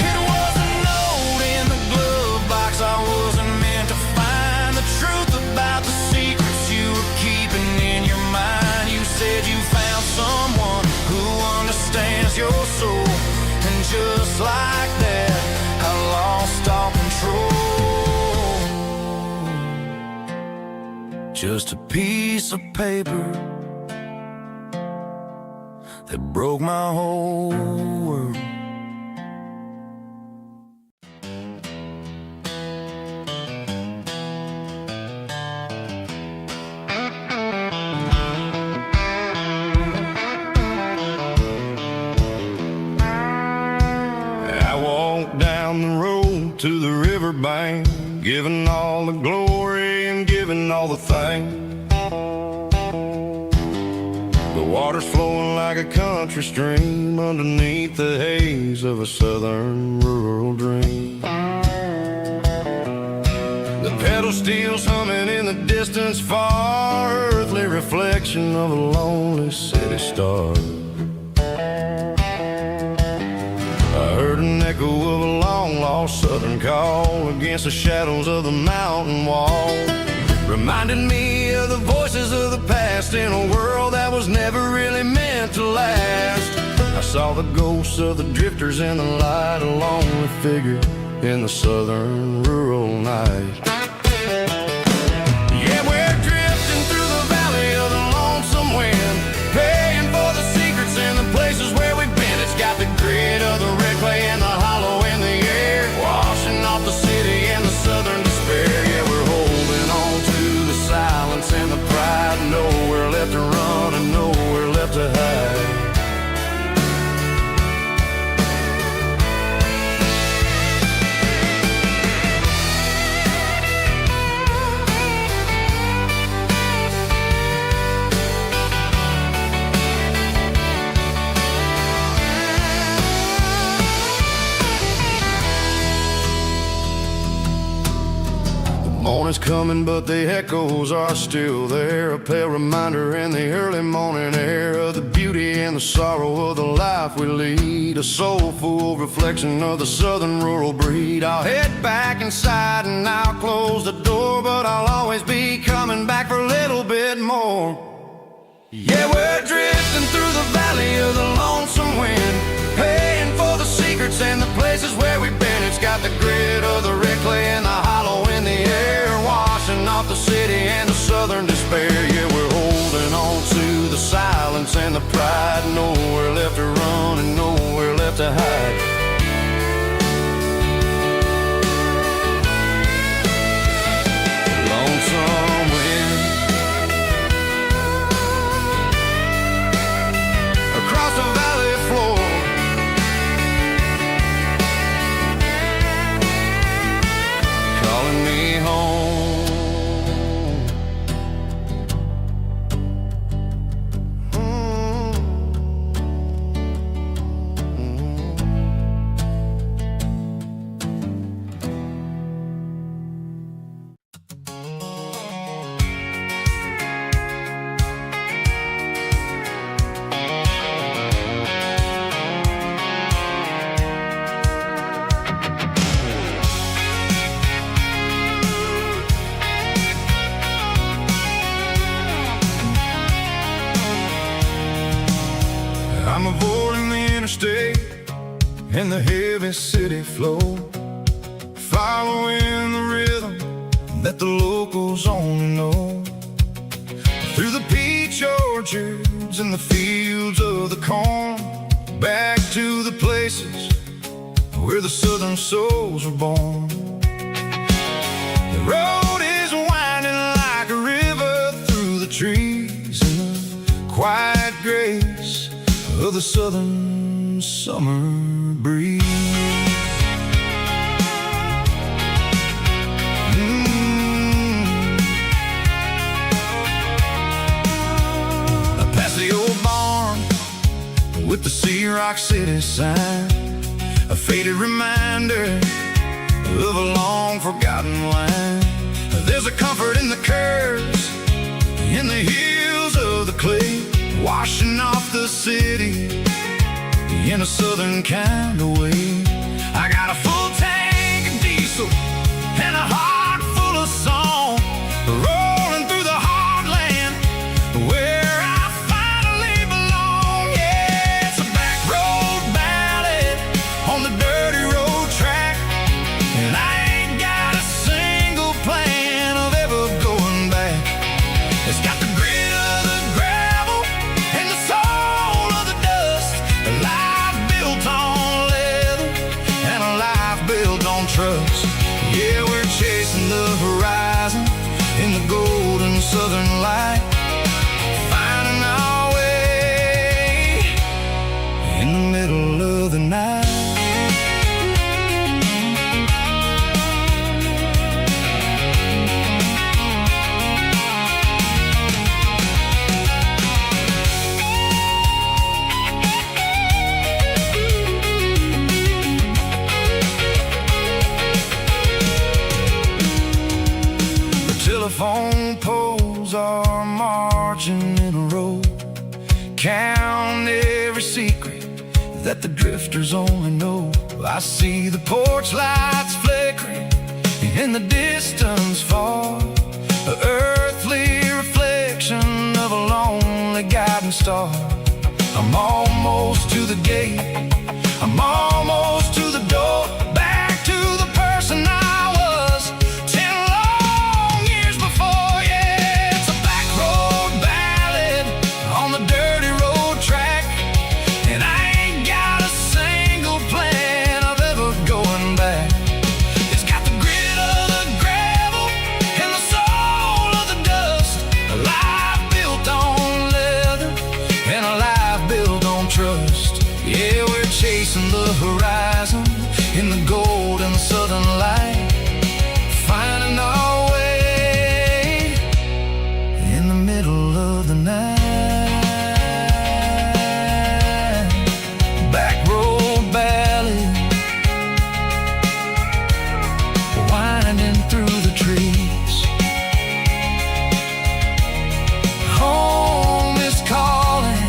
It was a note in the glove box. I wasn't meant to find the truth just a piece of paper that broke my whole world. I walked down the road to the riverbank, giving all the glory and giving all the thanks. The water's flowing like a country stream underneath the haze of a southern rural dream. The pedal steel's humming in the distance far, earthly reflection of a lonely city star. I heard an echo of a long-lost southern call against the shadows of the mountain wall, reminded me of the voices of the past in a world that was never really meant to last. I saw the ghosts of the drifters in the light, a lonely figure in the southern rural night. Yeah, we're drifting through the valley of the lonesome wind, paying for the secrets and the places where we've been. It's got the grit of the red clay and the hollow in the air, washing off the city and the southern despair. Yeah, we're holding on to the silence and the pride, nowhere left to run and nowhere left to hide. Morning's coming, but the echoes are still there, a pale reminder in the early morning air of the beauty and the sorrow of the life we lead, a soulful reflection of the southern rural breed. I'll head back inside and I'll close the door, but I'll always be coming back for a little bit more. Yeah, we're drifting through the valley of the lonesome wind, paying for the secrets and the places where we've been. It's got the grit of the red clay and the hollow in the air, washing off the city and the southern despair. Yeah, we're holding on to the silence and the pride, nowhere left to run and nowhere left to hide. Lonesome wind across the valley floor, calling me home. I'm avoiding the interstate and the heavy city flow, following the rhythm that the locals only know, through the peach orchards and the fields of the corn, back to the places where the southern souls were born. The road is winding like a river through the trees in the quiet grace of the southern summer breeze. I pass the old barn with the Sea Rock City sign, a faded reminder of a long forgotten line. There's a comfort in the curves, in the hills of the clay, washing off the city in a southern kind of way. I got a full tank of diesel and a heart full of song, rolling through the heartland where I finally belong. Yeah, it's a back road ballad on the dirty road track, and I ain't got a single plan of ever going back. telephone poles are marching in a row, count every secret that the drifters only know. I see the porch lights flickering in the distance far, an earthly reflection of a lonely guiding star. I'm almost to the gate, I'm almost to the door, back to the person I was 10 long years before. Yeah, it's a back road ballad on the dirty road track, and I ain't got a single plan of ever going back. It's got the grit of the gravel and the soul of the dust, a life built on leather and a life built on trust. Yeah, we're chasing the horizon in the golden southern light, finding our way in the middle of the night. Back road ballad, winding through the trees. Home is calling.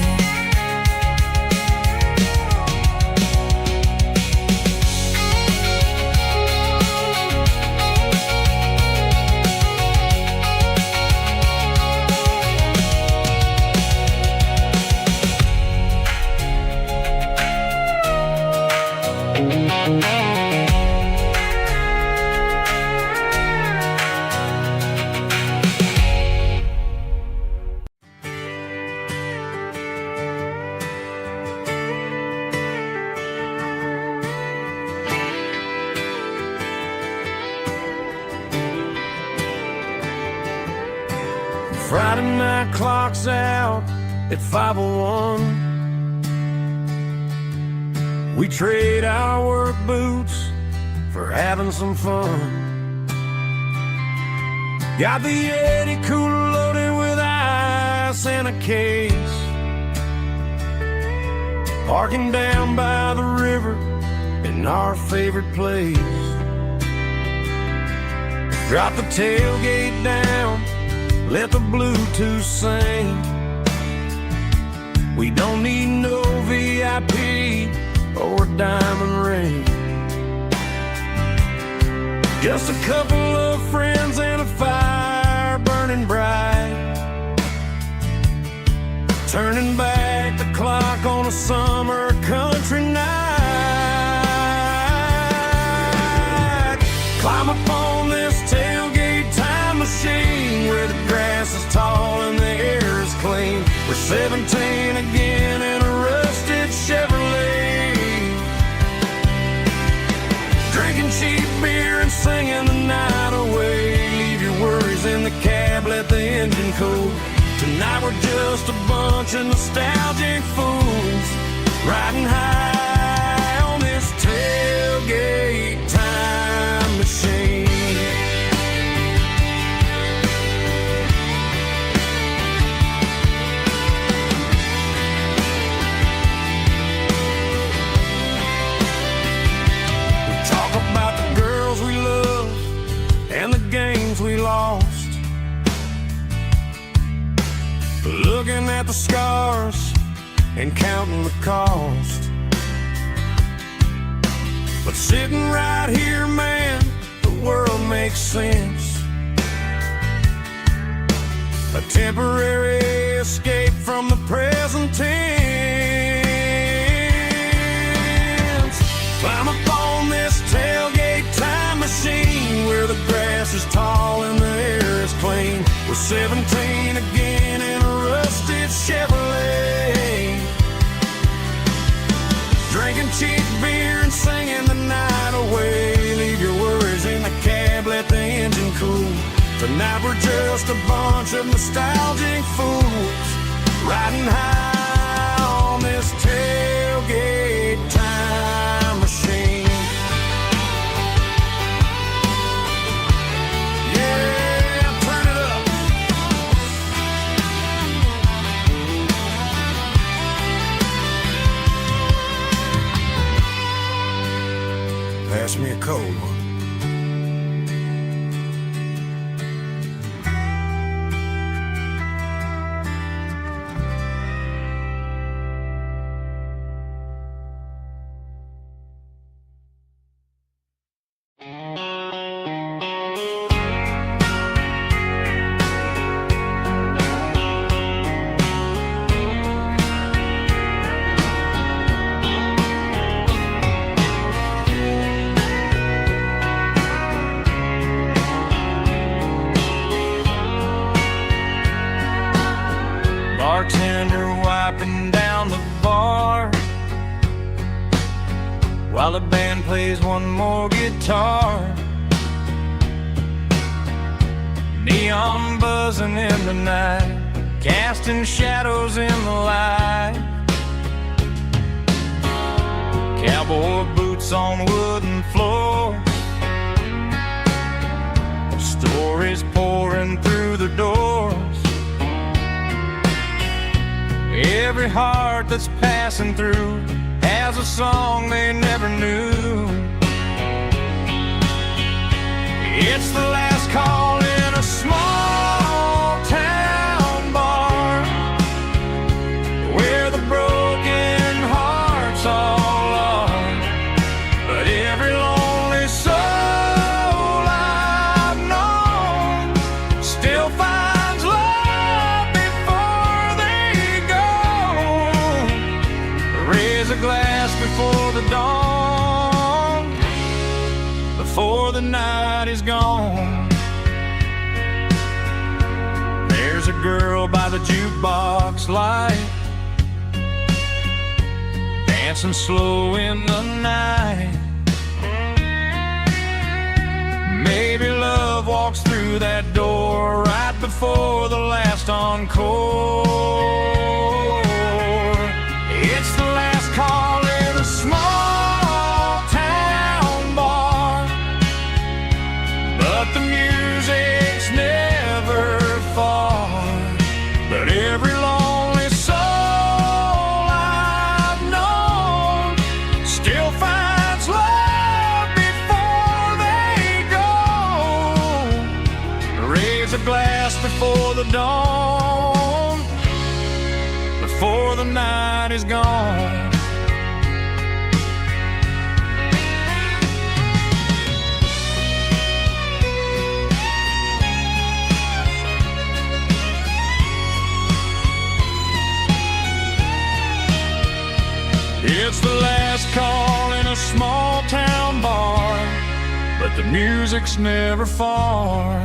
Friday night clock's out at 5:01. We trade our work boots for having some fun. Got the Yeti cooler loaded with ice and a case, parking down by the river in our favorite place. Drop the tailgate down, let the Bluetooth sing. We don't need no VIP or diamond ring, just a couple of friends and a fire burning bright, turning back the clock on a summer country night. Climb up on this tailgate time machine where the grass is tall and the air is clean. We're 17 again in a rusted Chevrolet, drinking cheap beer and singing the night away. Leave your worries in the cab, let the engine cool. Tonight we're just a bunch of nostalgic fools, riding high on this tailgate time machine. And the games we lost, looking at the scars and counting the cost. But sitting right here, man, the world makes sense. A temporary escape from the present tense. Climb up on this tailgate time machine where the grass is tall and the air is clean. We're 17 again in a rusted Chevrolet, drinking cheap beer and singing the night away. Leave your worries in the cab, let the engine cool. Tonight we're just a bunch of nostalgic fools, riding high on this tailgate time machine. Pass me a cold one. while the band plays one more guitar. Neon buzzing in the night, casting shadows in the light. Cowboy boots on wooden floors, stories pouring through the doors. Every heart that's passing through has a song they never knew. It's the last call in a small town bar, where the broken hearts all are. But every lonely soul I've known still finds love before they go. Raise a glass before the dawn, before the night is gone. There's a girl by the jukebox light, dancing slow in the night. Maybe love walks through that door right before the last encore. It's the last call in a small town bar, but the music's never far. But every lonely soul I've known still finds love before they go. Raise a glass before the dawn, before the night is gone. It's the last call in a small town bar, but the music's never far.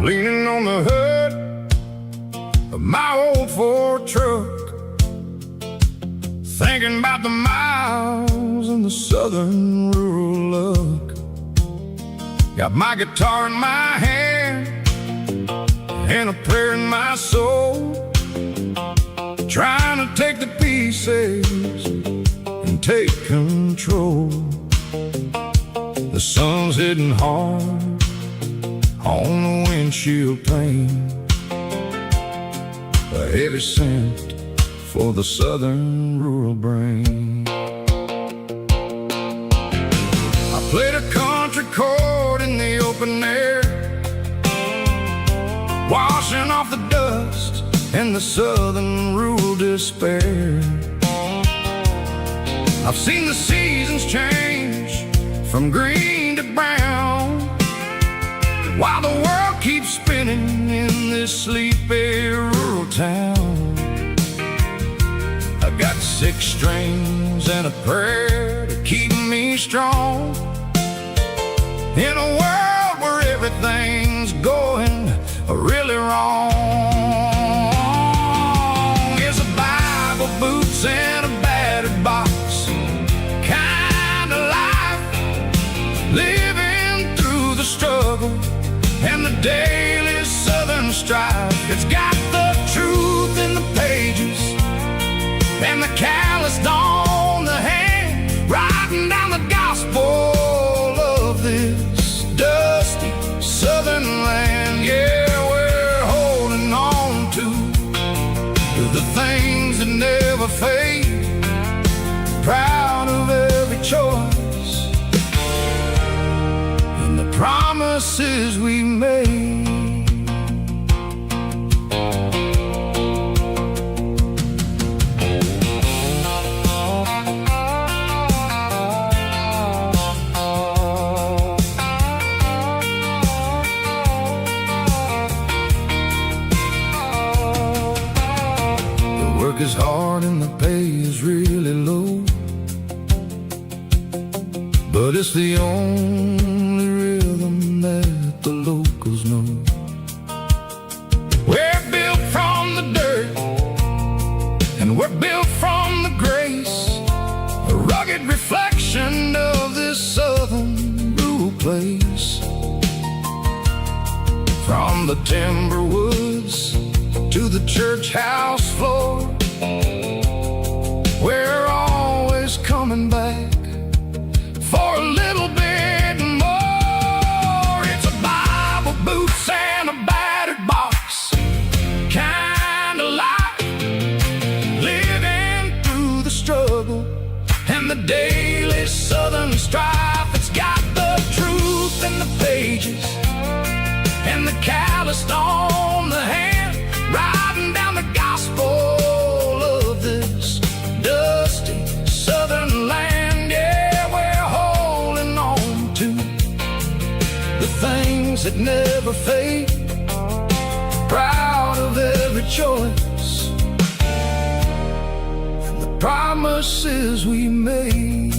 Leaning on the hood of my old Ford truck, thinking about the miles and the southern rural look. Got my guitar in my hand and a prayer in my soul, trying to take the pieces and take control. The sun's hitting hard on the windshield pane, a heavy scent for the southern rural brain. I played a country chord in the open air, washing off the dust and the southern rural despair. I've seen the seasons change from green to brown, while the world keeps spinning in this sleepy rural town. I got 6 strings and a prayer to keep me strong, in a world where everything's going really wrong. It's a Bible, boots, and a battered box kind of life, living through the struggle and the daily southern strife. It's got the truth in the pages and the callous on the hand, writing down the gospel of this dusty southern land. Yeah, where promises we made. The work is hard and the pay is really low, but it's the only rhythm that the locals know. We're built from the dirt, and we're built from the grace, a rugged reflection of this southern rural place. From the timber woods to the church house floor, we're always coming back for a little bit more. It's a Bible, boots, and a battered box kind of life, living through the struggle and the daily southern strife. It's got the truth in the pages and the calloused on the hand, riding down the gospel of this dusty southern land. Yeah, we're holding on to the things that never fade, proud of every choice and the promises we made.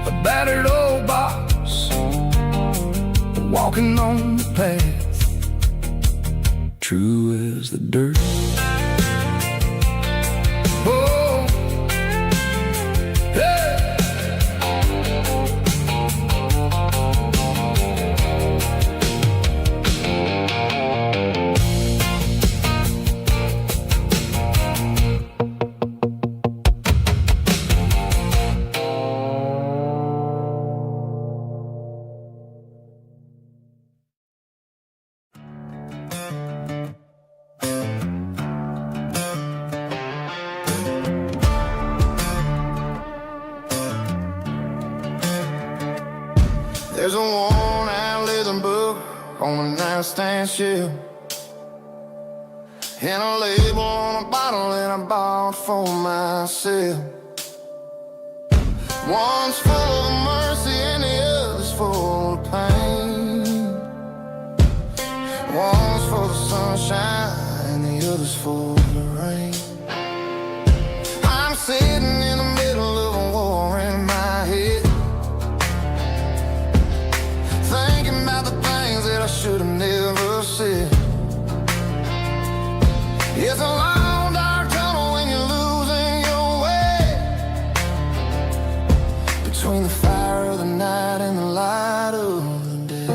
A battered old box, walking on the path, true as the dirt. Oh, yeah. There's a worn-out leather book on a nightstand shelf, and a label on a bottle that I bought for myself. One's full of mercy and the other's full of pain. One's full of sunshine and the other's full of rain. I'm sitting in the middle of a war in my head, thinking about the things that I should have never said. It's a long, dark tunnel when you're losing your way, between the fire of the night and the light of the day.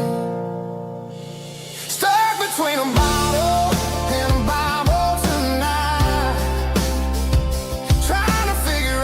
Stuck between a bottle and a Bible tonight, trying to figure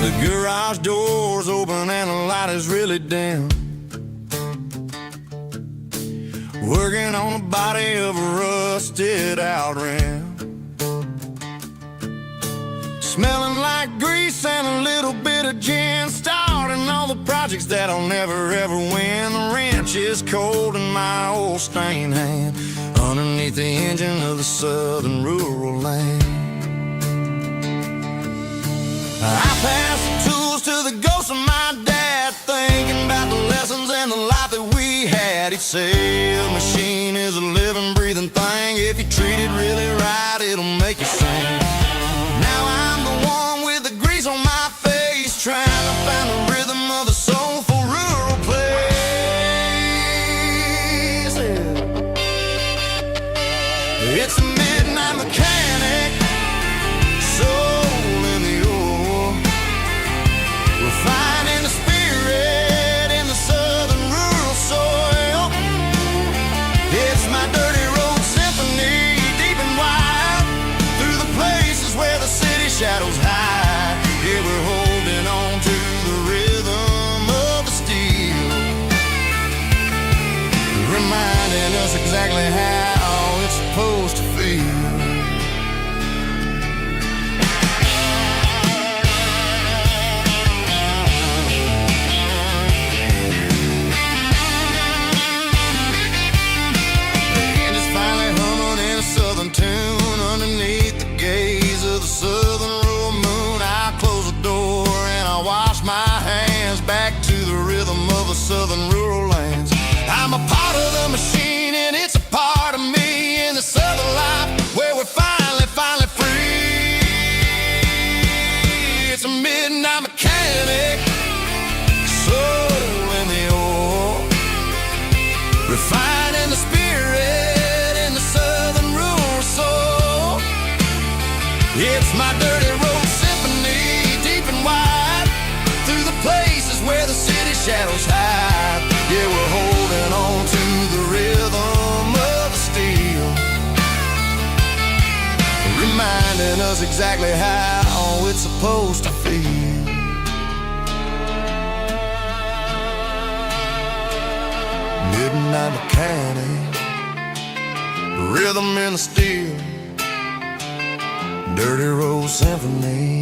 The garage door's open and the light is really dim. Working on the body of a rusted out rim. Smelling like grease and a little bit of gin. Starting all the projects that I'll never ever win. The wrench is cold in my old stained hand, underneath the engine of the southern rural land. I pass the tools to the ghost of my dad, thinking about the lessons and the life that we had. He'd say a machine is a living, breathing thing. If you treat it really right, it'll make you sing. Now I'm the one with the grease on my face, trying to find the rhythm of the soulful rural place. It's a midnight mechanic, soul in the ore, refining the spirit in the southern rural soil. It's my dirty road symphony, deep and wide, through the places where the city shadows hide. Yeah, we're holding on to the rhythm of the steel, reminding us exactly how it's supposed to feel. Tune underneath the gaze of the southern rural moon. I close the door and I wash my hands, back to the rhythm of the southern rural lands. I'm a part of the machine and it's a part of me in the southern life where we're finally free. It's a midnight mechanic, soul in the ore, refining the spirit in the southern rural soul. It's my dirty road symphony, deep and wide, through the places where the city shadows hide. Yeah, we're holding on to the rhythm of the steel, reminding us exactly how it's supposed to feel. Midnight mechanic, rhythm in the steel, dirty road symphony.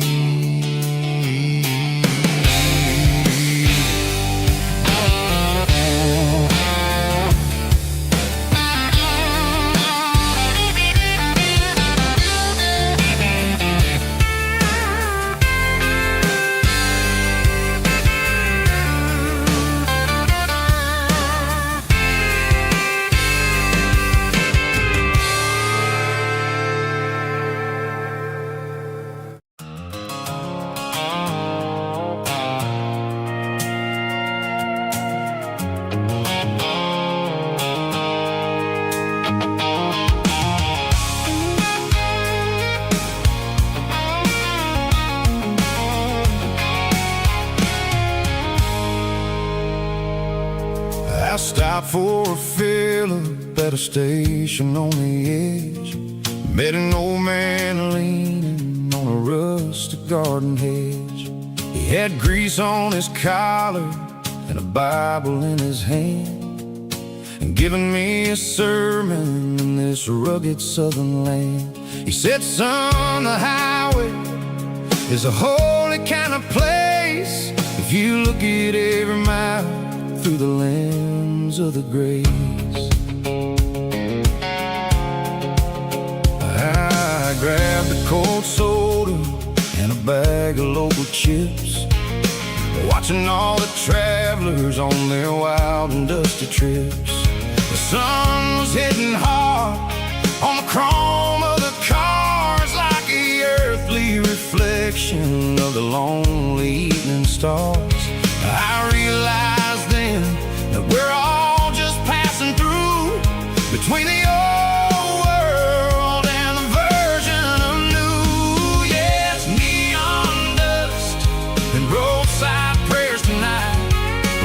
I stopped for a fill-up at a station on the edge. Met an old man leaning on a rustic garden hedge. He had grease on his collar and a Bible in his hand, and giving me a sermon in this rugged southern land. He said, son, the highway is a holy kind of place if you look at every mile through the lens of the grace. I grabbed a cold soda and a bag of local chips, watching all the travelers on their wild and dusty trips. The sun was hitting hard on the chrome of the cars, like the earthly reflection of the lonely evening stars. I realized then that we're all just passing through between the old world and the version of new. Yes, neon dust and roadside prayers tonight,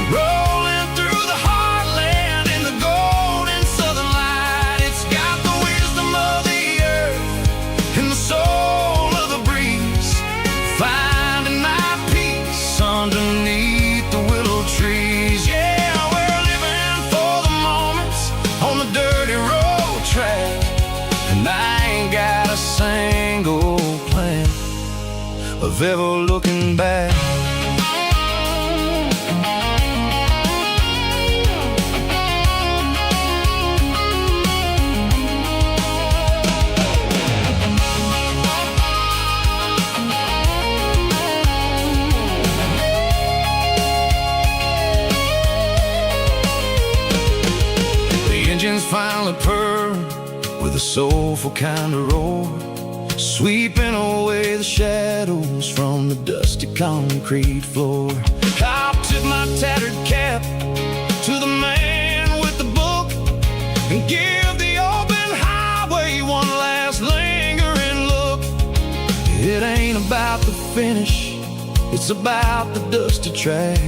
rolling through the heartland in the golden southern light. It's got the wisdom of the earth and the soul of the breeze, finding my peace of ever looking back. Engines finally purr with a soulful kind of roar, sweeping away the shadows from the dusty concrete floor. I'll tip my tattered cap to the man with the book and give the open highway one last lingering look. It ain't about the finish, it's about the dusty track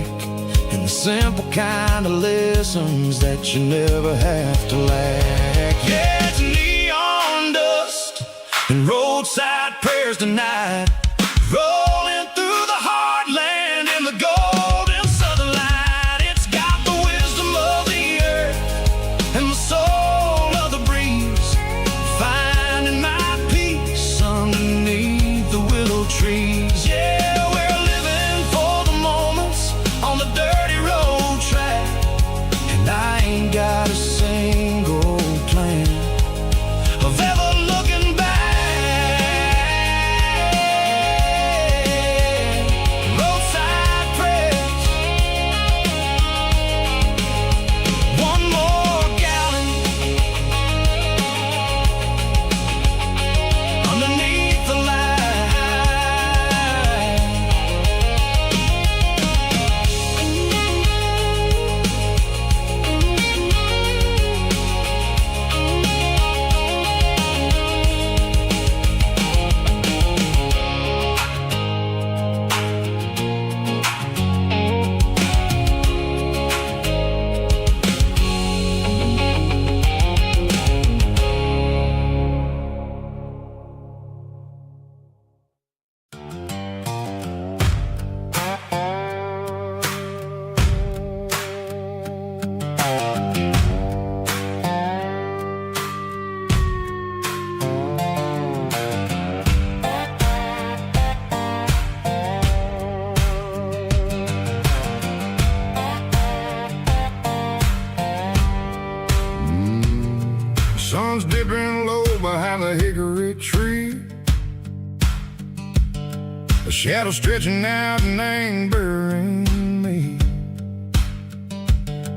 and the simple kind of lessons that you never have to lack. Yeah, it's neon dust and roadside prayers tonight, rolling through the heartland in the golden southern light. It's got the wisdom of the earth and the soul of the breeze, finding my peace underneath the willow trees. Yeah, we're living for the moments on the dirty road track, and I ain't got a single plan of ever looking back. Roadside prayers, one more gallon underneath the light. Sun's dipping low behind the hickory tree, a shadow stretching out and angering me.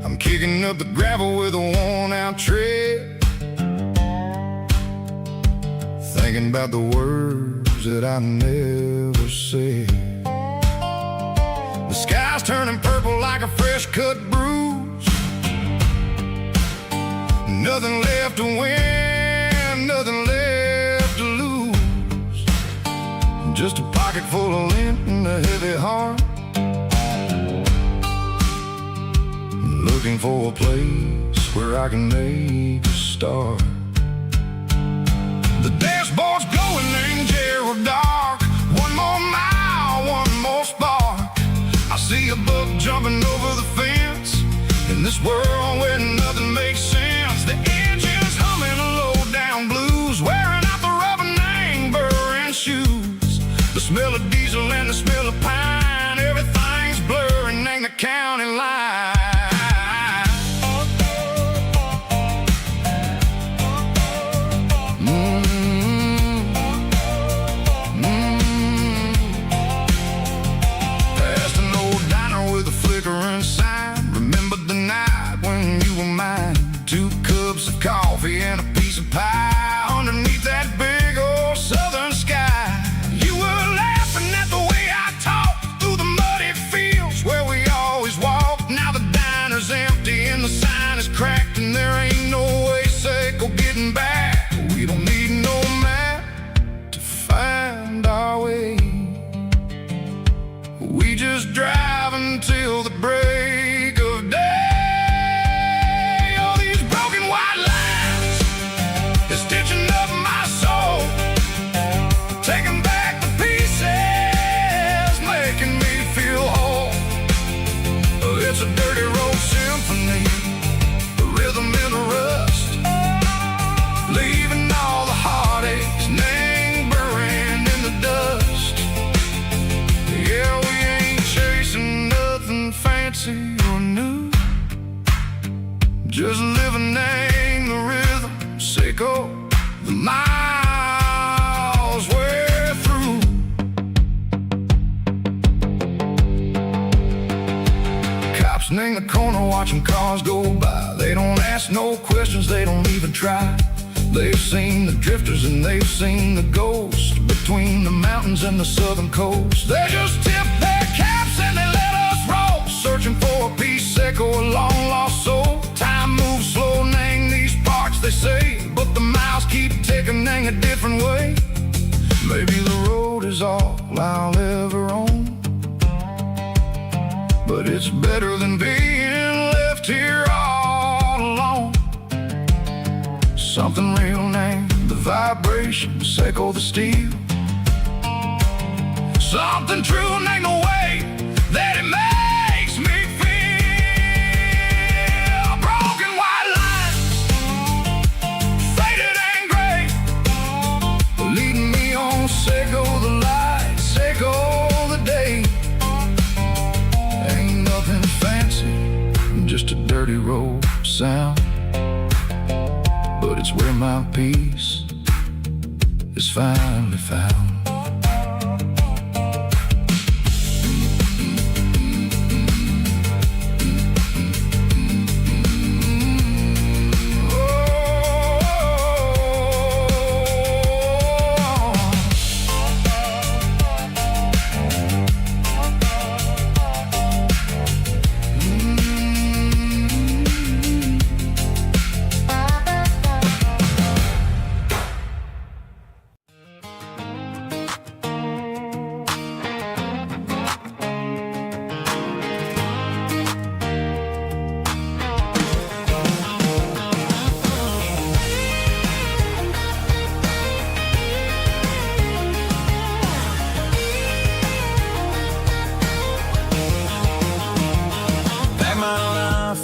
I'm kicking up the gravel with a worn-out tread, thinking about the words that I never said. The sky's turning purple like a fresh-cut bruise, nothing left to win, nothing left to lose, just a pocket full of lint and a heavy heart, looking for a place where I can make a start. The dashboard's glowing in Gerald dark, one more mile, one more spark. I see a buck jumping over the fence in this world where nothing makes sense. The engine's humming a low-down blues, wearing out the rubber name burring shoes. The smell of diesel and the smell of pine, everything's blurring, ain't the county line. Past an old diner with a flickering sign, remember the night when you were mine. 2 cups of coffee and a piece of pie underneath that big old southern sky. You were laughing at the way I talked through the muddy fields where we always walked. Now the diner's empty and the sign is cracked, and there ain't no way safe or getting back. We don't need no map to find our way, we just drive until the break of day. Stitching up my soul, taking back the pieces, making me feel whole. It's a dirty road symphony, the rhythm in the rust, leaving all the heartaches lingering in the dust. in the corner watching cars go by. They don't ask no questions, they don't even try. They've seen the drifters and they've seen the ghosts between the mountains and the southern coast. They just tip their caps and they let us roll, searching for a piece echo, a long lost soul. Time moves slow, nang these parts they say, but the miles keep ticking, nang a different way. Maybe the road is all I'll ever own, but it's better than being left here all alone. Something real named the vibrations echo the steel. Something true named the way that it makes me feel. Broken white lines, faded and gray, leading me on, echo the lights, echo the day. Ain't nothing fancy, just a dirty road sound, but it's where my peace is finally found.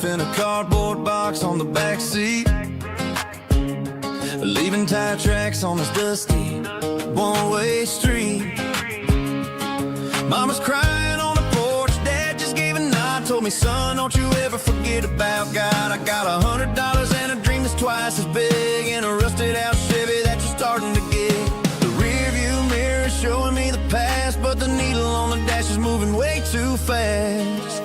In a cardboard box on the back seat, leaving tire tracks on this dusty one-way street. Mama's crying on the porch, Dad just gave a nod, told me, son, don't you ever forget about God. I got $100 and a dream that's twice as big, and a rusted out Chevy that you're starting to get. The rear view mirror is showing me the past, but the needle on the dash is moving way too fast.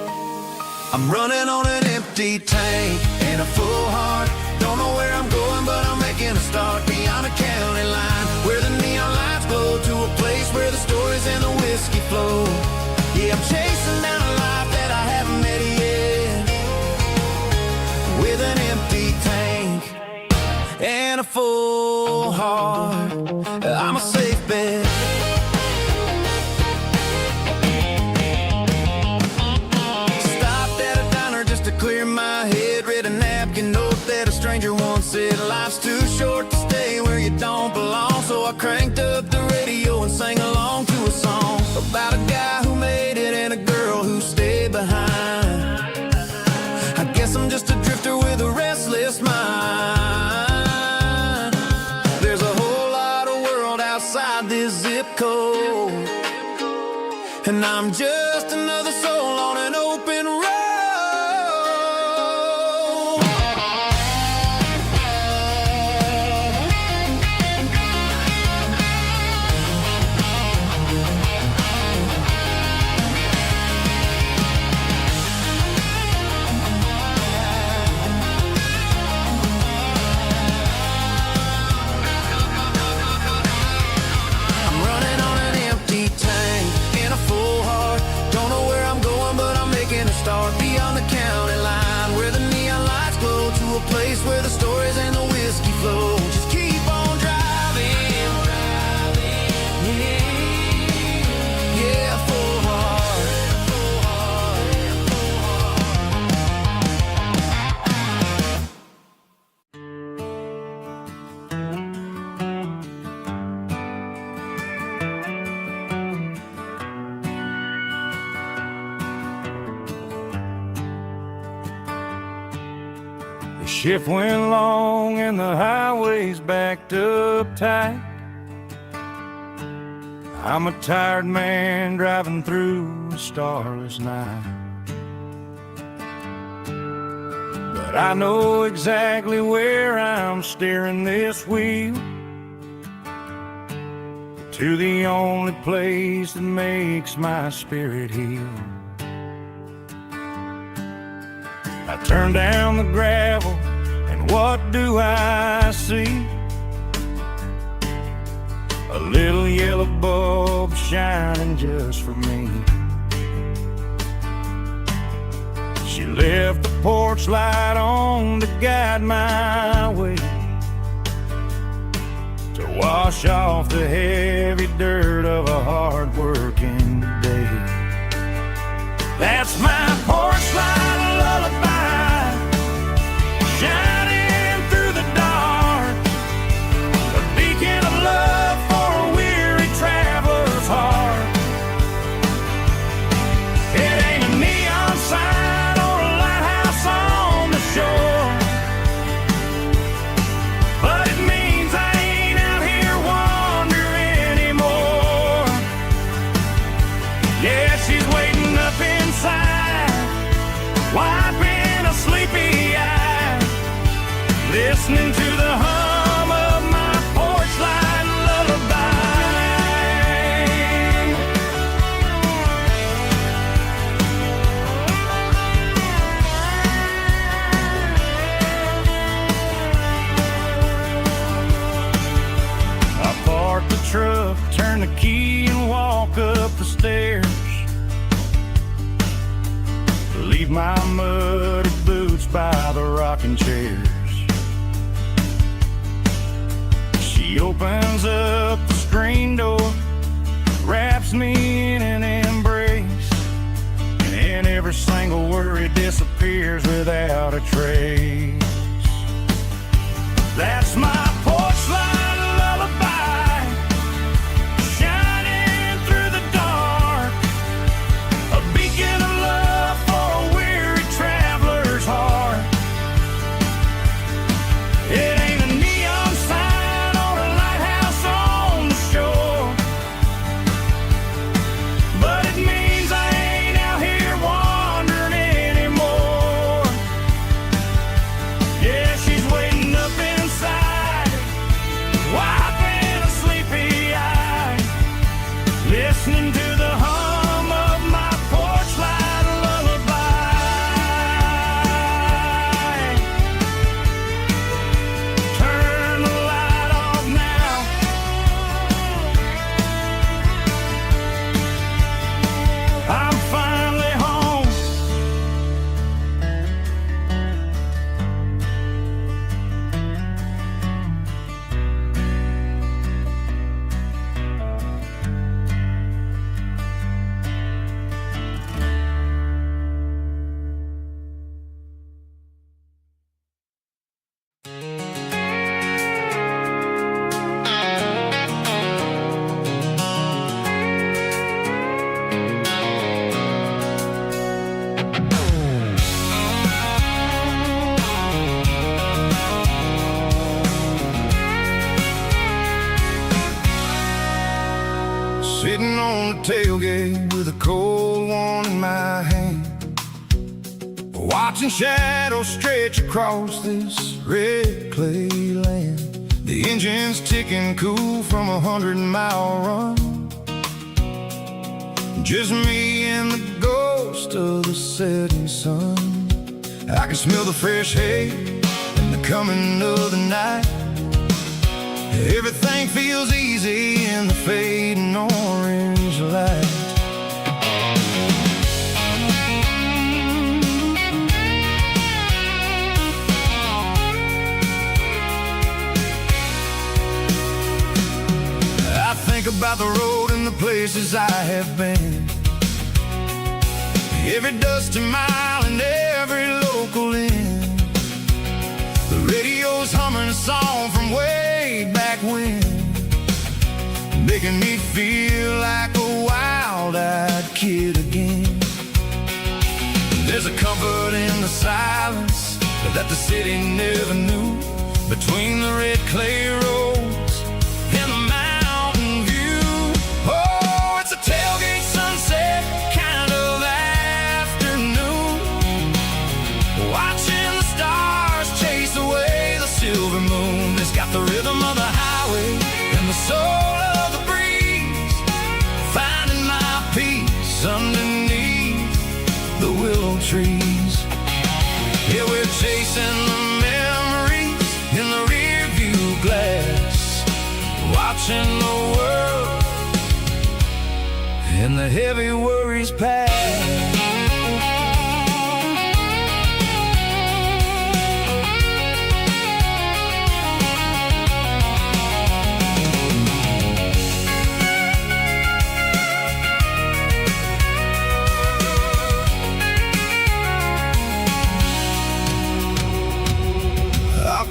I'm running on an empty tank and a full heart. Don't know where I'm going, but I'm making a start beyond a county line, where the neon lights glow, to a place where the stories and the whiskey flow. Yeah, I'm chasing down a life that I haven't met yet, with an empty tank and a full heart. I'm a safe bet. Clear my head, read a napkin note that a stranger once said, life's too short to stay where you don't belong. So I cranked up the radio and sang along to a song about a guy who made it and a girl who stayed behind. I guess I'm just a drifter with a restless mind. There's a whole lot of world outside this zip code, and I'm just another soul on an open road. Start beyond the county line, where the neon lights glow, to a place where the stories and the whiskey flow. Just keep on driving, yeah, full heart, full heart, full The shift went long and the highway's backed up tight. I'm a tired man driving through a starless night, but I know exactly where I'm steering this wheel, to the only place that makes my spirit heal. I turn down the gravel, and what do I see? A little yellow bulb shining just for me. She left the porch light on to guide my way, to wash off the heavy dirt of a hard-working day. That's my porch light lullaby, shining through the dark, a beacon of love for a weary traveler's heart. It ain't a neon sign or a lighthouse on the shore, but it means I ain't out here wandering anymore. Yeah, she's waiting up inside, wiping a sleepy eye, listening to the hum of my porch light lullaby. I park the truck, turn the key, and walk up the stairs. Leave my muddy boots by the rocking chairs. She opens up the screen door, wraps me in an embrace, and every single worry disappears without a trace. That's my porch light lullaby, shining through the dark, a beacon of love for a weary traveler's heart. It ain't a neon sign or a lighthouse on the shore, but it means I ain't out here wandering anymore. Yeah, she's waiting up inside, wiping a sleepy eye, listening to the hum of my porch light lullaby. Turn the light off now, I'm finally home. Sitting on the tailgate with a cold one in my hand, watching shadows stretch across this red clay land. The engine's ticking cool from 100-mile run, just me and the ghost of the setting sun. I can smell the fresh hay and the coming of the night. Everything feels easy in the fading orange light. I think about the road and the places I have been, every dusty mile and every local inn. The radio's humming a song from way back when, making me feel like a wild-eyed kid again. There's a comfort in the silence that the city never knew, between the red clay roads and the mountain view. Oh, it's a tailgate sunset kind of afternoon, watching the stars chase away the silver moon. It's got the rhythm of the highway and the soul of the breeze, finding my peace underneath the willow trees. watching the world and the heavy worries pass.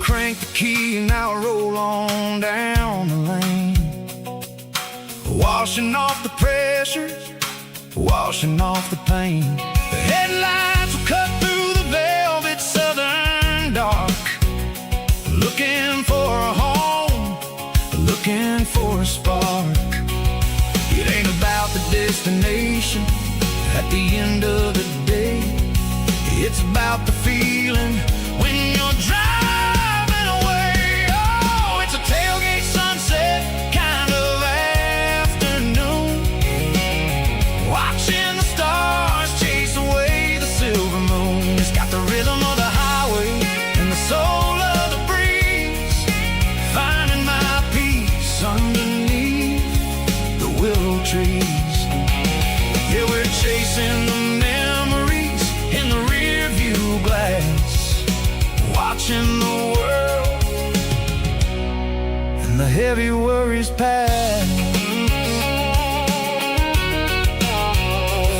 Crank the key and I'll roll on down the lane, washing off the pressure, washing off the pain. The headlights will cut through the velvet southern dark, looking for a home, looking for a spark. It ain't about the destination at the end of the day, it's about the feeling when you're driving. Yeah, we're chasing the memories in the rear view glass, watching the world and the heavy worries pass.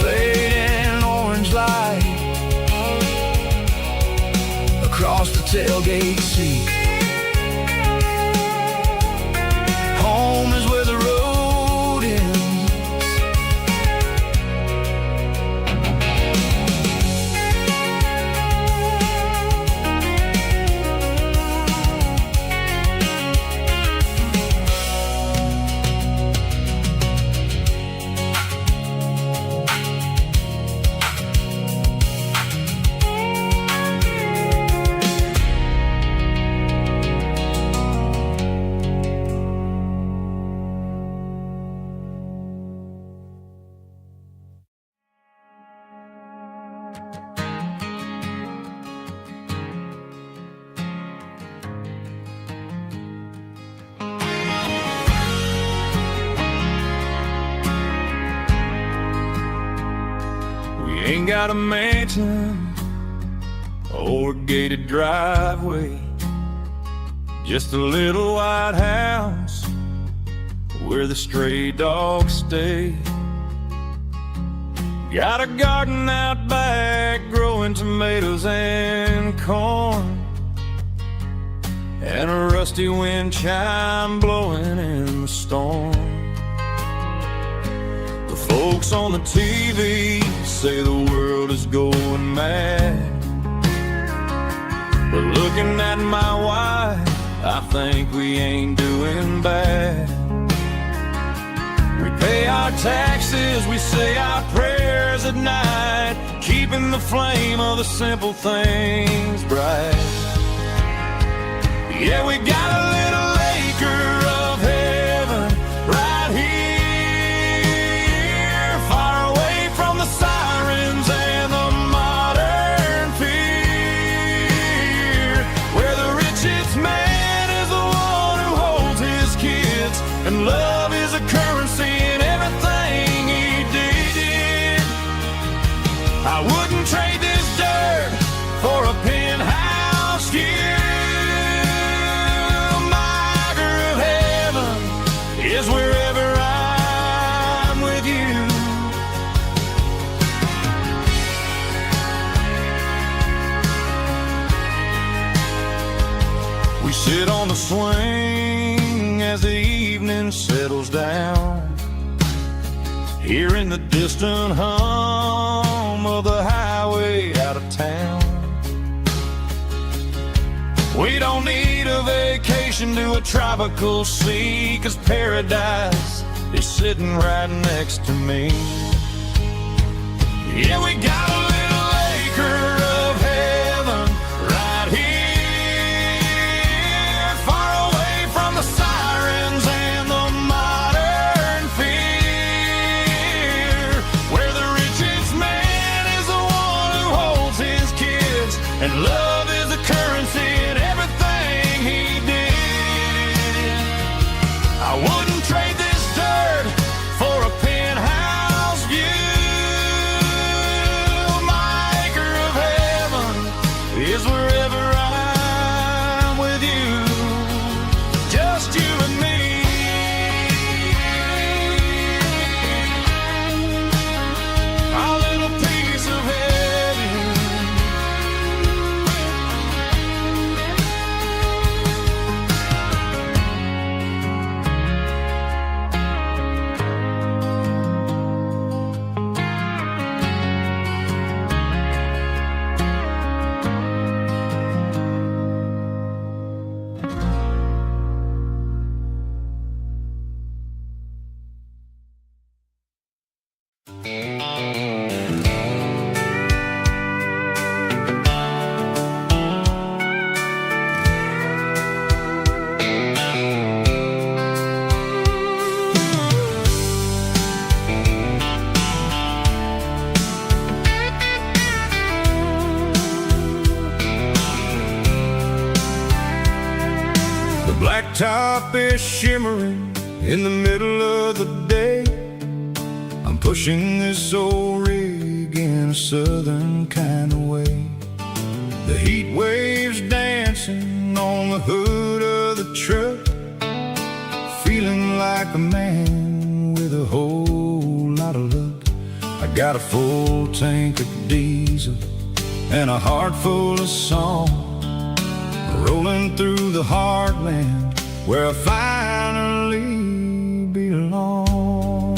Fading orange light across the tailgate seat. Home is where the road ends. Ain't got a mansion or a gated driveway, just a little white house where the stray dogs stay. Got a garden out back growing tomatoes and corn, and a rusty wind chime blowing in the storm. The folks on the TV say the world is going mad, but looking at my wife, I think we ain't doing bad. We pay our taxes, we say our prayers at night, keeping the flame of the simple things bright. Yeah, we got a little acre of heaven right here, far away from the sirens and the modern fear, where the richest man is the one who holds his kids, and love is a currency in everything he did. I wouldn't trade this dirt for a penthouse view. Is wherever I'm with you. We sit on the swing as the evening settles down, hearing the distant hum of the highway out of town. We don't need a vacation to a tropical sea, 'cause paradise is sitting right next to me. Yeah, we got a little acre of heaven right here, far away from the sirens and the modern fear, where the richest man is the one who holds his kids, and love is a currency in everything he did. I wouldn't top is shimmering in the middle of the day. I'm pushing this old rig in a southern kind of way. The heat waves dancing on the hood of the truck, feeling like a man with a whole lot of luck. I got a full tank of diesel and a heart full of song, rolling through the heartland where I finally belong.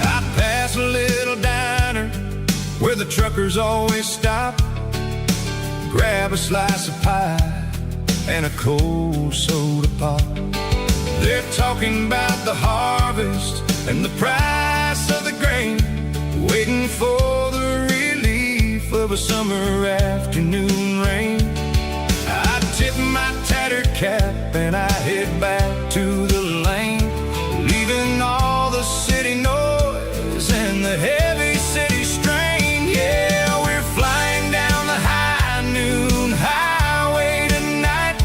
I pass a little diner where the truckers always stop, grab a slice of pie and a cold soda pop. They're talking about the harvest and the price of the grain, waiting for the relief of a summer afternoon rain. I tip my tattered cap and I head back to the lane, leaving all the city noise and the heavy city strain. Yeah, we're flying down the high noon highway tonight,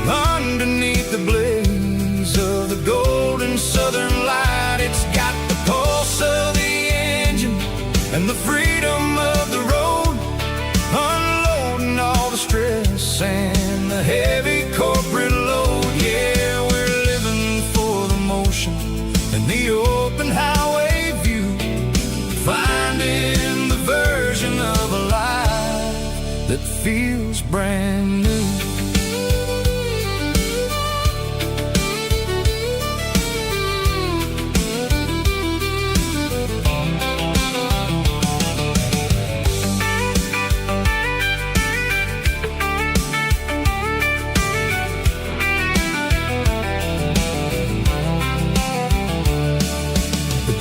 underneath the blaze of the golden southern light. It's got the pulse of the engine and the freedom of the road, unloading all the stress and the heavy corporate load. Yeah, we're living for the motion and the open highway view, finding the version of a life that feels brand new.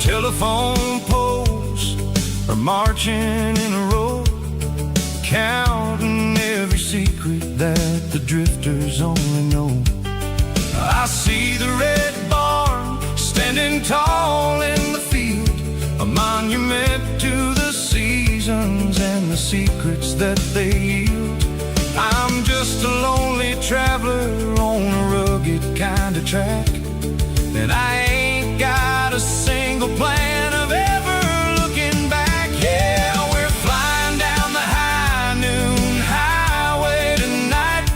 Telephone poles are marching in a row, counting every secret that the drifters only know. I see the red barn standing tall in the field, a monument to the seasons and the secrets that they yield. I'm just a lonely traveler on a rugged kind of track, and I ain't got a single plan of ever looking back. Yeah, we're flying down the high noon highway tonight,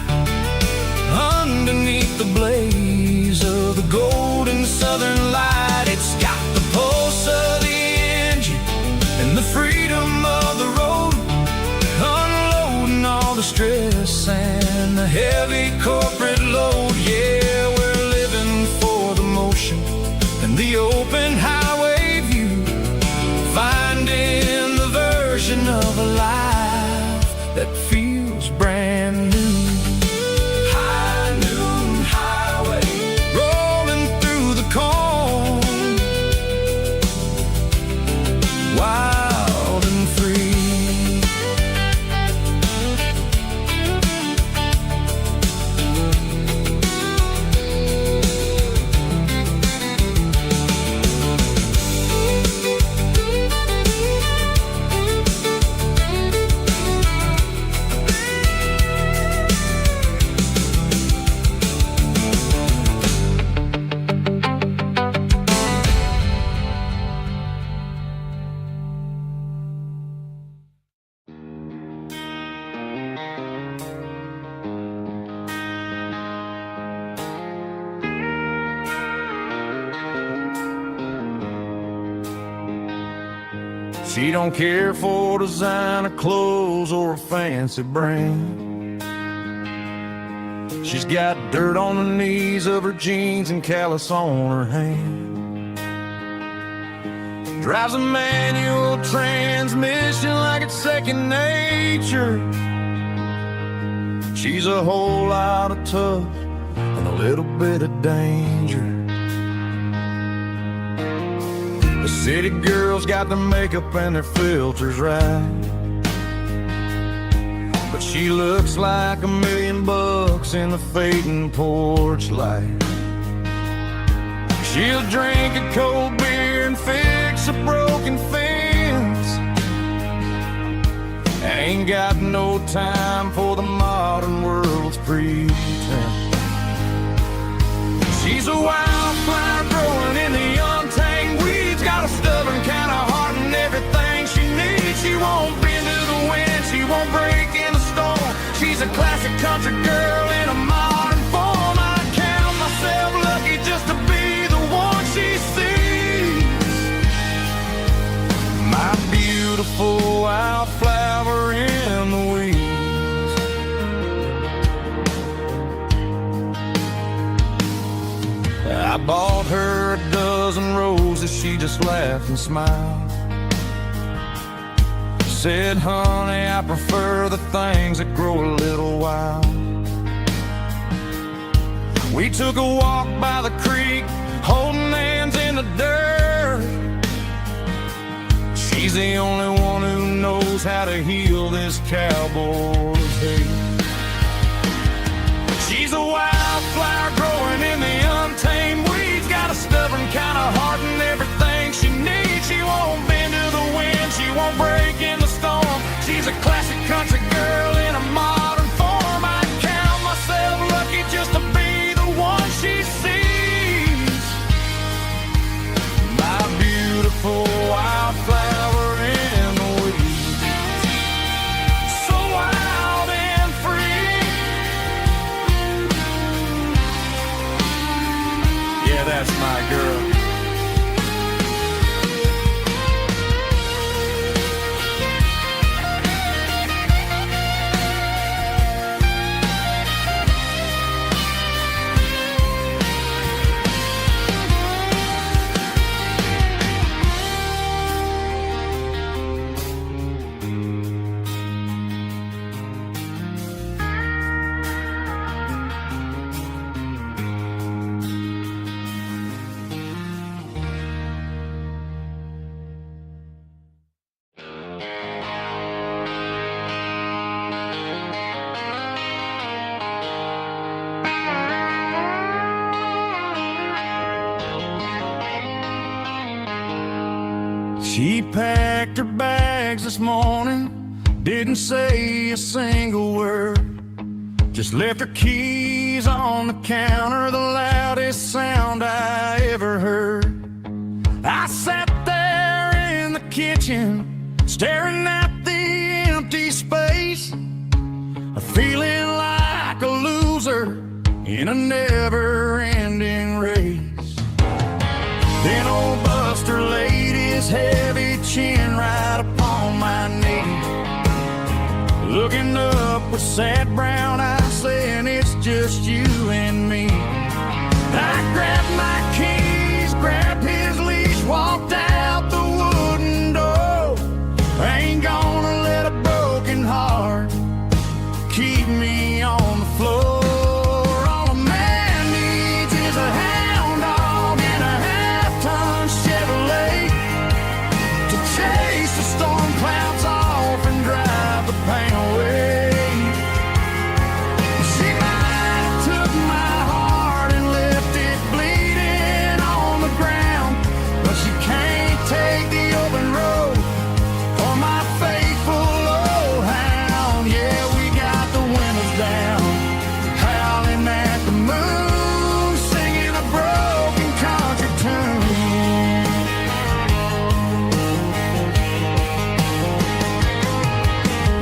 underneath the blaze of the golden southern light. It's got the pulse of the engine and the freedom of the road, unloading all the stress and the heavy corporate load. Yeah, we're living for the motion and the open highway view, finding the version of a life that feels brand new. High noon highway, rolling through the corn, wild and free. She don't care for designer clothes or a fancy brand. She's got dirt on the knees of her jeans and callus on her hand. Drives a manual transmission like it's second nature. She's a whole lot of tough and a little bit of danger. The city girls got their makeup and their filters right, but she looks like $1 million in the fading porch light. She'll drink a cold beer and fix a broken fence, ain't got no time for beautiful wildflower in the weeds. I bought her a dozen roses, she just laughed and smiled. Said, honey, I prefer the things that grow a little wild. We took a walk by the creek, holding hands in the dirt. She's the only one who knows how to heal this cowboy's hate. She's a wildflower growing in the untamed weeds. Got a stubborn kind of heart and everything she needs. She won't bend to the wind, she won't break in the storm. She's a classic country girl in a modern form. I count myself lucky just to be the one she sees. My beautiful wildflower in the weeds. So wild and free. Yeah, that's my girl. She packed her bags this morning, didn't say a single word. Just left her keys on the counter, the loudest sound I ever heard. I sat there in the kitchen, staring at the empty space, feeling like a loser in a never-ending race. Then old Buster laid his heavy chin right upon my knee, looking up with sad brown eyes, saying it's just you and me. I grabbed my keys, grabbed his leash, walked out the wooden door. I ain't gonna let a broken heart keep me on the floor. All a man needs is a hound dog and a half-ton Chevrolet to chase the storm clouds off and drive the pain away. She might have took my heart and left it bleeding on the ground, but she can't take the open road for my faithful old hound. Yeah, we got the windows down, howling at the moon, singing a broken country tune.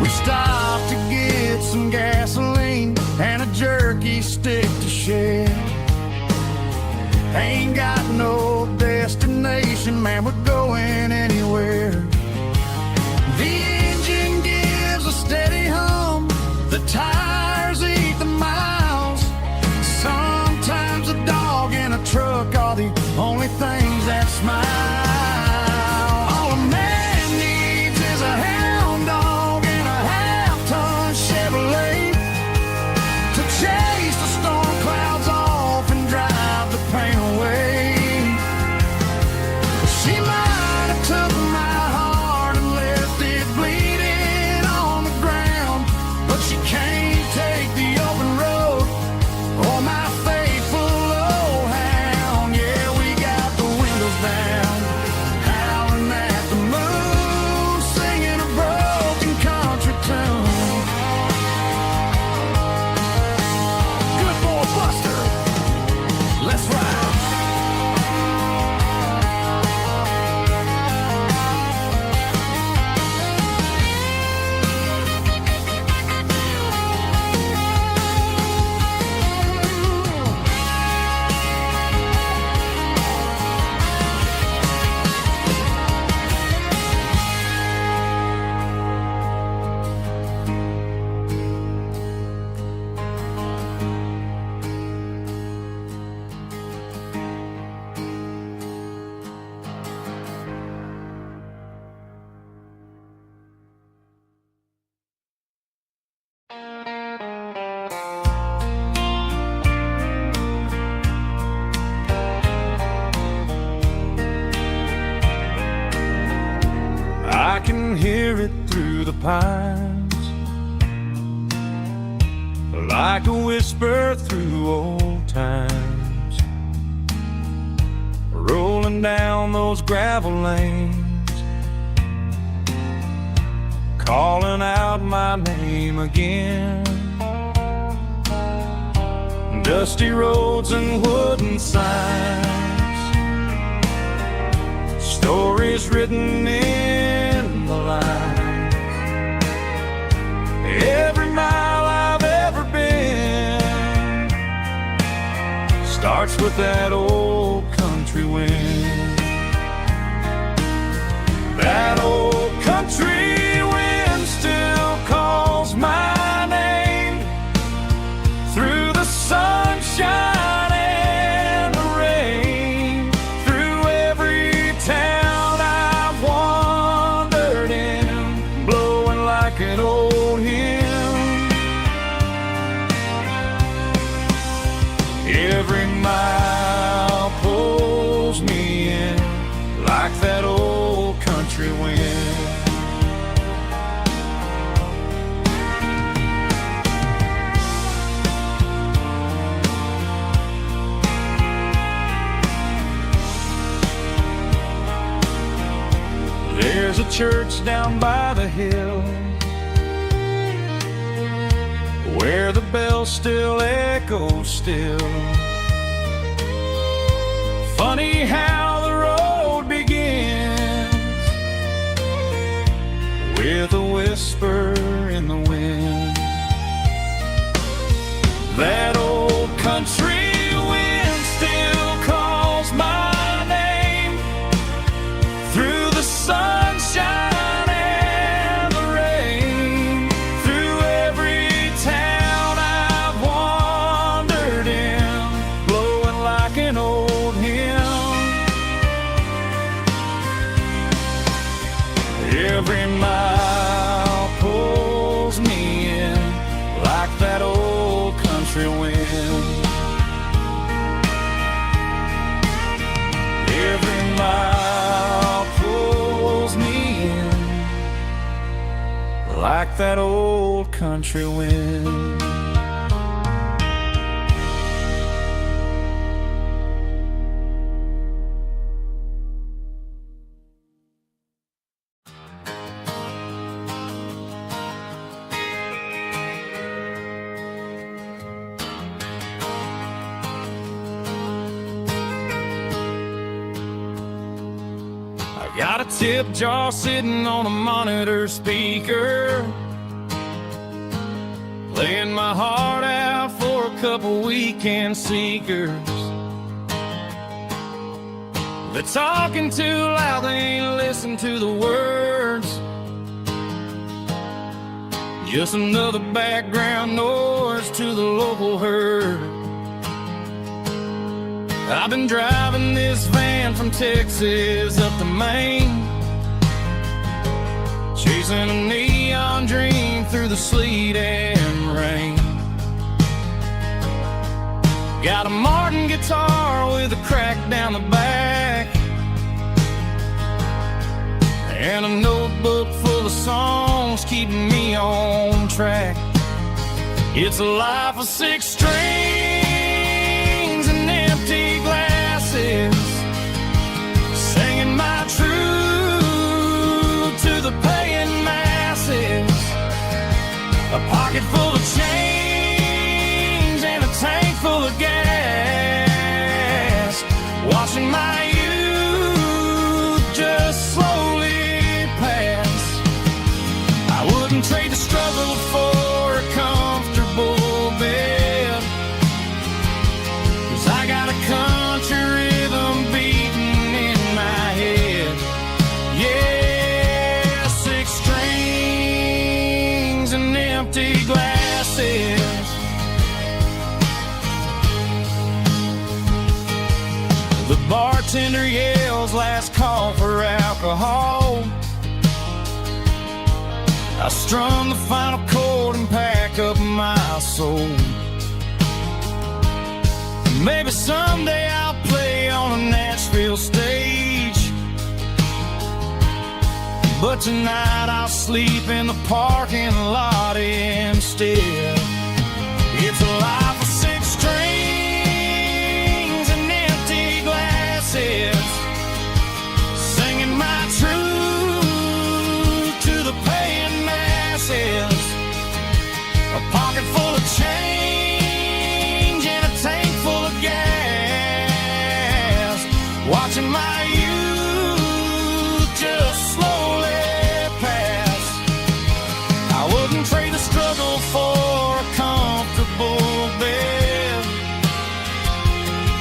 We stopped to get some gasoline and a jerky stick to share. Ain't got no destination, man, we're going anywhere. The engine gives a steady hum, the tires eat the miles. Sometimes a dog and a truck are the only things that smile. All a man needs is a hound dog and a half-ton Chevrolet to chase the storm clouds off and drive the pain away. She might can hear it through the pines, like a whisper through old times, rolling down those gravel lanes, calling out my name again. Dusty roads and wooden signs, stories written in the lines. Every mile I've ever been starts with that old country wind. That old country wind still calls my name through the sunshine and the rain, through every town I've wandered in, blowing like an old hymn. Every mile pulls me in like that old country wind. There's a church down by the hill where the bells still echo still. Funny how the road begins with a whisper in the wind. That old country wind still calls my name through the sunshine and the rain, through every town I've wandered in, blowing like an old hymn. Every mile pulls me in like that old country wind. Every mile pulls me in like that old country wind. Got a tip jar sitting on a monitor speaker, playing my heart out for a couple weekend seekers. They're talking too loud, they ain't listen to the words. Just another background noise to the local herd. I've been driving this van from Texas up to Maine, chasing a neon dream through the sleet and rain. Got a Martin guitar with a crack down the back, and a notebook full of songs keeping me on track. It's a life of 6 strings and empty glasses, singing my truth to the paying masses. A pocket full of change and a tank full of gas, watching my youth just slowly pass. I wouldn't trade the struggle for a comfortable bed, 'cause I got a country rhythm beating in my head. Yeah, 6 strings and empty glasses. The bartender yells last call for alcohol. I strum the final chord and pack up my soul. Maybe someday I'll play on a Nashville stage, but tonight I'll sleep in the parking lot instead. It's a life of six strings and empty glasses, singing my truth to the paying masses. A pocket full of change and a tank full of gas, watching my youth just slowly pass. I wouldn't trade the struggle for a comfortable bed,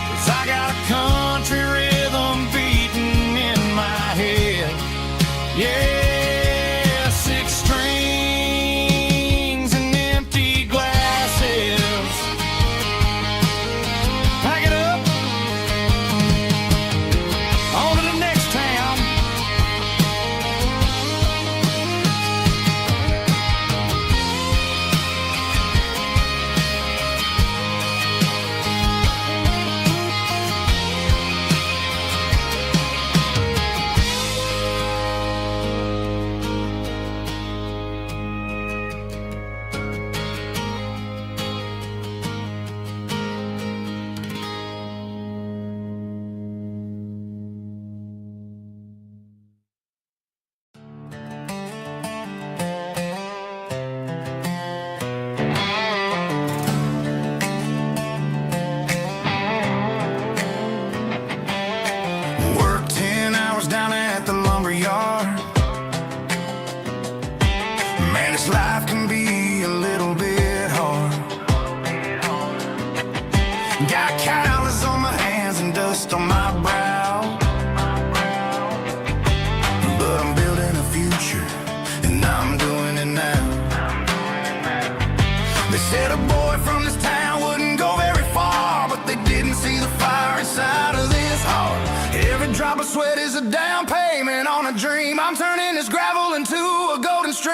'cause I got a country rhythm beating in my head. Yeah, six strings and empty glasses. Pack it up, on to the next town. Work 10 hours down at the lumber yard. Man, this life can be a little bit hard. Got calluses on my hands and dust on my brow, but I'm building a future and I'm doing it now. They said a boy from this town wouldn't go very far, but they didn't see the fire inside of this heart. Every drop of sweat is a down payment on a dream. I'm turning this gravel into a golden stream.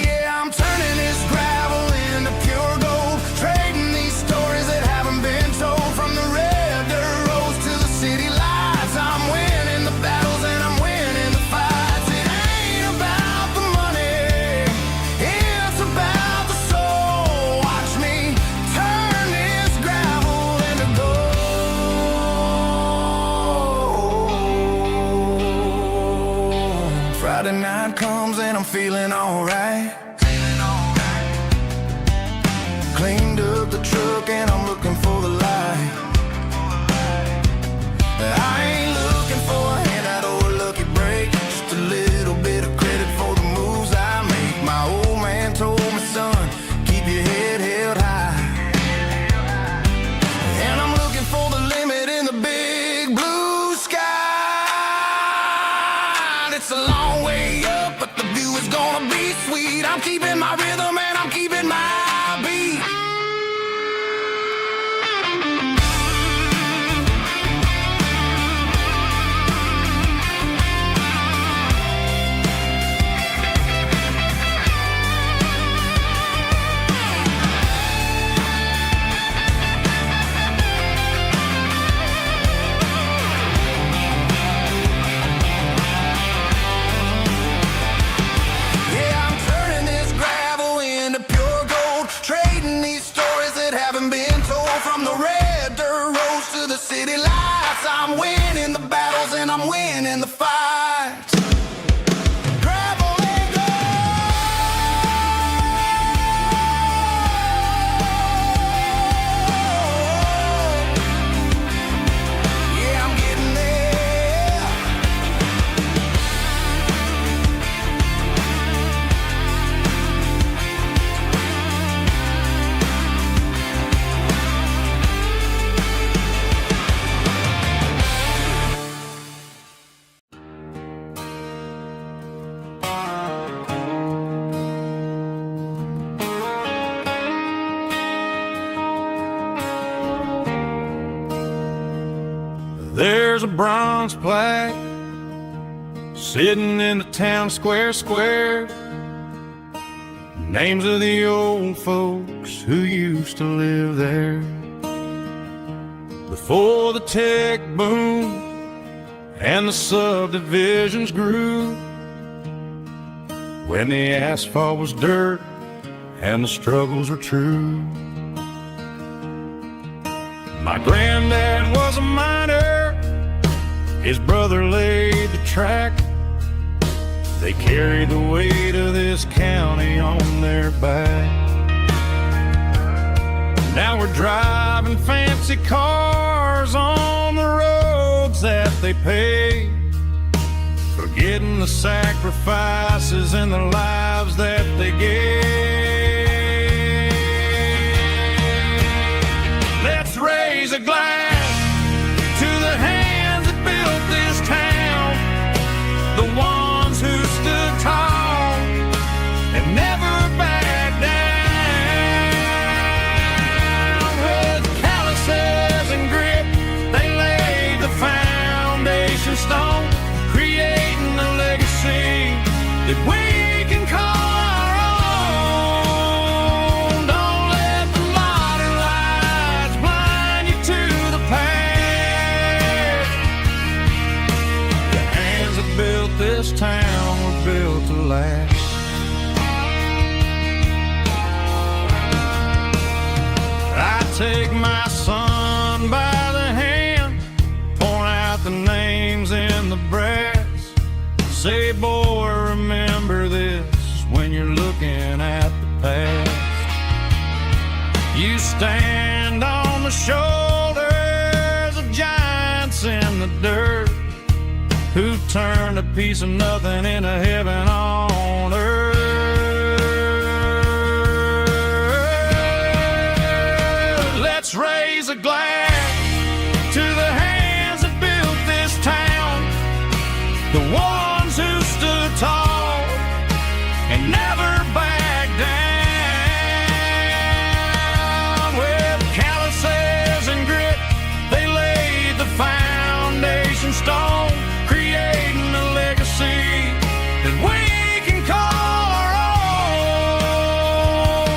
Yeah, I'm turning this gravel into pure gold, trading these stories that haven't been told. From the red dirt roads to the city lights, I'm winning the battles and I'm winning the fights. It ain't about the money, it's about the soul. Watch me turn this gravel into gold. Friday night comes and I'm feeling alright. Cleaned up the truck and I'm looking for the light. I ain't looking for a handout or a lucky break, just a little bit of credit for the moves I make. My old man told me, son, keep your head held high. And I'm looking for the limit in the big blue sky. It's a long way up, but the view is gonna be sweet. I'm keeping my rhythm and I'm keeping my beat. Yeah, I'm turning this gravel into pure gold, trading these stories that haven't been told. From the red dirt roads to the city lights, I'm winning the battles and I'm winning the fights. Gravel and gold. Yeah, I'm getting there. There's a bronze plaque sitting in the town square. Names of the old folks who used to live there before the tech boom and the subdivisions grew, when the asphalt was dirt and the struggles were true. My granddad was a miner, his brother laid the track. They carried the weight of this county on their back. Now we're driving fancy cars on the roads that they paved, forgetting the sacrifices and the lives that they gave. Let's raise a glass to the hands that built this town, the ones who stood tall and never backed down. With calluses and grit, they laid the foundation stone, creating a legacy that we can call our own. Don't let the modern lights blind you to the past. The hands that built this town were built to last. I take my son by the hand, point out the names in the brass. Say, boy, remember this when you're looking at the past. You stand on the shoulders of giants in the dirt, who turned a piece of nothing into heaven on earth. Let's raise a glass to the hands that built this town, the ones who stood tall and never backed down. With calluses and grit, they laid the foundation stone, creating a legacy that we can call our own.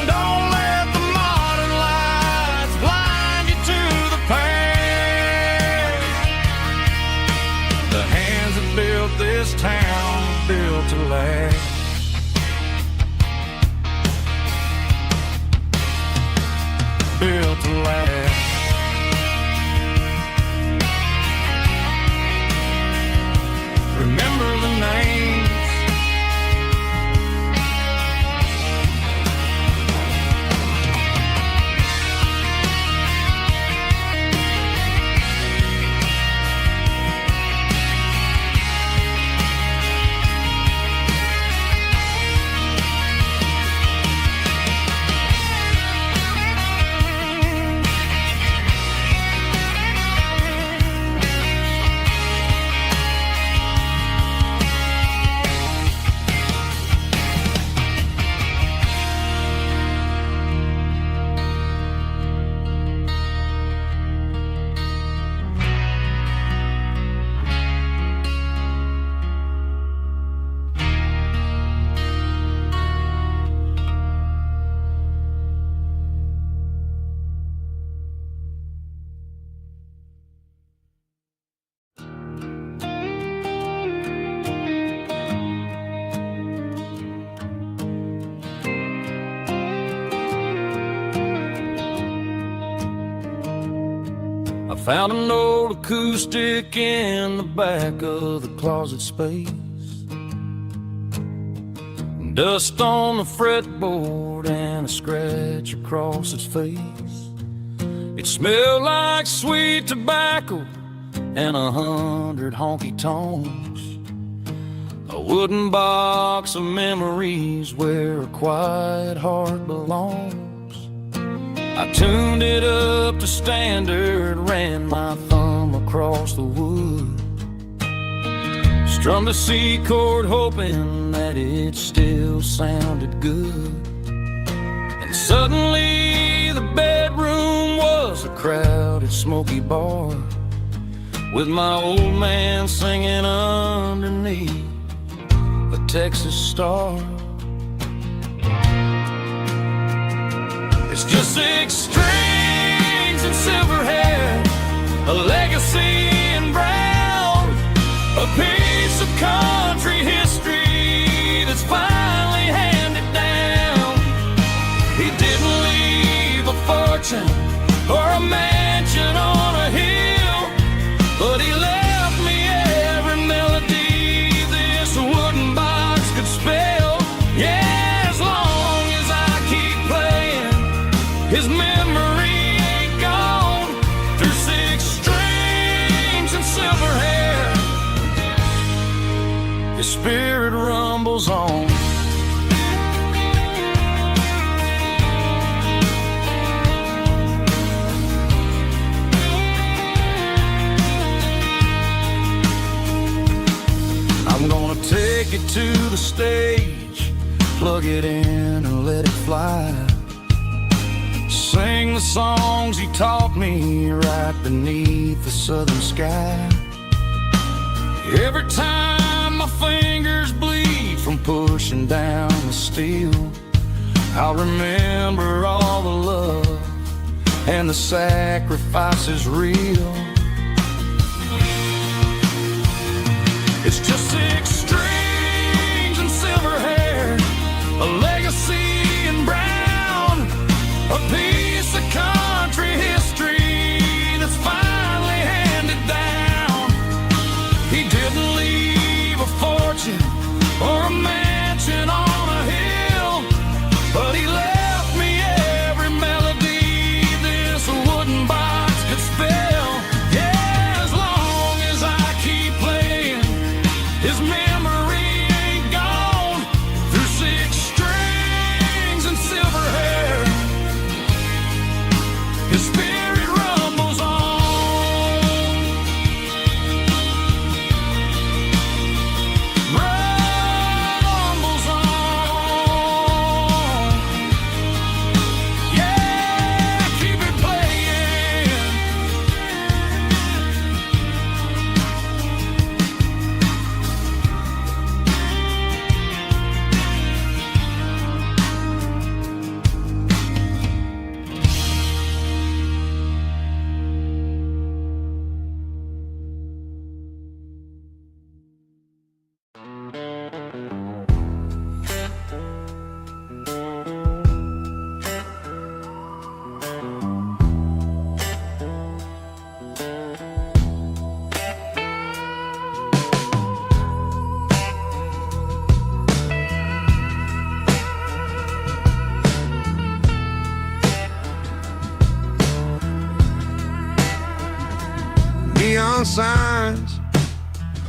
Don't let the modern lights blind you to the past. The hands that built this town were built to last. Built to last. Remember the names. I found an old acoustic in the back of the closet space, dust on the fretboard and a scratch across its face. It smelled like sweet tobacco and 100 honky tonks, a wooden box of memories where a quiet heart belongs. I tuned it up to standard, ran my thumb across the wood, strummed a C chord hoping that it still sounded good. And suddenly the bedroom was a crowded smoky bar, with my old man singing underneath a Texas star. It's just 6 strings and silver hair, a legacy in brown, country history that's finally handed down. He didn't leave a fortune or a mansion on a hill, but he left me every melody this wooden box could spell. Yeah, as long as I keep playing, his memory ain't gone. Through 6 strings and silver hair, his spirit rumbles on. I'm gonna take it to the stage, plug it in and let it fly. Sing the songs he taught me right beneath the southern sky. Every time my fingers bleed from pushing down the steel, I'll remember all the love and the sacrifices real. It's just 6 strings and silver hair, a legacy in brown, a piece of country history that's finally handed down. He didn't leave a fortune or a mansion on a hill, but he left me every melody this wooden box could spell. Yeah, as long as I keep playing, his memory ain't gone. Through 6 strings and silver hair, his spirit rumbles on. Rumbles on. Yeah, keep it playing. Neon signs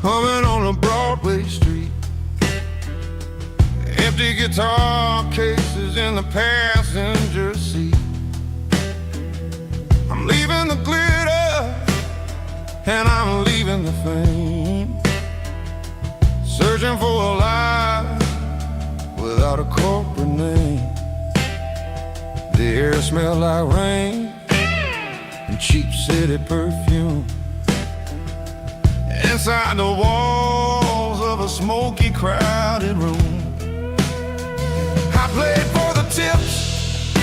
humming on a Broadway street, empty guitar cases in the passenger seat. I'm leaving the glitter and I'm leaving the fame, searching for a life without a corporate name. The air smells like rain and cheap city perfume. Inside the walls of a smoky, crowded room, I played for the tips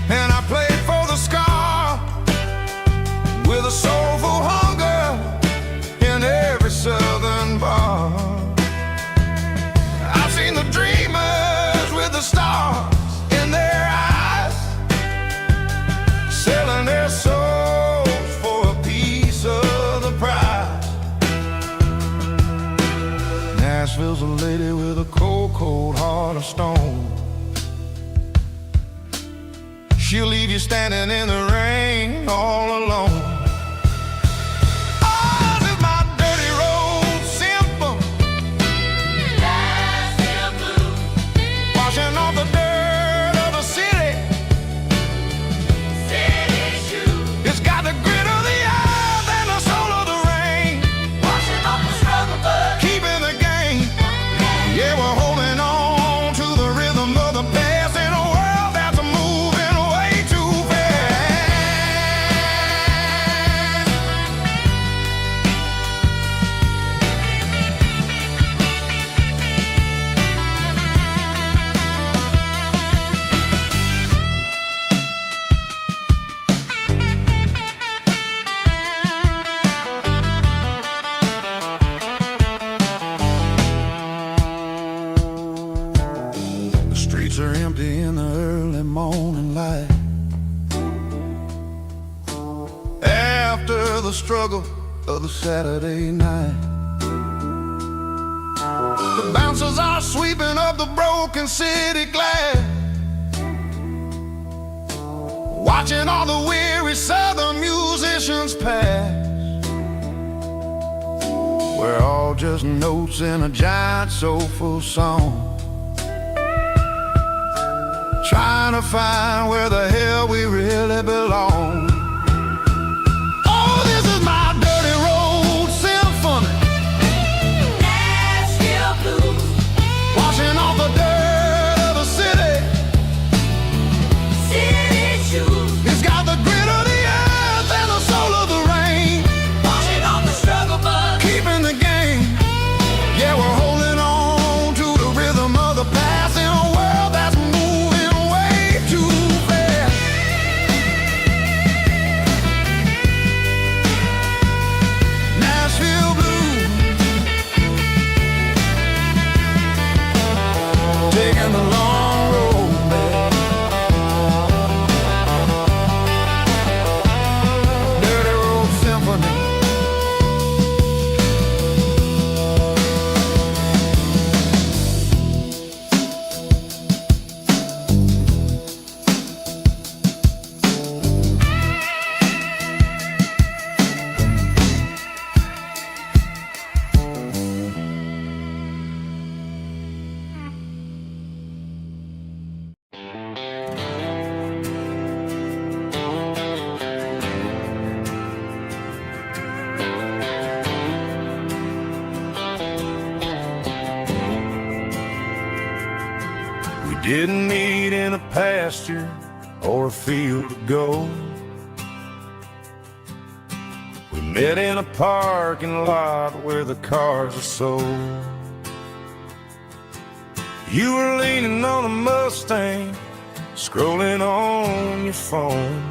and I played for the scar, with a soulful hunger in every southern bar. I've seen the dreamers with the stars in their eyes, selling their souls for a piece of the prize. Nashville's a lady with a cold, cold heart of stone. She'll leave you standing in the rain all alone. Ours is my dirty road symphony, Nashville blues, washing off the dirt of the city. City shoes. It's got the grit of the earth and the soul of the rain, washing off the struggle but keeping the game. Yeah, we're holding on to the rhythm of the past in a world that's moving way too fast. of the Saturday night. The bouncers are sweeping up the broken city glass, watching all the weary southern musicians pass. We're all just notes in a giant soulful song, trying to find where the hell we really belong. Oh, this is my dirty road symphony, Nashville blues, washing off the dirt of the city. city shoes, It's got the grit of the earth and the soul of the rain, washing off the struggle bug. keeping the game. Yeah, we're holding on to the rhythm of the past in a world that's moving way too fast. Nashville blues, taking the long road back. Dirty road symphony. We didn't meet in a pasture or a field of gold. We met in a parking lot where the cars are sold. You were leaning on a Mustang, scrolling on your phone.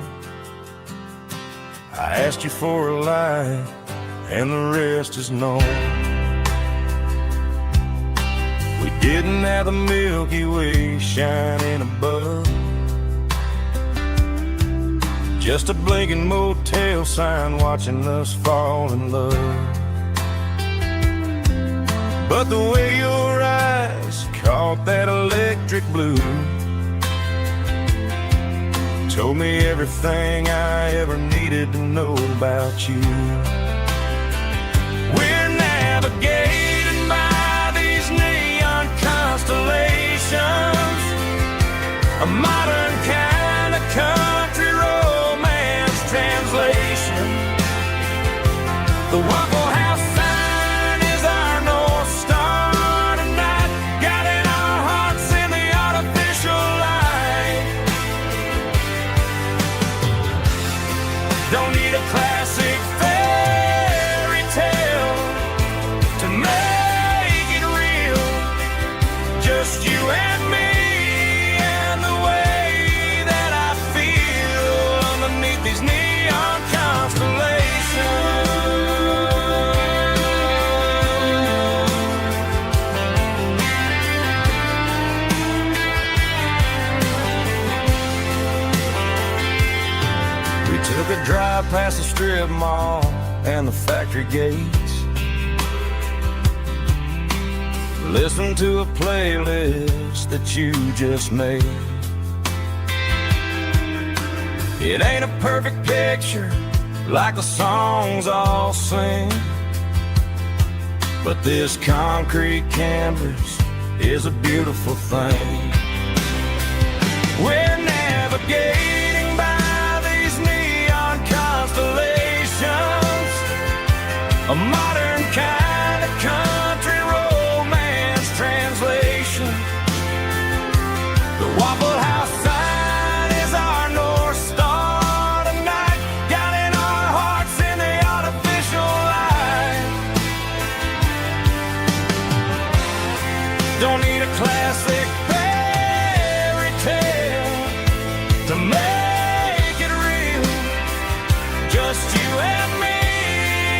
I asked you for a light, and the rest is known. We didn't have the Milky Way shining above, just a blinking motel sign watching us fall in love. But the way your eyes caught that electric blue told me everything I ever needed to know about you. We're navigating by these neon constellations, a modern kind of country romance translation. The Waffle House sign is our North Star tonight, guiding our hearts in the artificial light. Don't need a classic fairy tale to make it real. Just you and me and the way that I feel underneath these neon constellations. We took a drive past the strip mall and the factory gates, listened to a playlist that you just made. It ain't a perfect picture like the songs all sing, but this concrete canvas is a beautiful thing. We're navigating by these neon constellations, a modern kind of country romance translation. The Waffle House sign is our North Star tonight, guiding our hearts in the artificial light. Don't need a classic fairy tale to make it real. Just you and me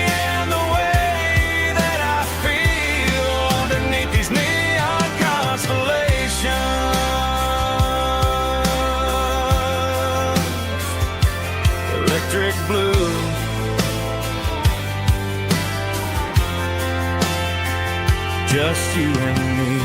and the way that I feel underneath these neon constellations. Electric blue, just you and me.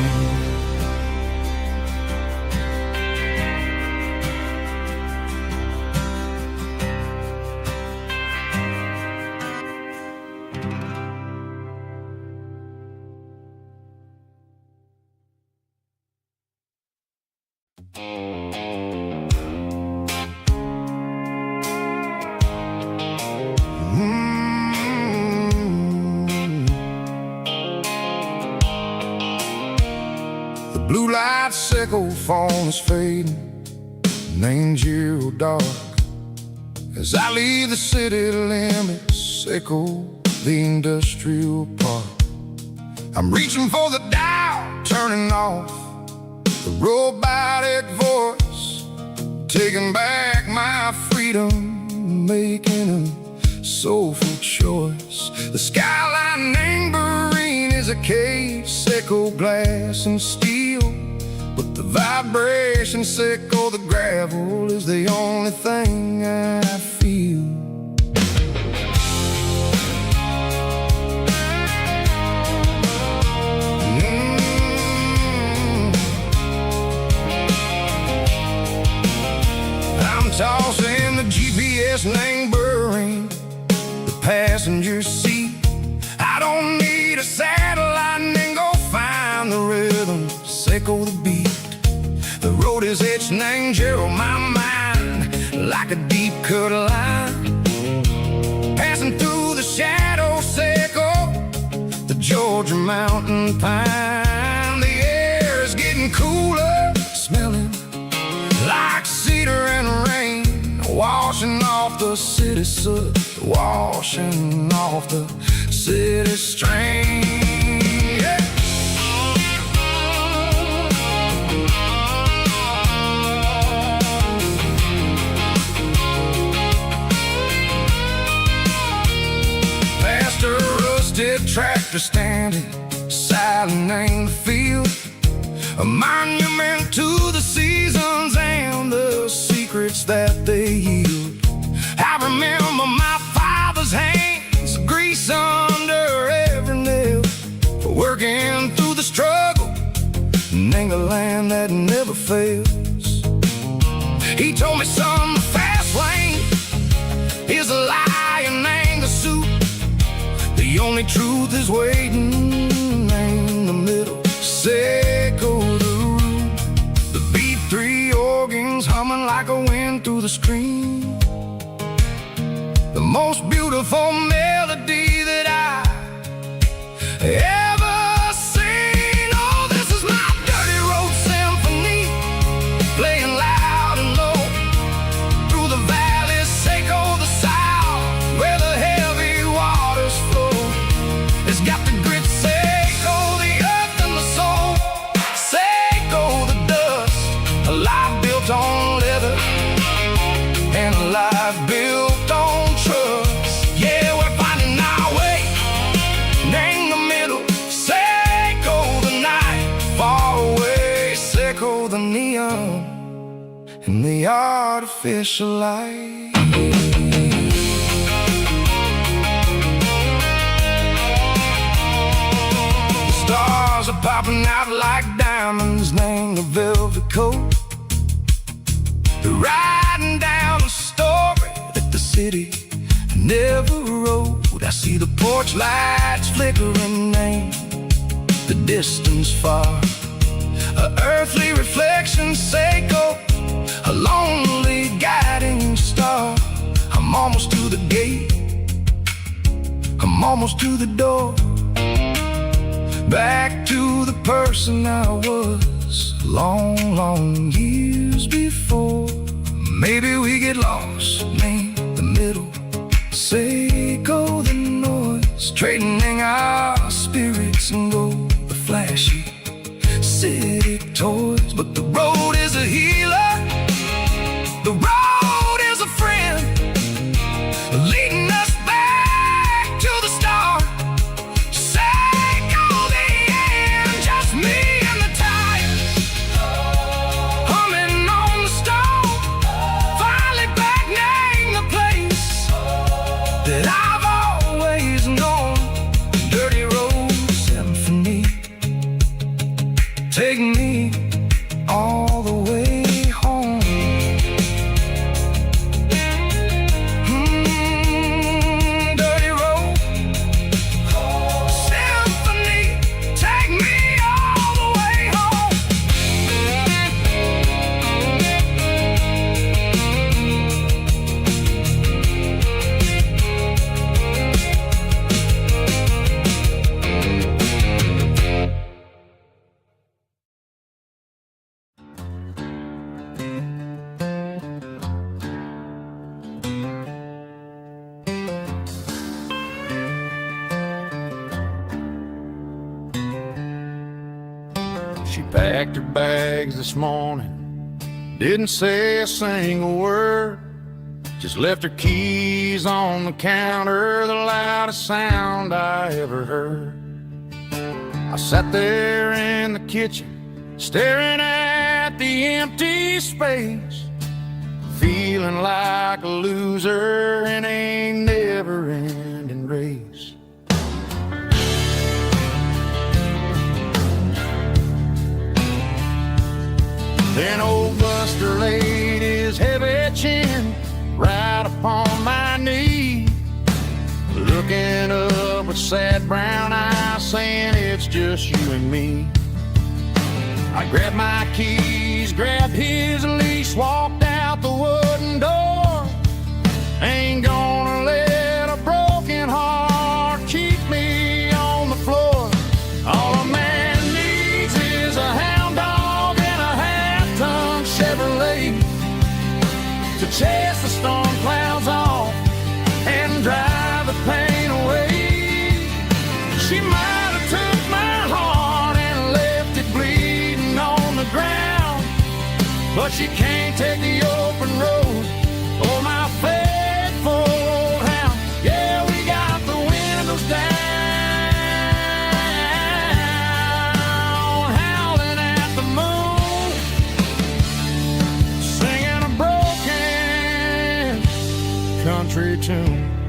Blue light sickle phone is fading, named Giro dark. As I leave the city limits, echo the industrial park. I'm reaching for the dial, turning off the robotic voice, taking back my freedom, making a soulful choice. The skyline named Marine is a case, echo glass and steel, but the vibration sickle, the gravel is the only thing I feel. I'm tossing the GPS name burring the passenger seat. I don't need a satellite and go find the rhythm, sickle the beat. The road is etched named Gerald my mind, like a deep cut line, passing through the shadow sickle, the Georgia mountain pine. The air is getting cooler, smelling like cedar and rain, washing off the city soot, washing off the city strain. Yeah. Past a rusted tractor standing silent in the field, a monument to the seasons and the secrets that they yield. I remember my father's hands, grease under every nail, for working through the struggle, and a land that never fails. He told me, son, the fast lane is a lie and anger suit. The only truth is waiting in the middle, sickle the root. The B3 organs humming like a wind through the screen, the most beautiful melody that I ever seen. Oh, this is my dirty road symphony, playing loud and low through the valleys, sickle the south, where the heavy waters flow. It's got the grit, sickle the earth and the soul, sickle the dust, a life built on leather and a life built on trust. Yeah, we're finding our way in the middle, sickle the night, far away, sickle the neon and the artificial light. The stars are popping out like diamonds, named the velvet coat. They're riding down the story that the city never wrote. I see the porch lights flickering, name the distance far, a earthly reflection, sickle, a lonely guiding star. I'm almost to the gate, I'm almost to the door, back to the person I was long, long years before. Maybe we get lost in the middle, sickle the noise, trading our spirits and go the flashy city toys. But the road is a healer, the road is a friend, leading us back to the start. Sickle the end, just me and the tires, humming on the stove, finally back name the place that I've always known. Dirty road symphony, Take me all the way home. Dirty road symphony, take me all the way home. She packed her bags this morning, didn't say a single word, just left her keys on the counter, the loudest sound I ever heard. I sat there in the kitchen, staring at the empty space, feeling like a loser in a never-ending race. Then old Buster laid his heavy chin right upon my knee, looking up with sad brown eyes, saying it's just you and me. I grabbed my keys, grabbed his leash, walked out the wooden door. Ain't gonna let a broken heart keep me on the floor. All a man needs is a hound dog and a half-ton Chevrolet to chase the storm clouds off and drive the pain away. She might have took my heart and left it bleeding on the ground, but she can't take the open road or my faithful old hound. Yeah, we got the windows down, howling at the moon, singing a broken country tune.